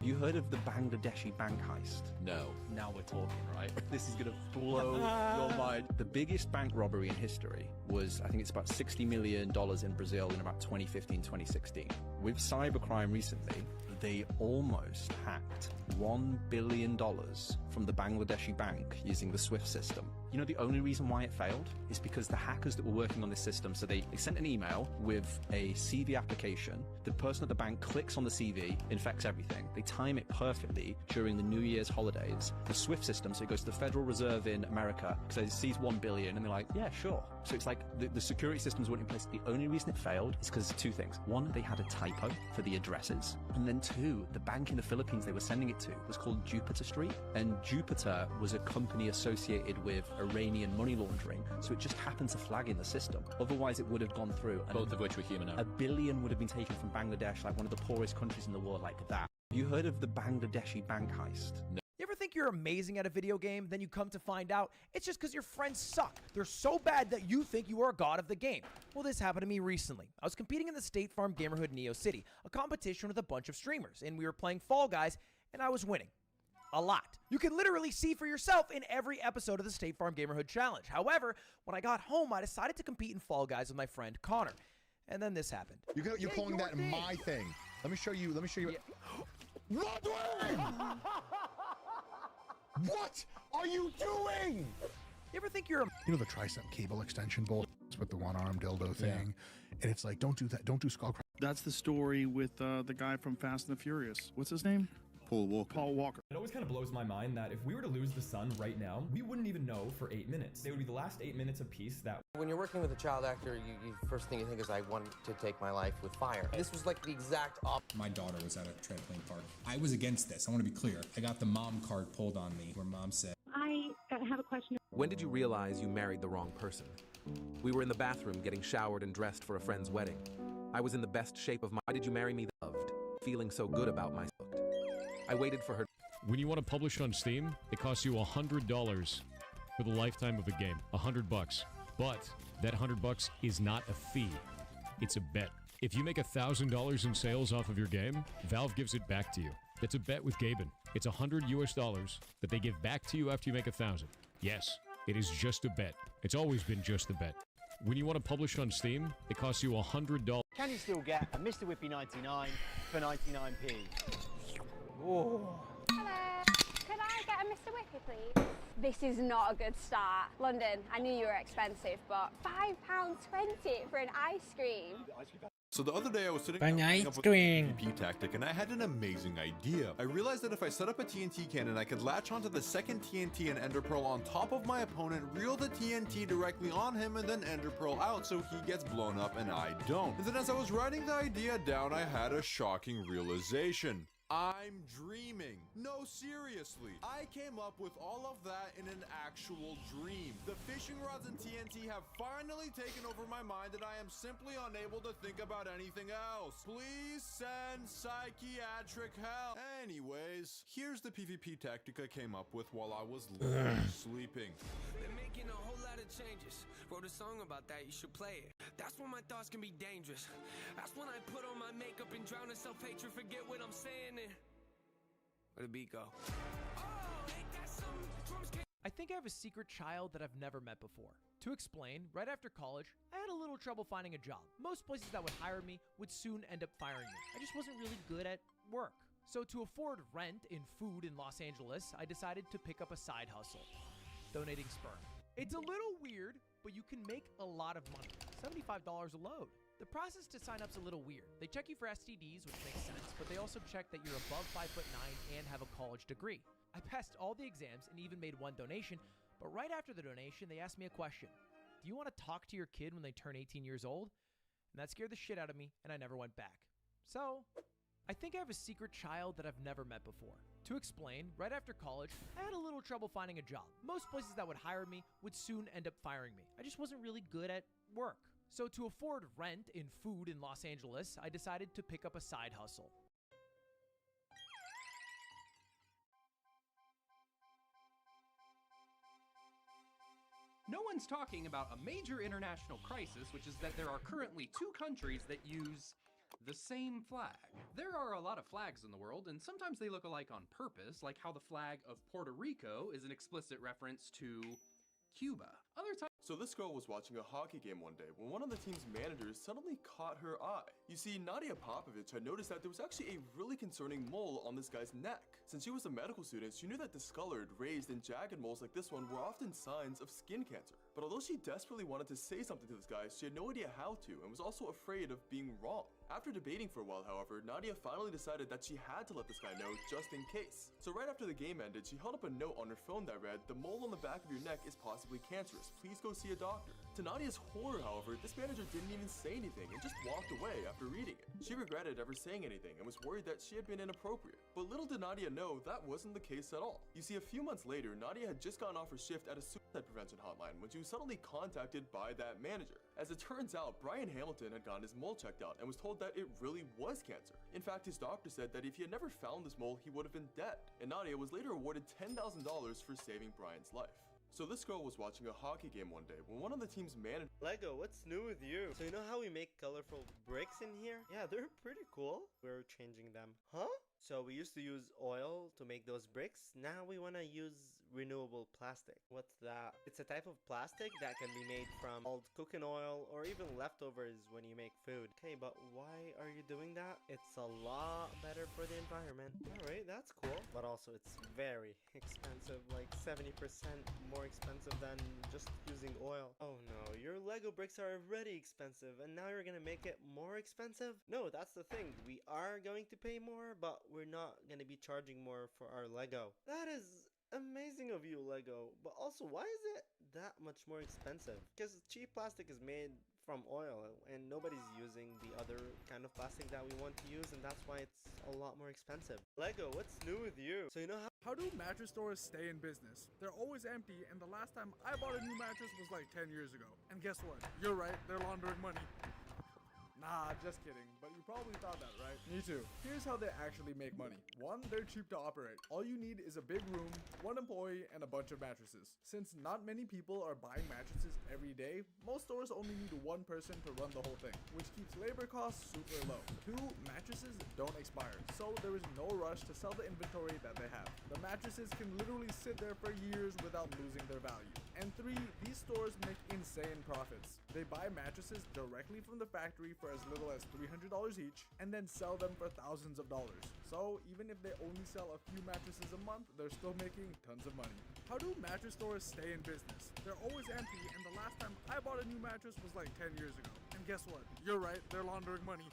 You heard of the Bangladeshi bank heist? No. Now we're talking, right? This is gonna blow your mind. The biggest bank robbery in history was, I think it's about $60 million in Brazil in about 2015, 2016. With cybercrime recently, they almost hacked $1 billion from the Bangladeshi bank using the SWIFT system. You know, the only reason why it failed is because the hackers that were working on this system, so they sent an email with a CV application. The person at the bank clicks on the CV, infects everything. They time it perfectly during the New Year's holidays. The SWIFT system, so it goes to the Federal Reserve in America, because it sees 1 billion, and they're like, yeah, sure. So it's like the security systems weren't in place. The only reason it failed is because of two things. One, they had a typo for the addresses. And then two, the bank in the Philippines they were sending it to was called Jupiter Street. And Jupiter was a company associated with Iranian money laundering. So it just happened to flag in the system. Otherwise, it would have gone through. Both of which were human error. $1 billion would have been taken from Bangladesh, like one of the poorest countries in the world, like that. Have you heard of the Bangladeshi bank heist? No. You ever think you're amazing at a video game, then you come to find out it's just because your friends suck. They're so bad that you think you are a god of the game. Well, this happened to me recently. I was competing in the State Farm Gamerhood Neo City, a competition with a bunch of streamers, and we were playing Fall Guys, and I was winning. A lot. You can literally see for yourself in every episode of the State Farm Gamerhood Challenge. However, when I got home, I decided to compete in Fall Guys with my friend Connor. And then this happened. You're calling that my thing. Let me show you. Yeah. Ludwig! What are you doing? You ever think you're a... You know the tricep cable extension bolt with the one-arm dildo thing? And it's like, don't do that. Don't do skullcrack. That's the story with the guy from Fast and the Furious. What's his name? Paul Walker. It always kind of blows my mind that if we were to lose the sun right now, we wouldn't even know for 8 minutes. They would be the last 8 minutes of peace that... When you're working with a child actor, you first thing you think is, I want to take my life with fire. This was like the exact opposite. My daughter was at a trampoline park. I was against this. I want to be clear. I got the mom card pulled on me where mom said, I have a question. When did you realize you married the wrong person? We were in the bathroom getting showered and dressed for a friend's wedding. I was in the best shape of my... Why did you marry me? Loved. Feeling so good about myself. I waited for her. When you want to publish on Steam, it costs you $100 for the lifetime of a game. $100. But that $100 is not a fee. It's a bet. If you make $1,000 in sales off of your game, Valve gives it back to you. That's a bet with Gaben. It's $100 that they give back to you after you make 1,000. Yes, it is just a bet. It's always been just a bet. When you want to publish on Steam, it costs you $100. Can you still get a Mr. Whippy 99 for 99p? Whoa. Hello. Could I get a Mr. Whippy, please? This is not a good start. London, I knew you were expensive, but £5.20 for an ice cream. So the other day I was sitting An down ice up with cream. the PvP tactic, and I had an amazing idea. I realized that if I set up a TNT cannon, I could latch onto the second TNT and Ender Pearl on top of my opponent, reel the TNT directly on him, and then Ender Pearl out so he gets blown up and I don't. And then as I was writing the idea down, I had a shocking realization. I'm dreaming. No, seriously. I came up with all of that in an actual dream. The fishing rods and TNT have finally taken over my mind and I am simply unable to think about anything else. Please send psychiatric help. Anyways, here's the PvP tactic I came up with while I was sleeping. Been making a whole lot of changes. Wrote a song about that, you should play it. That's when my thoughts can be dangerous. That's when I put on my makeup and drown in self-hatred, forget what I'm saying. Where'd the beat go? I think I have a secret child that I've never met before. To explain, right after college, I had a little trouble finding a job. Most places that would hire me would soon end up firing me. I just wasn't really good at work. So to afford rent and food in Los Angeles, I decided to pick up a side hustle, donating sperm. It's a little weird, but you can make a lot of money, $75 a load. The process to sign up's a little weird. They check you for STDs, which makes sense, but they also check that you're above 5'9" and have a college degree. I passed all the exams and even made one donation, but right after the donation, they asked me a question. Do you want to talk to your kid when they turn 18 years old? And that scared the shit out of me, and I never went back. So, I think I have a secret child that I've never met before. To explain, right after college, I had a little trouble finding a job. Most places that would hire me would soon end up firing me. I just wasn't really good at work. So to afford rent and food in Los Angeles, I decided to pick up a side hustle. No one's talking about a major international crisis, which is that there are currently 2 countries that use the same flag. There are a lot of flags in the world, and sometimes they look alike on purpose, like how the flag of Puerto Rico is an explicit reference to Cuba. Other times. So this girl was watching a hockey game one day when one of the team's managers suddenly caught her eye. You see, Nadia Popovich had noticed that there was actually a really concerning mole on this guy's neck. Since she was a medical student, she knew that discolored, raised, and jagged moles like this one were often signs of skin cancer. But although she desperately wanted to say something to this guy, she had no idea how to and was also afraid of being wrong. After debating for a while, however, Nadia finally decided that she had to let this guy know just in case. So right after the game ended, she held up a note on her phone that read, "The mole on the back of your neck is possibly cancerous. Please go see a doctor." To Nadia's horror, however, this manager didn't even say anything and just walked away after reading it. She regretted ever saying anything and was worried that she had been inappropriate. But little did Nadia know that wasn't the case at all. You see, a few months later, Nadia had just gotten off her shift at a suicide prevention hotline when she was suddenly contacted by that manager. As it turns out, Brian Hamilton had gotten his mole checked out and was told that it really was cancer. In fact, his doctor said that if he had never found this mole, he would have been dead. And Nadia was later awarded $10,000 for saving Brian's life. So this girl was watching a hockey game one day when one of the team's managers— Lego, what's new with you? So you know how we make colorful bricks in here? Yeah, they're pretty cool. We're changing them. Huh? So we used to use oil to make those bricks. Now we want to use renewable plastic. What's that? It's a type of plastic that can be made from old cooking oil or even leftovers when you make food. Okay, but why are you doing that? It's a lot better for the environment. Alright, that's cool. But also it's very expensive, like 70% more expensive than just using oil. Oh no, your Lego bricks are already expensive and now you're gonna make it more expensive? No, that's the thing. We are going to pay more, but we're not gonna be charging more for our Lego. That is amazing of you, Lego. But also, why is it that much more expensive? Because cheap plastic is made from oil and nobody's using the other kind of plastic that we want to use, and that's why it's a lot more expensive. Lego, what's new with you? So you know how do mattress stores stay in business? They're always empty, and the last time I bought a new mattress was like 10 years ago. And guess what? You're right, they're laundering money. Nah, just kidding, but you probably thought that, right? Me too. Here's how they actually make money. 1, they're cheap to operate. All you need is a big room, 1 employee, and a bunch of mattresses. Since not many people are buying mattresses every day, most stores only need 1 person to run the whole thing, which keeps labor costs super low. 2, mattresses don't expire, so there is no rush to sell the inventory that they have. The mattresses can literally sit there for years without losing their value. And 3, these stores make insane profits. They buy mattresses directly from the factory for as little as $300 each, and then sell them for thousands of dollars. So even if they only sell a few mattresses a month, they're still making tons of money. How do mattress stores stay in business? They're always empty, and the last time I bought a new mattress was like 10 years ago. And guess what? You're right, they're laundering money.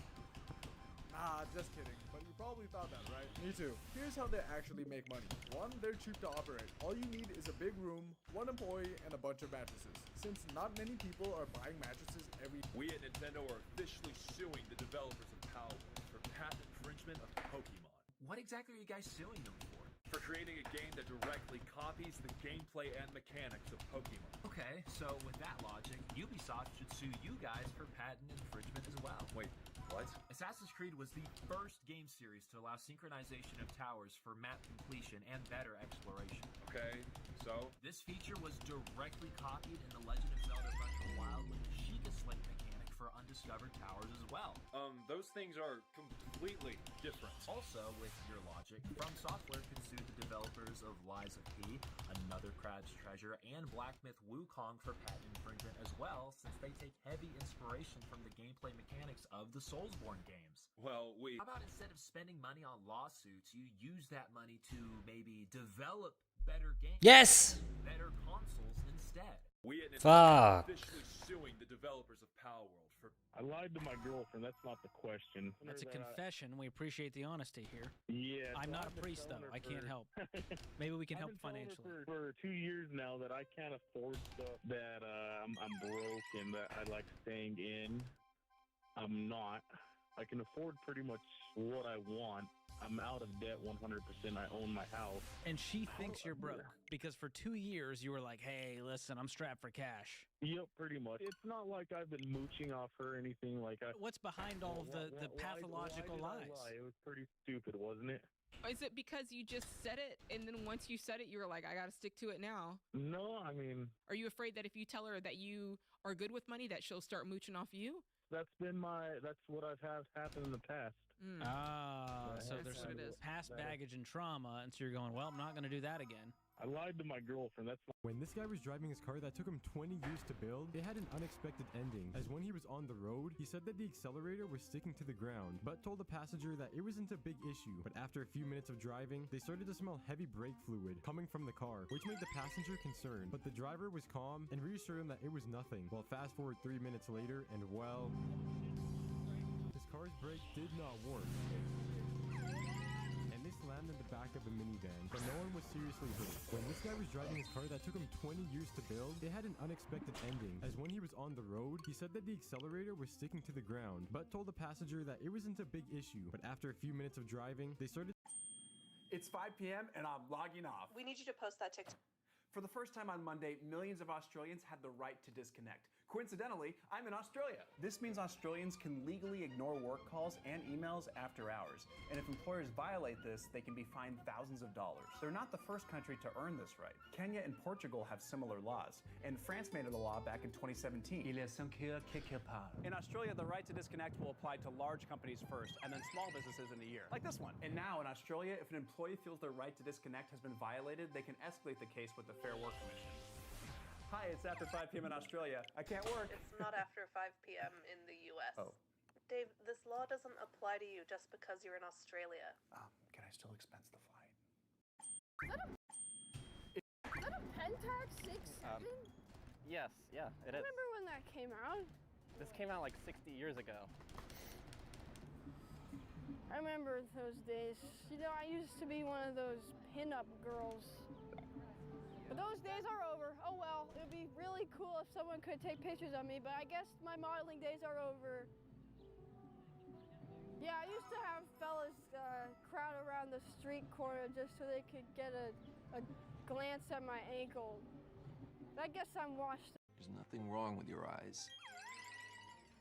Nah, just kidding, but you probably thought that, right? Me too. Here's how they actually make money. 1, they're cheap to operate. All you need is a big room, 1 employee, and a bunch of mattresses. Since not many people are buying mattresses every— We at Nintendo are officially suing the developers of Power for patent infringement of Pokemon. What exactly are you guys suing them for? For creating a game that directly copies the gameplay and mechanics of Pokemon. Okay, so with that logic, Ubisoft should sue you guys for patent infringement as well. Wait, what? Assassin's Creed was the first game series to allow synchronization of towers for map completion and better exploration. Okay, so? This feature was directly copied in The Legend of Zelda Breath of the Wild with the Sheikah Slate mechanic for undiscovered towers as well. Those things are completely different. Also, with your logic, From Software could sue the developers of Lies of P, Another Crowd's Treasure, and Black Myth Wukong for patent infringement as well, since they take heavy inspiration from the gameplay mechanics of the Soulsborne games. Well, How about instead of spending money on lawsuits, you use that money to maybe develop better games? Yes! Better consoles instead. We at Nintendo Fuck. are officially suing the developers of Power World for— I lied to my girlfriend. That's not the question. That's a confession. We appreciate the honesty here. Yeah. I'm not a priest, though. I can't help. Maybe we can help financially. For 2 years now that I can't afford stuff, that I'm broke and that I like staying in. I'm not. I can afford pretty much what I want. I'm out of debt 100%. I own my house. And she thinks you're broke because for 2 years you were like, hey, listen, I'm strapped for cash. Yep, pretty much. It's not like I've been mooching off her or anything like that. What's behind all of the pathological lies? It was pretty stupid, wasn't it? Is it because you just said it, and then once you said it, you were like, I gotta stick to it now? No, I mean... Are you afraid that if you tell her that you are good with money, that she'll start mooching off you? That's what I've had happen in the past. So there's what some it is. past baggage and trauma, and so you're going, well, I'm not going to do that again. I lied to my girlfriend. That's not... When this guy was driving his car that took him 20 years to build, it had an unexpected ending, as when he was on the road, he said that the accelerator was sticking to the ground, but told the passenger that it wasn't a big issue. But after a few minutes of driving, they started to smell heavy brake fluid coming from the car, which made the passenger concerned. But the driver was calm and reassured him that it was nothing. Well, fast forward 3 minutes later, and well, his car's brake did not work. And this landed in the back of the minivan, but no one was seriously hurt. When this guy was driving his car that took him 20 years to build, it had an unexpected ending, as when he was on the road, he said that the accelerator was sticking to the ground, but told the passenger that it wasn't a big issue. But after a few minutes of driving, they started... It's 5 p.m. and I'm logging off. We need you to post that TikTok. For the first time on Monday, millions of Australians had the right to disconnect. Coincidentally, I'm in Australia. This means Australians can legally ignore work calls and emails after hours. And if employers violate this, they can be fined thousands of dollars. They're not the first country to earn this right. Kenya and Portugal have similar laws, and France made it a law back in 2017. In Australia, the right to disconnect will apply to large companies first, and then small businesses in a year, like this one. And now in Australia, if an employee feels their right to disconnect has been violated, they can escalate the case with the Fair Work Commission. Hi, it's after 5 p.m. in Australia. I can't work. It's not after 5 p.m. in the U.S. Oh. Dave, this law doesn't apply to you just because you're in Australia. Can I still expense the flight? Is that a Pentax 6-7? Yes, yeah, it is. Remember when that came out? This came out like 60 years ago. I remember those days. You know, I used to be one of those pin-up girls. But those days are over. Oh well, it would be really cool if someone could take pictures of me, but I guess my modeling days are over. Yeah, I used to have fellas crowd around the street corner just so they could get a glance at my ankle. But I guess I'm washed up. There's nothing wrong with your eyes.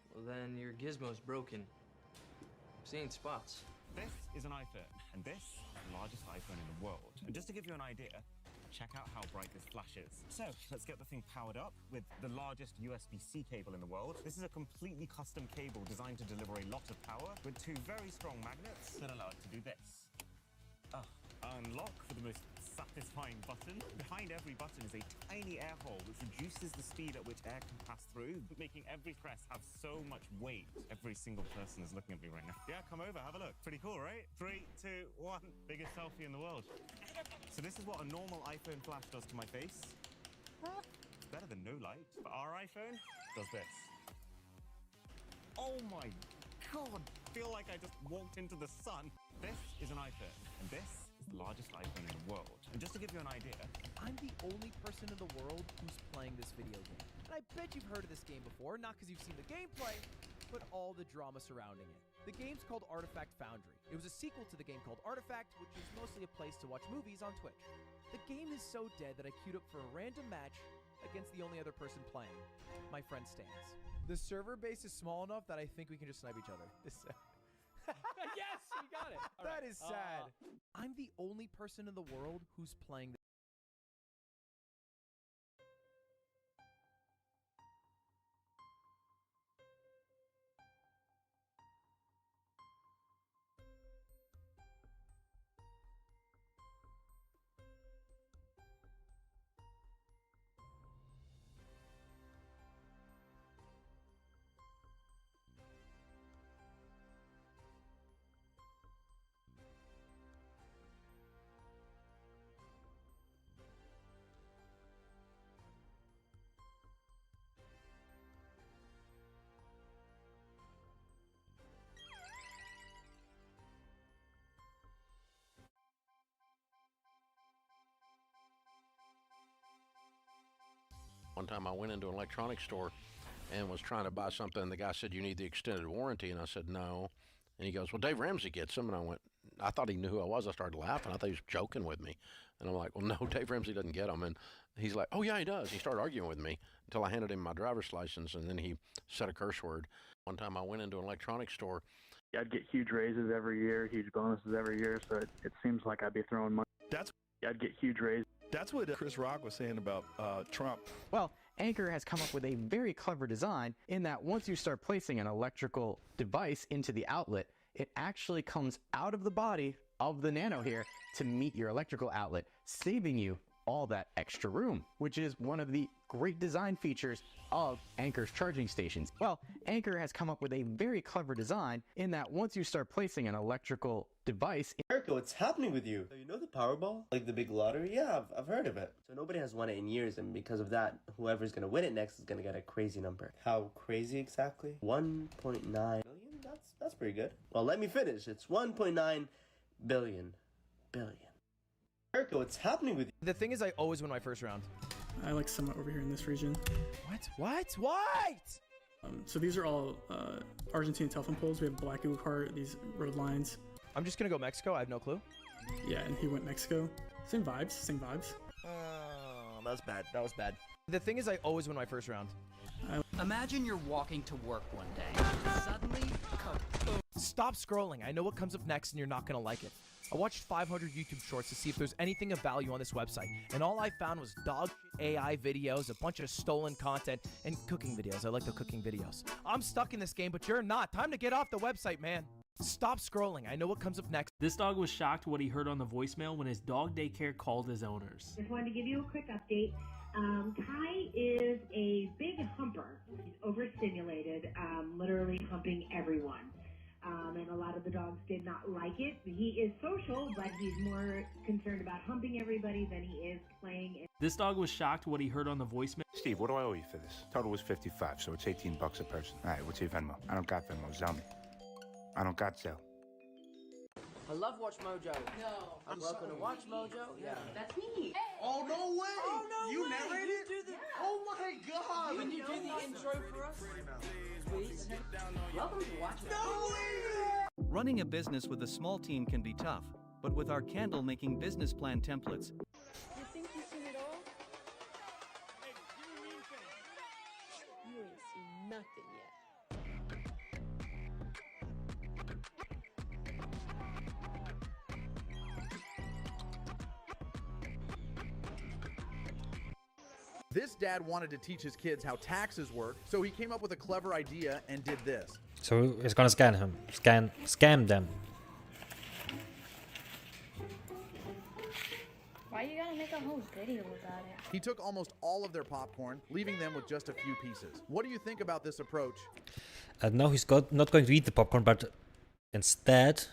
Well then, your gizmo's broken. I'm seeing spots. This is an iPhone, and this is the largest iPhone in the world. And just to give you an idea, check out how bright this flashes. So, let's get the thing powered up with the largest USB-C cable in the world. This is a completely custom cable designed to deliver a lot of power with two very strong magnets that allow it to do this. Unlock for the most satisfying button. Behind every button is a tiny air hole which reduces the speed at which air can pass through, making every press have so much weight. Every single person is looking at me right now. Yeah, come over, have a look. Pretty cool, right? 3, 2, 1. Biggest selfie in the world. So this is what a normal iPhone flash does to my face. It's better than no light. But our iPhone does this. Oh my God, I feel like I just walked into the sun. This is an iPhone, and this is the largest iPhone in the world. And just to give you an idea, I'm the only person in the world who's playing this video game. And I bet you've heard of this game before, not because you've seen the gameplay, but all the drama surrounding it. The game's called Artifact Foundry. It was a sequel to the game called Artifact, which is mostly a place to watch movies on Twitch. The game is so dead that I queued up for a random match against the only other person playing, my friend Stans. The server base is small enough that I think we can just snipe each other. Yes, you got it. All That right. is sad. I'm the only person in the world who's playing this. One time I went into an electronics store and was trying to buy something, and the guy said, "You need the extended warranty," and I said, "No." And he goes, "Well, Dave Ramsey gets them," and I thought he knew who I was. I started laughing. I thought he was joking with me, and I'm like, "Well, no, Dave Ramsey doesn't get them." And he's like, "Oh yeah, he does." He started arguing with me until I handed him my driver's license, and then he said a curse word. One time I went into an electronics store I'd get huge raises every year, huge bonuses every year, so it seems like I'd be throwing money. I'd get huge raises. That's what Chris Rock was saying about Trump. Well, Anchor has come up with a very clever design in that once you start placing an electrical device into the outlet, it actually comes out of the body of the Nano here to meet your electrical outlet, saving you all that extra room, which is one of the great design features of Anchor's charging stations. Well, Anchor has come up with a very clever design in that once you start placing an electrical device... Erica, what's happening with you? You know the Powerball? Like the big lottery? Yeah, I've heard of it. So nobody has won it in years, and because of that, whoever's gonna win it next is gonna get a crazy number. How crazy exactly? 1.9 million? That's pretty good. Well, let me finish. It's 1.9 billion. Erica, what's happening with you? The thing is, I always win my first round. I like somewhat over here in this region. What? So these are all Argentine telephone poles. We have Black Google Cart, these road lines. I'm just gonna go Mexico. I have no clue. Yeah, and he went Mexico. Same vibes. Oh, that was bad. The thing is, I always win my first round. Imagine you're walking to work one day. Suddenly, kaboom. Stop scrolling. I know what comes up next, and you're not gonna like it. I watched 500 YouTube shorts to see if there's anything of value on this website, and all I found was dog shit AI videos, a bunch of stolen content, and cooking videos. I like the cooking videos. I'm stuck in this game, but you're not. Time to get off the website, man. Stop scrolling. I know what comes up next. This dog was shocked what he heard on the voicemail when his dog daycare called his owners. Just wanted to give you a quick update. Kai is a big humper. He's overstimulated, literally humping everyone. And a lot of the dogs did not like it. He is social, but he's more concerned about humping everybody than he is playing. This dog was shocked what he heard on the voicemail. Steve, what do I owe you for this? Total was 55, so it's 18 bucks a person. All right, what's your Venmo? I don't got Venmo. Zell me. I don't got Zell. I love Watch Mojo. No. I'm welcome to Watch Mojo. Yeah. That's me. Oh, no way. Oh, no You way. narrated? You do the... Oh, my God. Can you do the intro for us? Please. Welcome to Watch Mojo. No way. Running a business with a small team can be tough, but with our candle-making business plan templates, You think you've seen it all? You ain't seen nothing yet. This dad wanted to teach his kids how taxes work, so he came up with a clever idea and did this. So he's gonna scam them. Why you gotta make a whole video about it? He took almost all of their popcorn, leaving them with just a few pieces. What do you think about this approach? No, he's not going to eat the popcorn, but instead...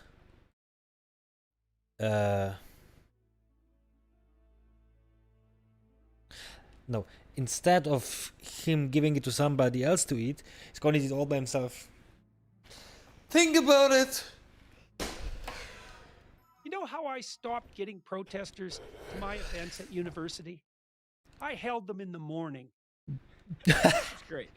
No, instead of him giving it to somebody else to eat, he's going to eat it all by himself. Think about it! You know how I stopped getting protesters to my events at university? I held them in the morning. That's great.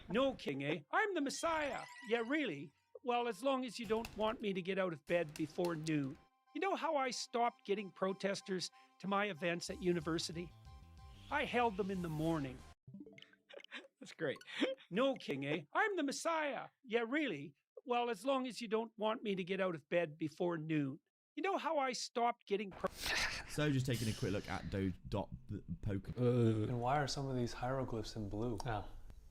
No, King, eh? I'm the Messiah. Yeah, really? Well, as long as you don't want me to get out of bed before noon. You know how I stopped getting protesters to my events at university? I held them in the morning. That's great. No, King, eh? I'm the Messiah. Yeah, really? Well, as long as you don't want me to get out of bed before noon. You know how I stopped getting... So just taking a quick look at Poke. And why are some of these hieroglyphs in blue? Oh,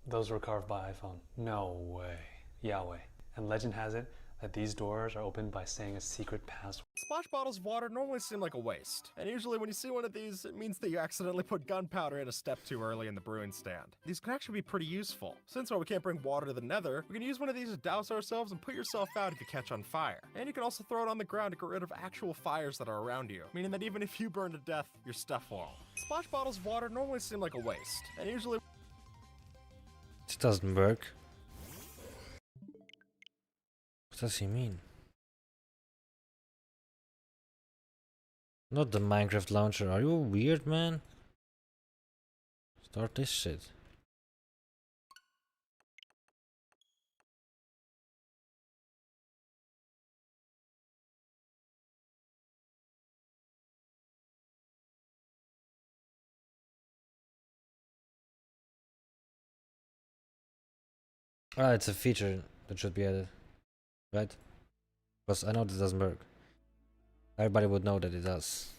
those were carved by iPhone. No way. Yahweh. And legend has it that these doors are opened by saying a secret password. Splash bottles of water normally seem like a waste, and usually when you see one of these, it means that you accidentally put gunpowder in a step too early in the brewing stand. These can actually be pretty useful. Since we can't bring water to the nether, we can use one of these to douse ourselves and put yourself out if you catch on fire. And you can also throw it on the ground to get rid of actual fires that are around you, meaning that even if you burn to death, your stuff won't. Splash bottles of water normally seem like a waste, and usually... It doesn't work. What does he mean? Not the Minecraft launcher. Are you weird, man? Start this shit. Ah, it's a feature that should be added, right? Because I know this doesn't work. Everybody would know that it does.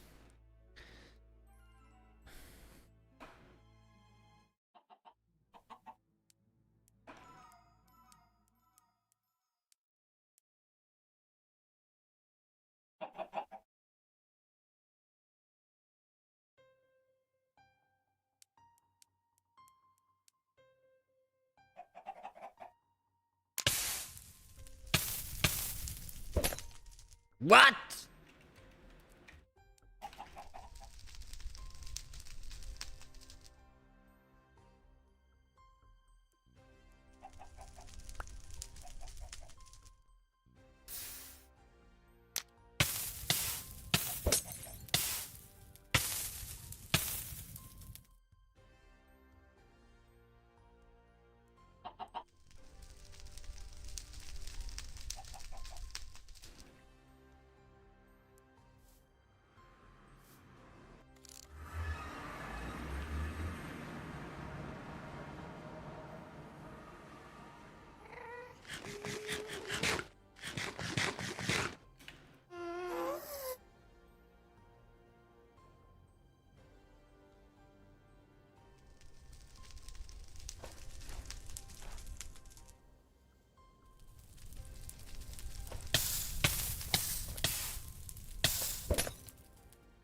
What?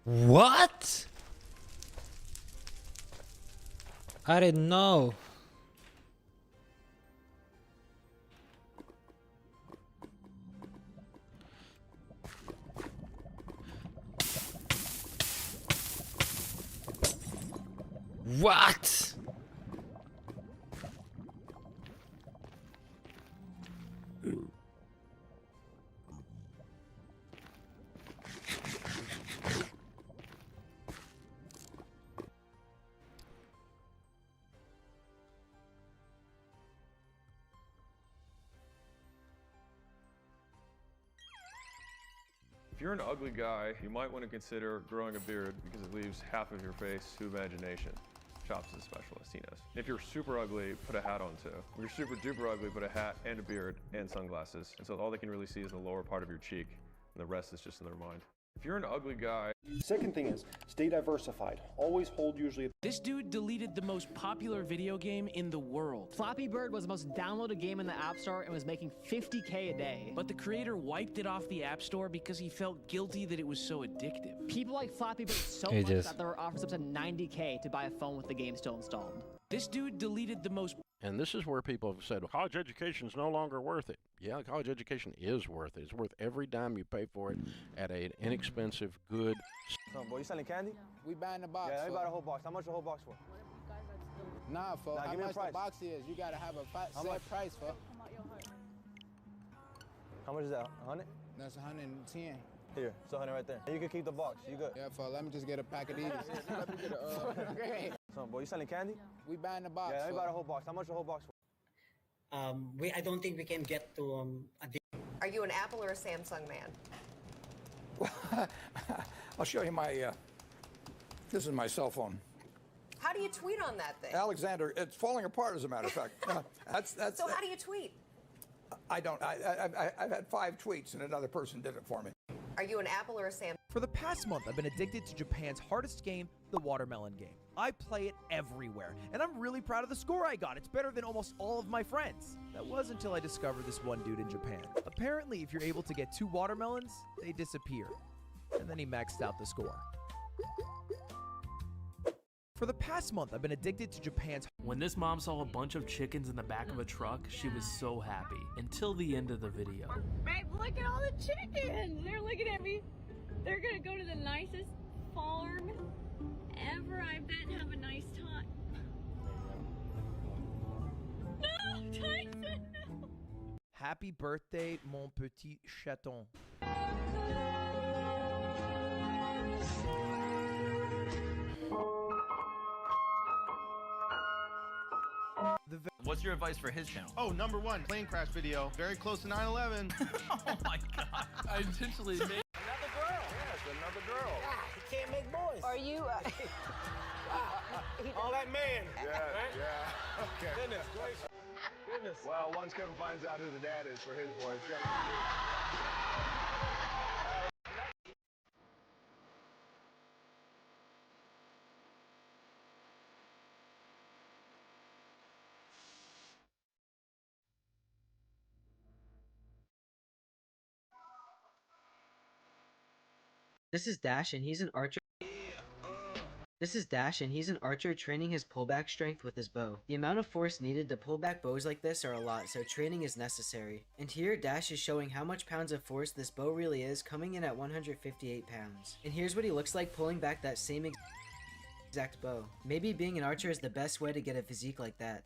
What? I didn't know. What? If you're an ugly guy, you might want to consider growing a beard because it leaves half of your face to imagination. Chops is a specialist, he knows. If you're super ugly, put a hat on too. If you're super duper ugly, put a hat and a beard and sunglasses. And so all they can really see is the lower part of your cheek, and the rest is just in their mind. If you're an ugly guy... Second thing is, stay diversified. Always hold usually... This dude deleted the most popular video game in the world. Flappy Bird was the most downloaded game in the App Store and was making $50K a day. But the creator wiped it off the App Store because he felt guilty that it was so addictive. People like Flappy Bird so much that there were offers up to $90K to buy a phone with the game still installed. This dude deleted the most... And this is where people have said, college education is no longer worth it. Yeah, college education is worth it. It's worth every dime you pay for it at an inexpensive, good... Come on, boy, you selling candy? We buying the box. Yeah, let me buy the whole box. How much the whole box for? Nah, for how much the box is, you gotta have a set price for. How much is that? 100? That's 110. Here, it's 100 right there. And you can keep the box. You good? Yeah, for let me just get a pack of these. Let me get a Great. So, boy, you selling candy? We buying the box. Yeah, let me buy the whole box. How much the whole box for? I don't think we can get to a deal. Are you an Apple or a Samsung man? I'll show you my, this is my cell phone. How do you tweet on that thing? Alexander, it's falling apart as a matter of fact. So how do you tweet? I don't, I've had 5 tweets and another person did it for me. Are you an Apple or a Samsung? For the past month, I've been addicted to Japan's hardest game, the watermelon game. I play it everywhere, and I'm really proud of the score I got. It's better than almost all of my friends. That was until I discovered this one dude in Japan. Apparently, if you're able to get 2 watermelons, they disappear. And then he maxed out the score. For the past month, I've been addicted to Japan's... When this mom saw a bunch of chickens in the back of a truck, she was so happy. Until the end of the video. Babe, look at all the chickens! They're looking at me. They're gonna go to the nicest farm ever, I bet, and have a nice time. No, Tyson, no! Happy birthday, mon petit chaton. What's your advice for his channel? Oh, number 1, plane crash video. Very close to 9/11. Oh my god. I intentionally made... Another girl. Yes, another girl. He can't make boys. Are you... All that man. Yeah, right? yeah. Okay. Goodness gracious. Goodness. Well, once Kevin finds out who the dad is for his boys. This is Dash and he's an archer. Training his pullback strength with his bow. The amount of force needed to pull back bows like this are a lot, so training is necessary. And here, Dash is showing how much pounds of force this bow really is, coming in at 158 pounds. And here's what he looks like pulling back that same exact bow. Maybe being an archer is the best way to get a physique like that.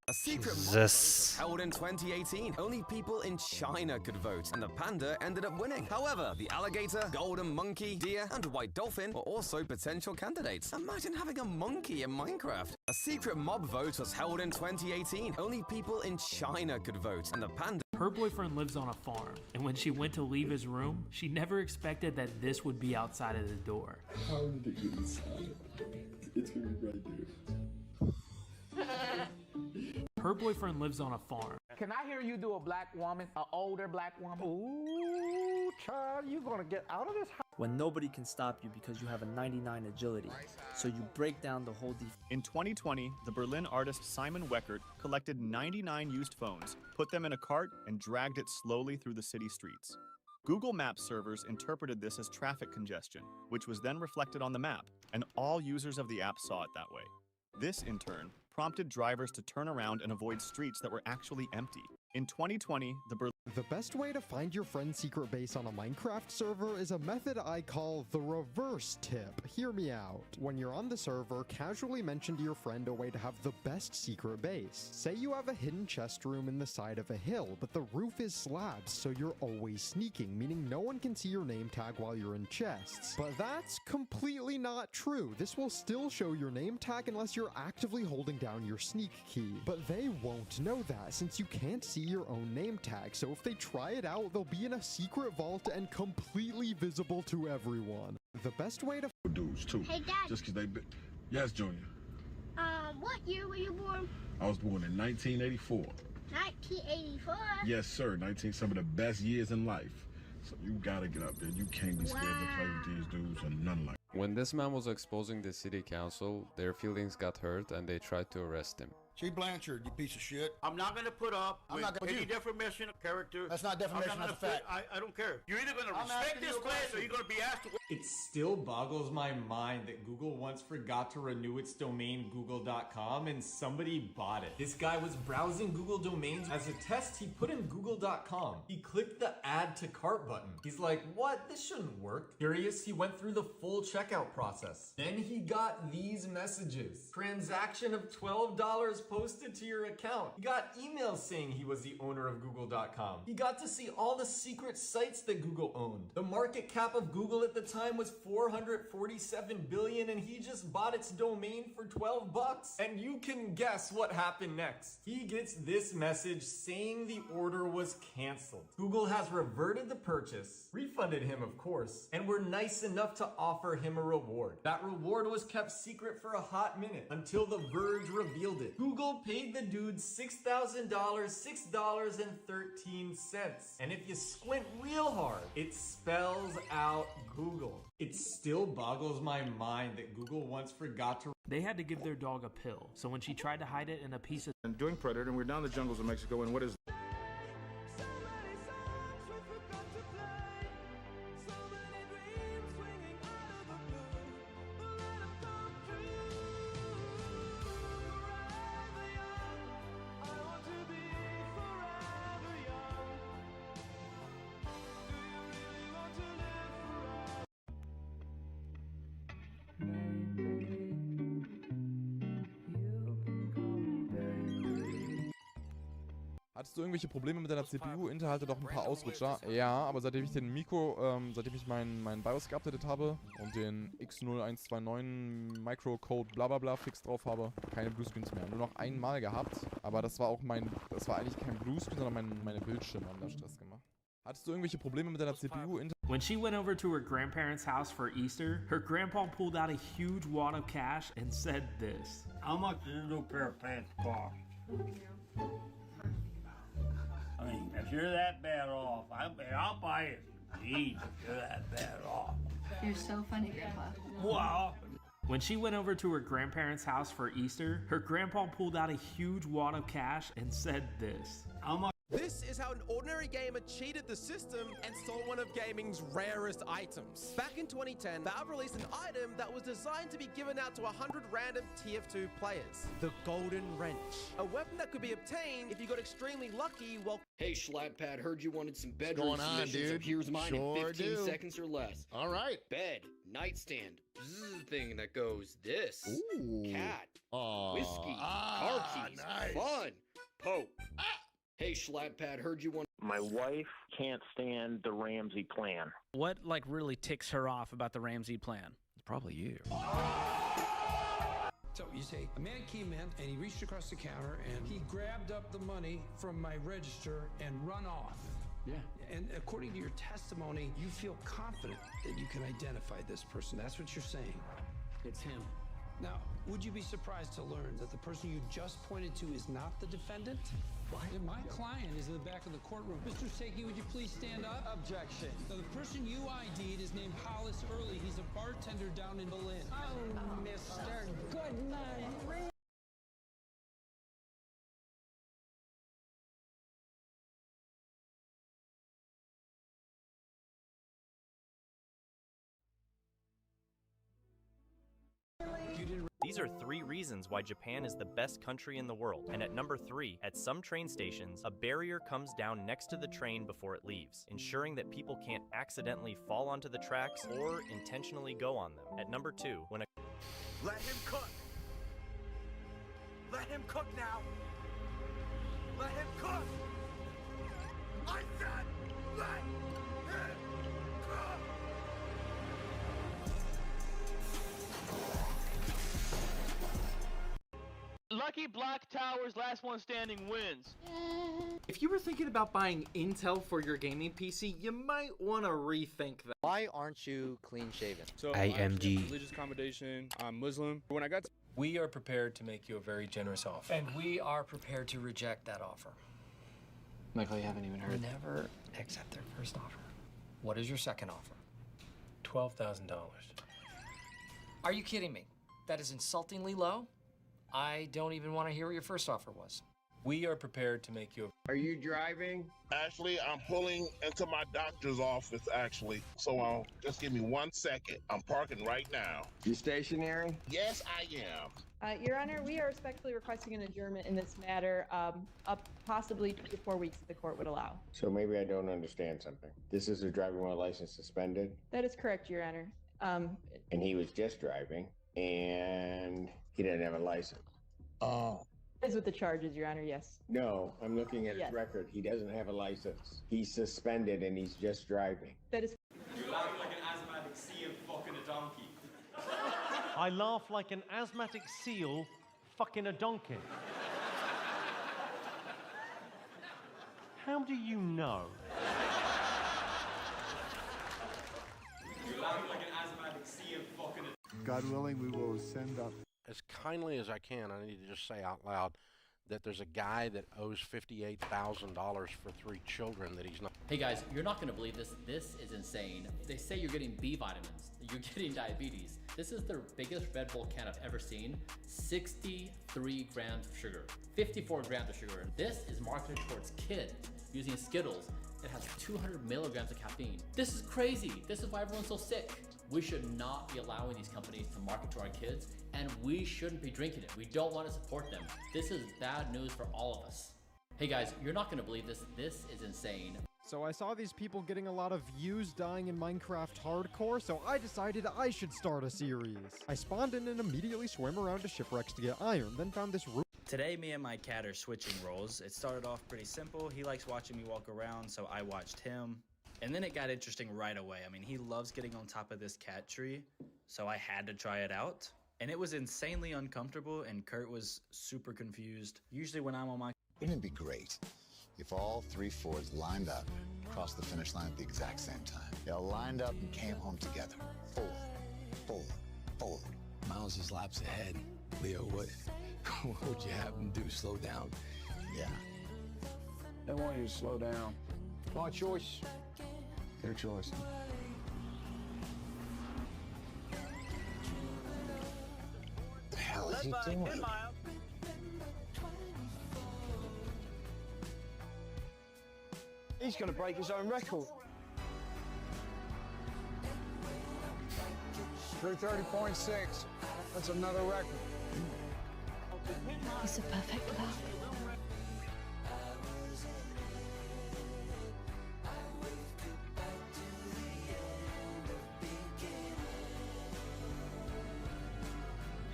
A secret mock vote was held in 2018. Only people in China could vote, and the panda ended up winning. However, the alligator, golden monkey, deer, and white dolphin were also potential candidates. Imagine having a monkey in Minecraft. A secret mob vote was held in 2018. Only people in China could vote, and the panda... Her boyfriend lives on a farm, and when she went to leave his room, she never expected that this would be outside of the door. How did it get inside? It's gonna be right there. Her boyfriend lives on a farm. Can I hear you do a black woman, an older black woman? Ooh, child, you gonna get out of this house. When nobody can stop you because you have a 99 agility, so you break down the whole defense. In 2020, the Berlin artist Simon Weckert collected 99 used phones, put them in a cart, and dragged it slowly through the city streets. Google Maps servers interpreted this as traffic congestion, which was then reflected on the map, and all users of the app saw it that way. This, in turn, prompted drivers to turn around and avoid streets that were actually empty. In 2020, the best way to find your friend's secret base on a Minecraft server is a method I call the reverse tip. Hear me out. When you're on the server, casually mention to your friend a way to have the best secret base. Say you have a hidden chest room in the side of a hill, but the roof is slabs, so you're always sneaking, meaning no one can see your name tag while you're in chests. But that's completely not true. This will still show your name tag unless you're actively holding down your sneak key. But they won't know that since you can't see your own name tag, so if they try it out, they'll be in a secret vault and completely visible to everyone. The best way to dudes too. Hey, Dad. Just 'cause they Yes, Junior. What year were you born? I was born in 1984. 1984? Yes, sir. Some of the best years in life. So you gotta get up there. You can't be scared to play with these dudes or nothing like that. When this man was exposing the city council, their feelings got hurt and they tried to arrest him. Chief Blanchard, you piece of shit. I'm not going to put up with any defamation of character. That's not defamation, that's a fact. I don't care. You're either going to respect this place or you're going to be asked to... It still boggles my mind that Google once forgot to renew its domain google.com and somebody bought it. This guy was browsing Google domains. As a test, he put in google.com. He clicked the add to cart button. He's like, what? This shouldn't work. Curious, he went through the full checkout process. Then he got these messages. Transaction of $12 posted to your account. He got emails saying he was the owner of google.com. He got to see all the secret sites that Google owned. The market cap of Google at the time was $447 billion and he just bought its domain for $12. And you can guess what happened next. He gets this message saying the order was canceled. Google has reverted the purchase, refunded him of course, and were nice enough to offer him a reward. That reward was kept secret for a hot minute until The Verge revealed it. Google paid the dude $6,000, $6.13. And if you squint real hard, it spells out Google. It still boggles my mind that Google once forgot to... They had to give their dog a pill, so when she tried to hide it in a piece of... And doing Predator, and we're down the jungles of Mexico, and what is... Hattest du irgendwelche Probleme mit deiner CPU? Intel hatte doch ein paar Ausrutscher. Ja, aber seitdem ich den seitdem ich meinen BIOS geupdatet habe und den X0129 Microcode blablabla Fix drauf habe, keine Bluescreens mehr. Nur noch einmal gehabt, aber das war eigentlich kein Bluescreen, sondern meine Bildschirme haben da Stress gemacht. Hattest du irgendwelche Probleme mit deiner CPU? When she went over to her grandparents' house for Easter, her grandpa pulled out a huge wad of cash and said this. How much does a new pair of pants cost? I mean, if you're that bad off, I'll buy it. Jeez, if you're that bad off. You're so funny, Grandpa. Wow. When she went over to her grandparents' house for Easter, her grandpa pulled out a huge wad of cash and said this. How much This is how an ordinary gamer cheated the system and stole one of gaming's rarest items. Back in 2010, Valve released an item that was designed to be given out to 100 random TF2 players. The Golden Wrench. A weapon that could be obtained if you got extremely lucky while... Hey, Schlappad, heard you wanted some bedroom What's going on, submissions, dude? so here's mine Sure in 15 do. seconds or less. All right. Bed, nightstand, bzzz thing that goes this. Ooh. Cat, Aw. whiskey, car keys, nice. fun, Pope. Hey, Schlappad, heard you want... My wife can't stand the Ramsey plan. What, like, really ticks her off about the Ramsey plan? It's probably you. So you say, a man came in and he reached across the counter and he grabbed up the money from my register and run off. Yeah. And according to your testimony, you feel confident that you can identify this person. That's what you're saying. It's him. Now, would you be surprised to learn that the person you just pointed to is not the defendant? What? Yeah, my client is in the back of the courtroom. Mr. Seki, would you please stand up? Objection. Now, the person you ID'd is named Hollis Early. He's a bartender down in Berlin. Oh, mister. Good night. These are 3 reasons why Japan is the best country in the world. And at number 3, at some train stations, a barrier comes down next to the train before it leaves, ensuring that people can't accidentally fall onto the tracks or intentionally go on them. At number 2, when a... Let him cook! Let him cook now! Let him cook! I said, let him cook! Lucky Black Tower's last one standing wins. If you were thinking about buying Intel for your gaming PC, you might want to rethink that. Why aren't you clean shaven? So IMG. Religious accommodation. I'm Muslim. When I got to we are prepared to make you a very generous offer. And we are prepared to reject that offer. Michael, you haven't even heard. Never accept their first offer. What is your second offer? $12,000. Are you kidding me? That is insultingly low. I don't even want to hear what your first offer was. We are prepared to make you a... Are you driving? Actually, I'm pulling into my doctor's office, actually. So just give me 1 second. I'm parking right now. You stationary? Yes, I am. Your Honor, we are respectfully requesting an adjournment in this matter, up possibly 2 to 4 weeks if the court would allow. So maybe I don't understand something. This is a driving while license suspended? That is correct, Your Honor. And he was just driving, and he didn't have a license. Oh. That is with the charges, Your Honor, yes. No, I'm looking at his record. He doesn't have a license. He's suspended and he's just driving. That is... You laugh like an asthmatic seal fucking a donkey. I laugh like an asthmatic seal fucking a donkey. How do you know? You laugh like an asthmatic seal fucking a... God willing, we will send up. As kindly as I can, I need to just say out loud that there's a guy that owes $58,000 for 3 children that he's not. Hey guys, you're not gonna believe this. This is insane. They say you're getting B vitamins. You're getting diabetes. This is the biggest Red Bull can I've ever seen. 63 grams of sugar, 54 grams of sugar. This is marketed towards kids using Skittles. It has 200 milligrams of caffeine. This is crazy. This is why everyone's so sick. We should not be allowing these companies to market to our kids, and we shouldn't be drinking it. We don't want to support them. This is bad news for all of us. Hey guys, you're not gonna believe this. This is insane. So I saw these people getting a lot of views dying in Minecraft Hardcore, so I decided I should start a series. I spawned in and immediately swam around to shipwrecks to get iron, then found this room. Today, me and my cat are switching roles. It started off pretty simple. He likes watching me walk around, so I watched him. And then it got interesting right away. I mean, he loves getting on top of this cat tree, so I had to try it out. And it was insanely uncomfortable, and Kurt was super confused. Usually when I'm on my... Wouldn't it be great if all 3 Fords lined up, crossed the finish line at the exact same time? They all lined up and came home together. Forward, forward, forward. Miles is laps ahead. Leo, what would you have him do? Slow down? Yeah. They want you to slow down. My choice. Their choice. The hell is he doing? He's going to break his own record. 330.6. That's another record. It's a perfect lap.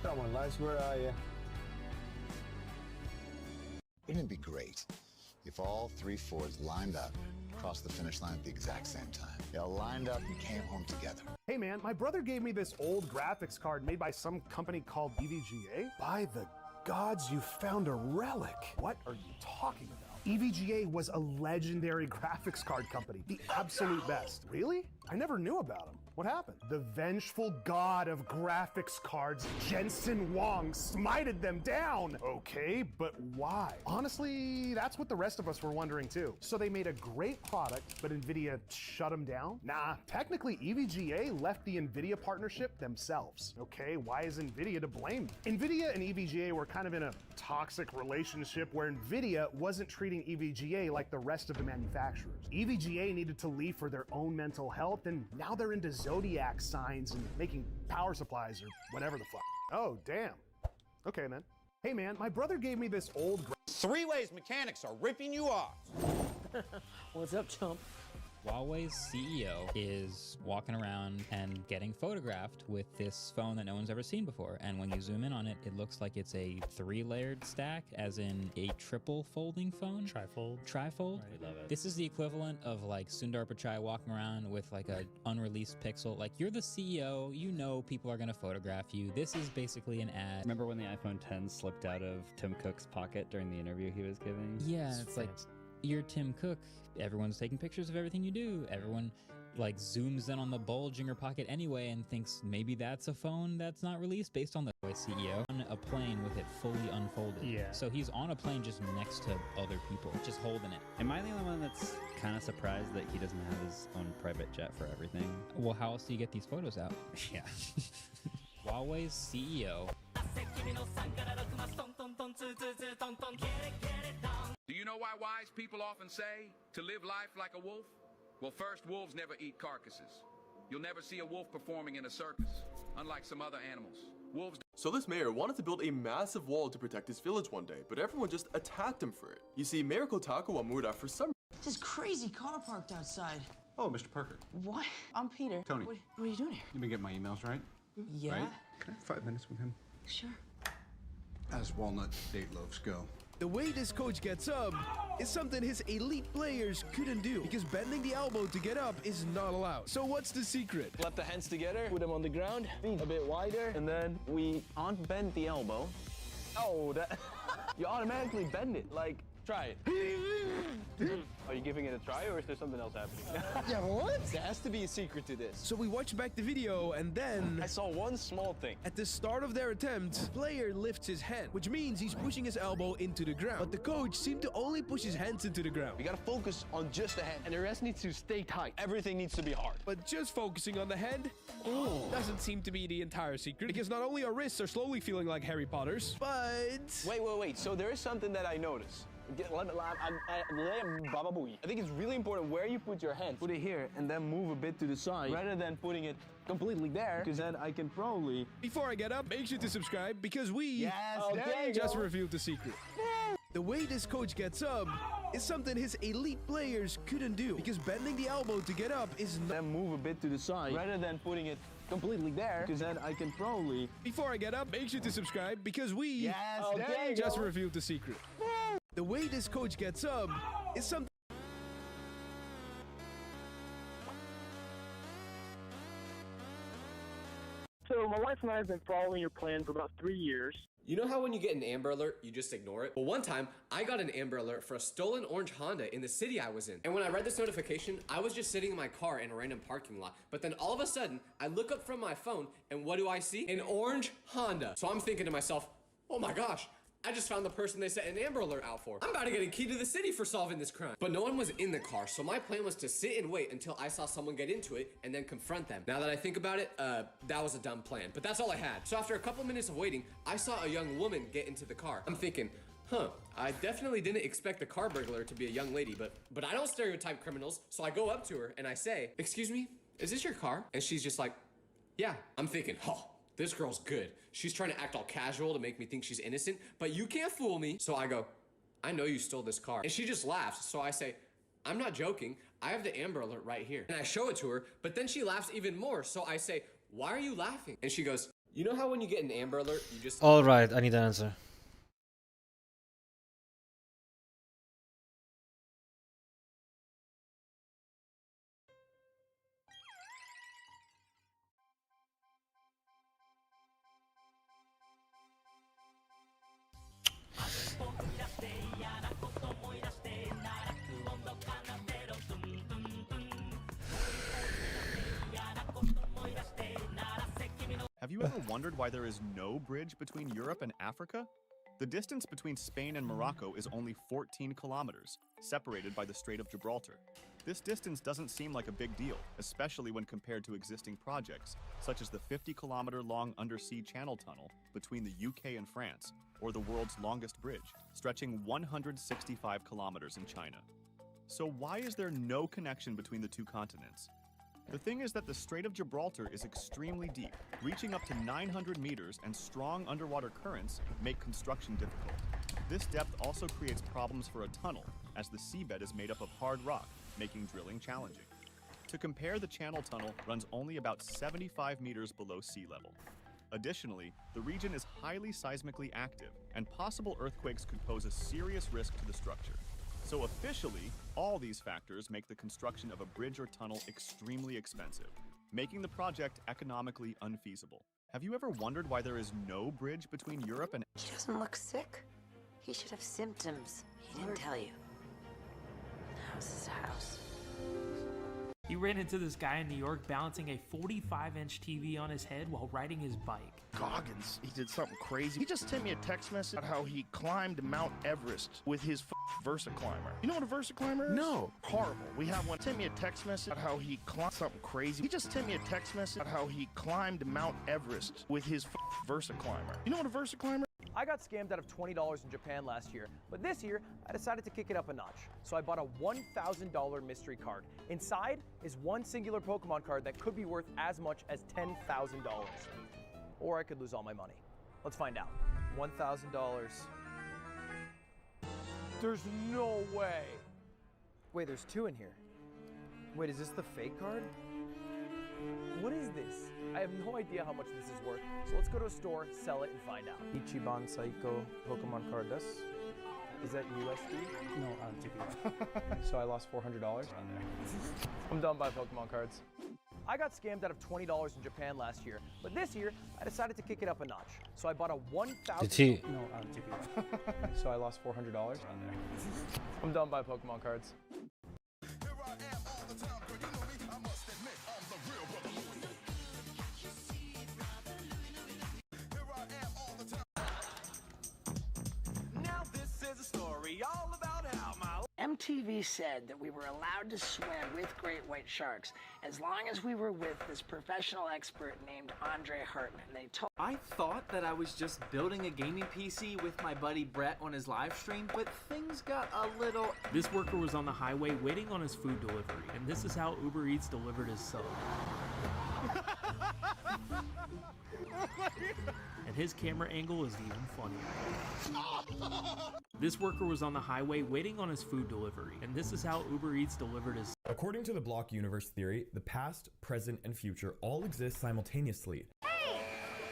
Come on, lads, where are you? Wouldn't it be great if all 3 Fords lined up, crossed the finish line at the exact same time? They all lined up and came home together. Hey man, my brother gave me this old graphics card made by some company called EVGA. By the gods, you found a relic. What are you talking about? EVGA was a legendary graphics card company, the absolute best. Really? I never knew about them. What happened? The vengeful god of graphics cards, Jensen Huang, smited them down. Okay, but why? Honestly, that's what the rest of us were wondering too. So they made a great product, but NVIDIA shut them down? Nah, technically EVGA left the NVIDIA partnership themselves. Okay, why is NVIDIA to blame? NVIDIA and EVGA were kind of in a toxic relationship where NVIDIA wasn't treating EVGA like the rest of the manufacturers. EVGA needed to leave for their own mental health, and now they're into zodiac signs and making power supplies or whatever the fuck. Oh, damn. Okay, then. Hey, man, my brother gave me this old... Three ways mechanics are ripping you off. What's up, chump? Huawei's CEO is walking around and getting photographed with this phone that no one's ever seen before. And when you zoom in on it, it looks like it's a 3-layered stack, as in a triple folding phone. Trifold. Trifold. I love it. This is the equivalent of like Sundar Pichai walking around with like a unreleased Pixel. Like, you're the CEO, you know people are gonna photograph you. This is basically an ad. Remember when the iPhone 10 slipped out of Tim Cook's pocket during the interview he was giving? Yeah, it's like, you're Tim Cook. Everyone's taking pictures of everything you do. Everyone like zooms in on the bulge in your pocket anyway and thinks maybe that's a phone that's not released based on the CEO. On a plane with it fully unfolded. Yeah. So he's on a plane just next to other people, just holding it. Am I the only one that's kind of surprised that he doesn't have his own private jet for everything? Well, how else do you get these photos out? Yeah. Huawei's CEO. Do you know why wise people often say to live life like a wolf? Well, first, wolves never eat carcasses. You'll never see a wolf performing in a circus, unlike some other animals. Wolves. So this mayor wanted to build a massive wall to protect his village one day, but everyone just attacked him for it. You see, Mayor Kotaka Wamura, for some This crazy car parked outside. Oh, Mr. Parker. What? I'm Peter. Tony. What are you doing here? You've been getting my emails, right? Yeah. Right? Can I have 5 minutes with him? Sure. As walnut date loaves go. The way this coach gets up is something his elite players couldn't do, because bending the elbow to get up is not allowed. So what's the secret? Clap the hands together, put them on the ground, feet a bit wider, and then we unbend the elbow. Oh, that you automatically bend it. Like, try it. Are you giving it a try, or is there something else happening? Yeah, what? There has to be a secret to this. So we watch back the video, and then I saw one small thing. At the start of their attempt, the player lifts his hand, which means he's pushing his elbow into the ground. But the coach seemed to only push his hands into the ground. You gotta focus on just the hand, and the rest needs to stay tight. Everything needs to be hard. But just focusing on the hand doesn't seem to be the entire secret, because not only our wrists are slowly feeling like Harry Potter's, but... Wait. So there is something that I noticed. I think it's really important where you put your hand. Put it here and then move a bit to the side rather than putting it completely there, because then I can probably... Before I get up, make sure to subscribe, because we there just revealed the secret. The way this coach gets up is something his elite players couldn't do, because bending the elbow to get up is not... Then move a bit to the side rather than putting it completely there, because then I can probably... Before I get up, make sure to subscribe, because we there just revealed the secret. The way this coach gets up is something... So my wife and I have been following your plan for about 3 years. You know how when you get an Amber Alert, you just ignore it? Well, one time, I got an Amber Alert for a stolen orange Honda in the city I was in. And when I read this notification, I was just sitting in my car in a random parking lot. But then all of a sudden, I look up from my phone, and what do I see? An orange Honda. So I'm thinking to myself, oh my gosh, I just found the person they set an Amber Alert out for. I'm about to get a key to the city for solving this crime. But no one was in the car, so my plan was to sit and wait until I saw someone get into it and then confront them. Now that I think about it, that was a dumb plan, but that's all I had. So after a couple minutes of waiting, I saw a young woman get into the car. I'm thinking, Huh, I definitely didn't expect the car burglar to be a young lady, but I don't stereotype criminals, so I go up to her and I say, "Excuse me, is this your car?" And she's just like, "Yeah." I'm thinking, oh, this girl's good. She's trying to act all casual to make me think she's innocent, but you can't fool me. So I go, "I know you stole this car." And she just laughs, so I say, "I'm not joking. I have the Amber Alert right here." And I show it to her, but then she laughs even more, so I say, "Why are you laughing?" And she goes, "You know how when you get an Amber Alert, you just..." All right, I need an answer. Have you ever wondered why there is no bridge between Europe and Africa? The distance between Spain and Morocco is only 14 kilometers, separated by the Strait of Gibraltar. This distance doesn't seem like a big deal, especially when compared to existing projects, such as the 50-kilometer-long undersea channel tunnel between the UK and France, or the world's longest bridge, stretching 165 kilometers in China. So why is there no connection between the two continents? The thing is that the Strait of Gibraltar is extremely deep, reaching up to 900 meters, and strong underwater currents make construction difficult. This depth also creates problems for a tunnel, as the seabed is made up of hard rock, making drilling challenging. To compare, the channel tunnel runs only about 75 meters below sea level. Additionally, the region is highly seismically active, and possible earthquakes could pose a serious risk to the structure. So officially, all these factors make the construction of a bridge or tunnel extremely expensive, making the project economically unfeasible. Have you ever wondered why there is no bridge between Europe and... He doesn't look sick. He should have symptoms. He didn't tell you. The house is a house. He ran into this guy in New York balancing a 45-inch TV on his head while riding his bike. Goggins, he did something crazy. He just sent me a text message about how he climbed Mount Everest with his Versa climber. You know what a Versa climber is? No. Horrible. We have one. Sent me a text message about how he climbed something crazy. He just sent me a text message about how he climbed Mount Everest with his Versa climber. You know what a Versa climber? I got scammed out of $20 in Japan last year, but this year I decided to kick it up a notch. So I bought a $1,000 mystery card. Inside is one singular Pokemon card that could be worth as much as $10,000. Or I could lose all my money. Let's find out. $1,000. There's no way. Wait, there's two in here. Wait, is this the fake card? What is this? I have no idea how much this is worth. So let's go to a store, sell it, and find out. Ichiban Saiko Pokemon card desu. Is that USD? No, GBP. So I lost $400? I'm done buying Pokemon cards. I got scammed out of $20 in Japan last year, but this year I decided to kick it up a notch. So I bought a $1,000. No, GBP. So I lost $400? I'm done buying Pokemon cards. MTV said that we were allowed to swim with great white sharks as long as we were with this professional expert named Andre Hartman. They told I thought that I was just building a gaming PC with my buddy Brett on his live stream, but things got a little... This worker was on the highway waiting on his food delivery, and this is how Uber Eats delivered his sub. And his camera angle is even funnier. This worker was on the highway waiting on his food delivery, and this is how Uber Eats delivered his... According to the block universe theory, the past, present, and future all exist simultaneously. Hey!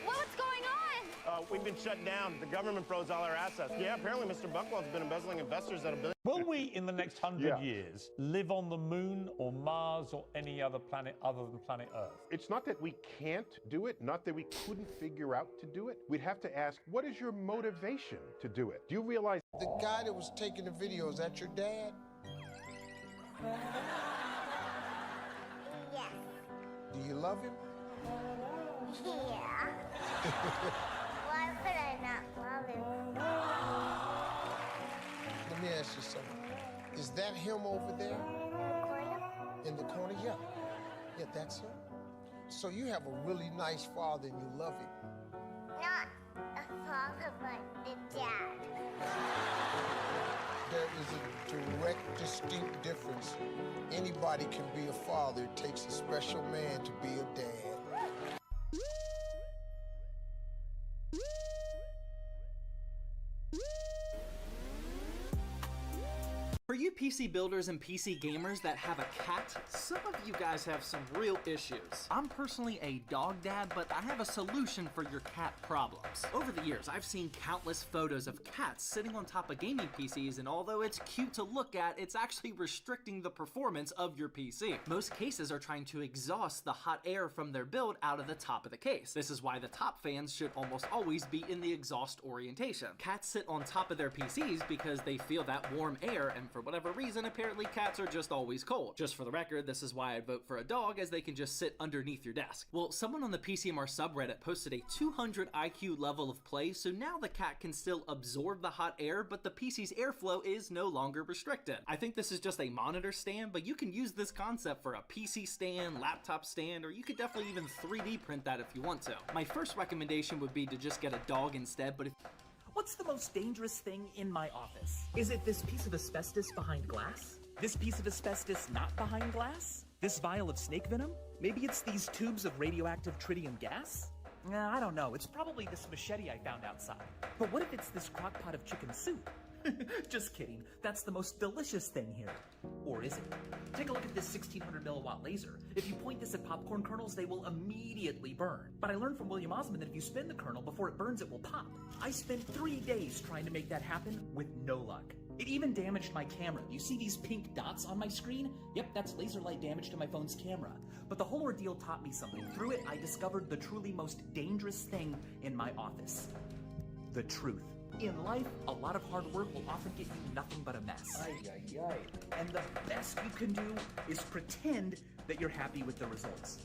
What's going on? We've been shut down. The government froze all our assets. Yeah, apparently Mr. Buckwell's been embezzling investors at $1 billion. Will we, in the next 100 years, live on the moon or Mars or any other planet other than planet Earth? It's not that we can't do it, not that we couldn't figure out to do it. We'd have to ask, what is your motivation to do it? Do you realize... The guy that was taking the video, is that your dad? Yes. Do you love him? Yeah. Why would I not love him? Let me ask you something. Is that him over there? In the corner? Yeah. Yeah, that's him. So you have a really nice father and you love him. Not a father, but a dad. is a direct, distinct difference. Anybody can be a father. It takes a special man to be a dad. For you PC builders and PC gamers that have a cat, some of you guys have some real issues. I'm personally a dog dad, but I have a solution for your cat problems. Over the years, I've seen countless photos of cats sitting on top of gaming PCs, and although it's cute to look at, it's actually restricting the performance of your PC. Most cases are trying to exhaust the hot air from their build out of the top of the case. This is why the top fans should almost always be in the exhaust orientation. Cats sit on top of their PCs because they feel that warm air, and for whatever reason, apparently cats are just always cold. Just for the record, this is why I'd vote for a dog, as they can just sit underneath your desk. Well, someone on the PCMR subreddit posted a 200 IQ level of play, so now the cat can still absorb the hot air, but the PC's airflow is no longer restricted. I think this is just a monitor stand, but you can use this concept for a PC stand, laptop stand, or you could definitely even 3D print that if you want to. My first recommendation would be to just get a dog instead, but if What's the most dangerous thing in my office? Is it this piece of asbestos behind glass? This piece of asbestos not behind glass? This vial of snake venom? Maybe it's these tubes of radioactive tritium gas? I don't know. It's probably this machete I found outside. But what if it's this crock pot of chicken soup? Just kidding. That's the most delicious thing here. Or is it? Take a look at this 1600 milliwatt laser. If you point this at popcorn kernels, they will immediately burn. But I learned from William Osmond that if you spin the kernel before it burns, it will pop. I spent 3 days trying to make that happen with no luck. It even damaged my camera. You see these pink dots on my screen? Yep, that's laser light damage to my phone's camera. But the whole ordeal taught me something. Through it, I discovered the truly most dangerous thing in my office. The truth. In life, a lot of hard work will often get you nothing but a mess. And the best you can do is pretend that you're happy with the results.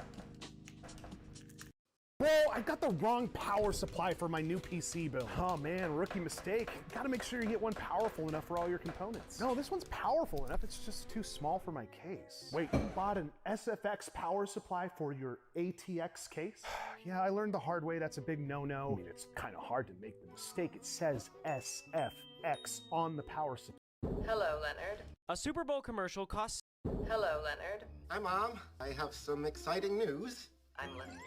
Bro, I got the wrong power supply for my new PC build. Oh man, rookie mistake. Gotta make sure you get one powerful enough for all your components. No, this one's powerful enough, it's just too small for my case. Wait, you bought an SFX power supply for your ATX case? Yeah, I learned the hard way that's a big no-no. I mean, it's kind of hard to make the mistake. It says SFX on the power supply. Hello, Leonard. A Super Bowl commercial costs... Hello, Leonard. Hi, Mom. I have some exciting news. I'm listening.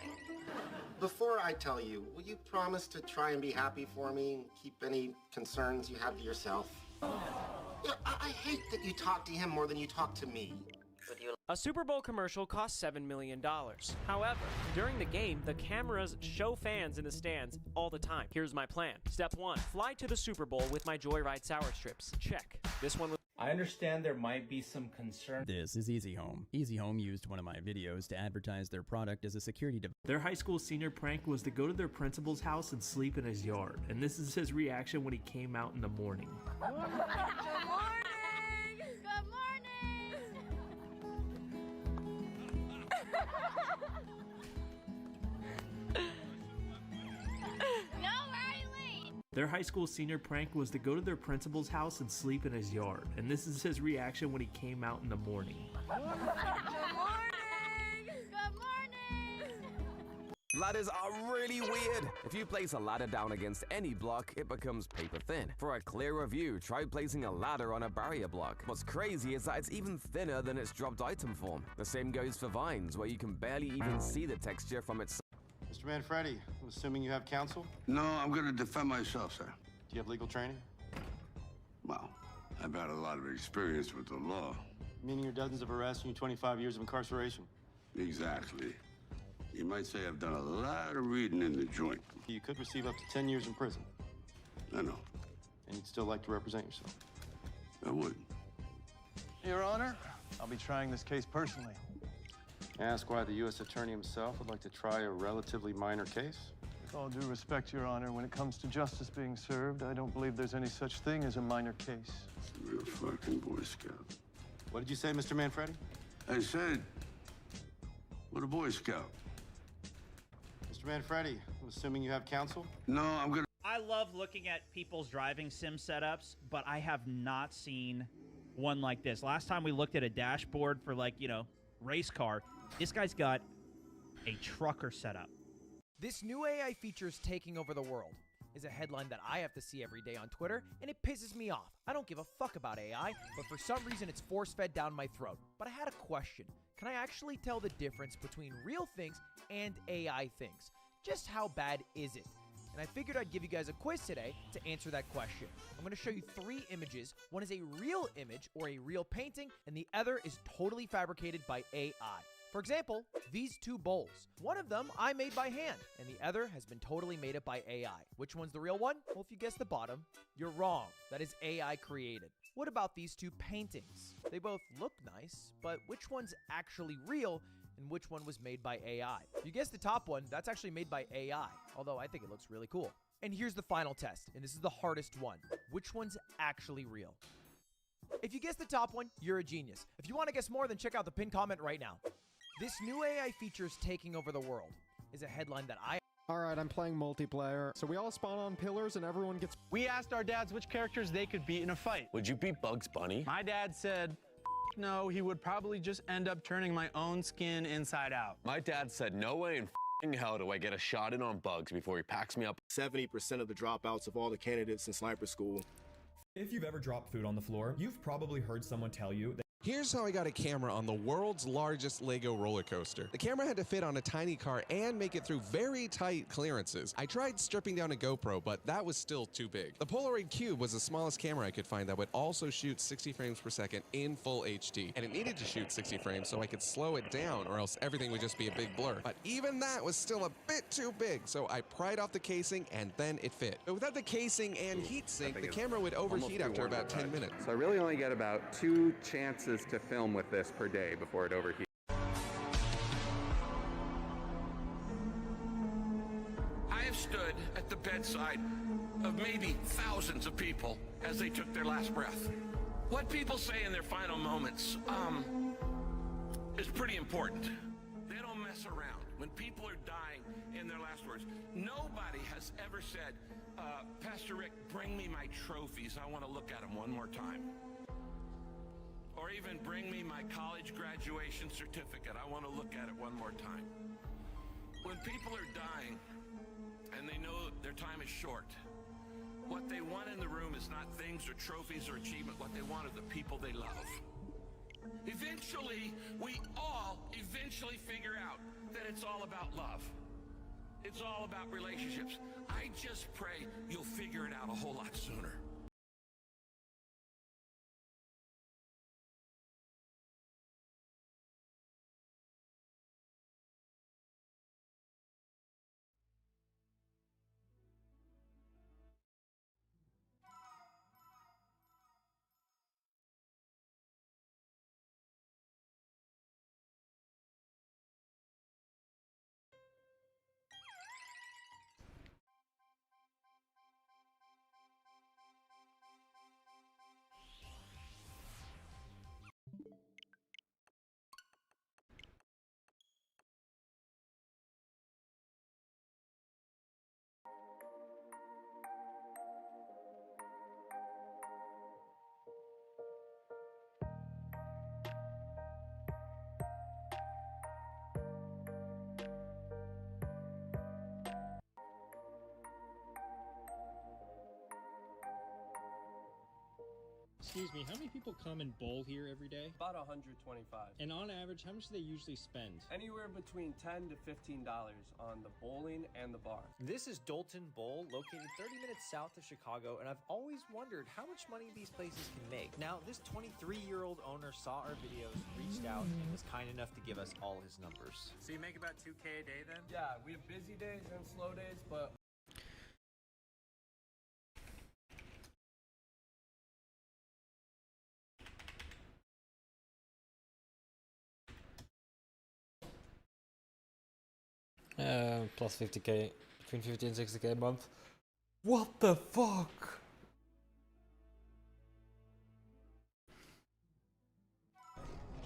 Before I tell you, will you promise to try and be happy for me and keep any concerns you have to yourself? Yeah, I hate that you talk to him more than you talk to me. A Super Bowl commercial costs $7 million. However, during the game, the cameras show fans in the stands all the time. Here's my plan. Step 1, fly to the Super Bowl with my Joyride sour strips. Check. This one was... I understand there might be some concern. This is Easy Home. Easy Home used one of my videos to advertise their product as a security device. Their high school senior prank was to go to their principal's house and sleep in his yard. And this is his reaction when he came out in the morning. Good morning! Good morning! No, Riley! Their high school senior prank was to go to their principal's house and sleep in his yard. And this is his reaction when he came out in the morning. Good morning! Good morning! Ladders are really weird. If you place a ladder down against any block, it becomes paper thin. For a clearer view, try placing a ladder on a barrier block. What's crazy is that it's even thinner than its dropped item form. The same goes for vines, where you can barely even see the texture from its... Mr. Manfredi, I'm assuming you have counsel? No, I'm going to defend myself, sir. Do you have legal training? Well, I've had a lot of experience with the law. Meaning your dozens of arrests and your 25 years of incarceration? Exactly. You might say I've done a lot of reading in the joint. You could receive up to 10 years in prison. I know. And you'd still like to represent yourself? I would. Your Honor, I'll be trying this case personally. Ask why the U.S. Attorney himself would like to try a relatively minor case? With all due respect, Your Honor, when it comes to justice being served, I don't believe there's any such thing as a minor case. Real fucking Boy Scout. What did you say, Mr. Manfredi? I said, what a Boy Scout. Mr. Manfredi, I'm assuming you have counsel? No, I'm gonna... I love looking at people's driving sim setups, but I have not seen one like this. Last time we looked at a dashboard for, like, you know, race car, this guy's got a trucker setup. This new AI feature is taking over the world. is a headline that I have to see every day on Twitter, and it pisses me off. I don't give a fuck about AI, but for some reason it's force-fed down my throat. But I had a question. Can I actually tell the difference between real things and AI things? Just how bad is it? And I figured I'd give you guys a quiz today to answer that question. I'm going to show you 3 images. One is a real image or a real painting, and the other is totally fabricated by AI. For example, these 2 bowls. One of them I made by hand, and the other has been totally made up by AI. Which one's the real one? Well, if you guessed the bottom, you're wrong. That is AI created. What about these 2 paintings? They both look nice, but which one's actually real and which one was made by AI? If you guessed the top one, that's actually made by AI, although I think it looks really cool. And here's the final test, and this is the hardest one. Which one's actually real? If you guessed the top one, you're a genius. If you want to guess more, then check out the pinned comment right now. This new AI feature is taking over the world is a headline that I... Alright, I'm playing multiplayer, so we all spawn on pillars and everyone gets... We asked our dads which characters they could beat in a fight. Would you beat Bugs Bunny? My dad said, no, he would probably just end up turning my own skin inside out. My dad said, no way in hell do I get a shot in on Bugs before he packs me up. 70% of the dropouts of all the candidates in sniper school. If you've ever dropped food on the floor, you've probably heard someone tell you that Here's how I got a camera on the world's largest Lego roller coaster. The camera had to fit on a tiny car and make it through very tight clearances. I tried stripping down a GoPro, but that was still too big. The Polaroid Cube was the smallest camera I could find that would also shoot 60 frames per second in full HD. And it needed to shoot 60 frames so I could slow it down or else everything would just be a big blur. But even that was still a bit too big, so I pried off the casing and then it fit. But without the casing and heat sink, the camera would overheat after about 10 minutes. So I really only get about 2 chances to film with this per day before it overheats. I have stood at the bedside of maybe thousands of people as they took their last breath. What people say in their final moments is pretty important. They don't mess around. When people are dying in their last words, nobody has ever said, Pastor Rick, bring me my trophies. I want to look at them one more time. Or even bring me my college graduation certificate. I want to look at it one more time. When people are dying and they know their time is short, what they want in the room is not things or trophies or achievement. What they want are the people they love. Eventually, we all figure out that it's all about love. It's all about relationships. I just pray you'll figure it out a whole lot sooner. Excuse me, how many people come and bowl here every day? About 125. And on average, how much do they usually spend? Anywhere between $10 to $15 on the bowling and the bar. This is Dalton Bowl, located 30 minutes south of Chicago, and I've always wondered how much money these places can make. Now, this 23-year-old owner saw our videos, reached out, and was kind enough to give us all his numbers. So you make about $2K a day then? Yeah, we have busy days and slow days, but plus 50K, between 50 and 60K a month. What the fuck?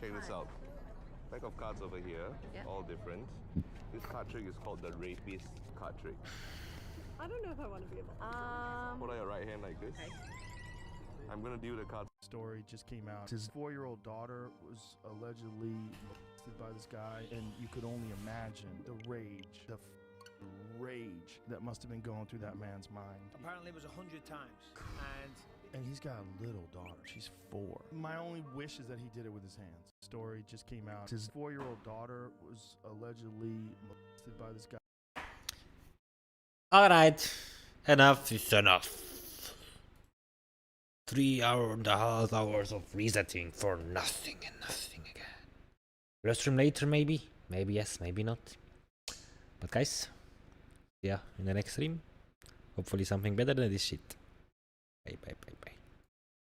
Check this out. Pack of cards over here, all different. This card trick is called the rapist card trick. I don't know if I want to be able to. Put out your right hand like this. Okay. I'm gonna deal the card. Story just came out. His 4-year-old daughter was allegedly molested by this guy, and you could only imagine the rage, the rage that must have been going through that man's mind. Apparently it was 100 times. And he's got a little daughter. She's 4. My only wish is that he did it with his hands. Story just came out. His 4-year-old daughter was allegedly molested by this guy. Alright, enough is enough. 3.5 hours of resetting for nothing and nothing again. Restream later maybe? Maybe yes, maybe not. But guys, yeah, in the next stream, hopefully something better than this shit. Bye bye bye.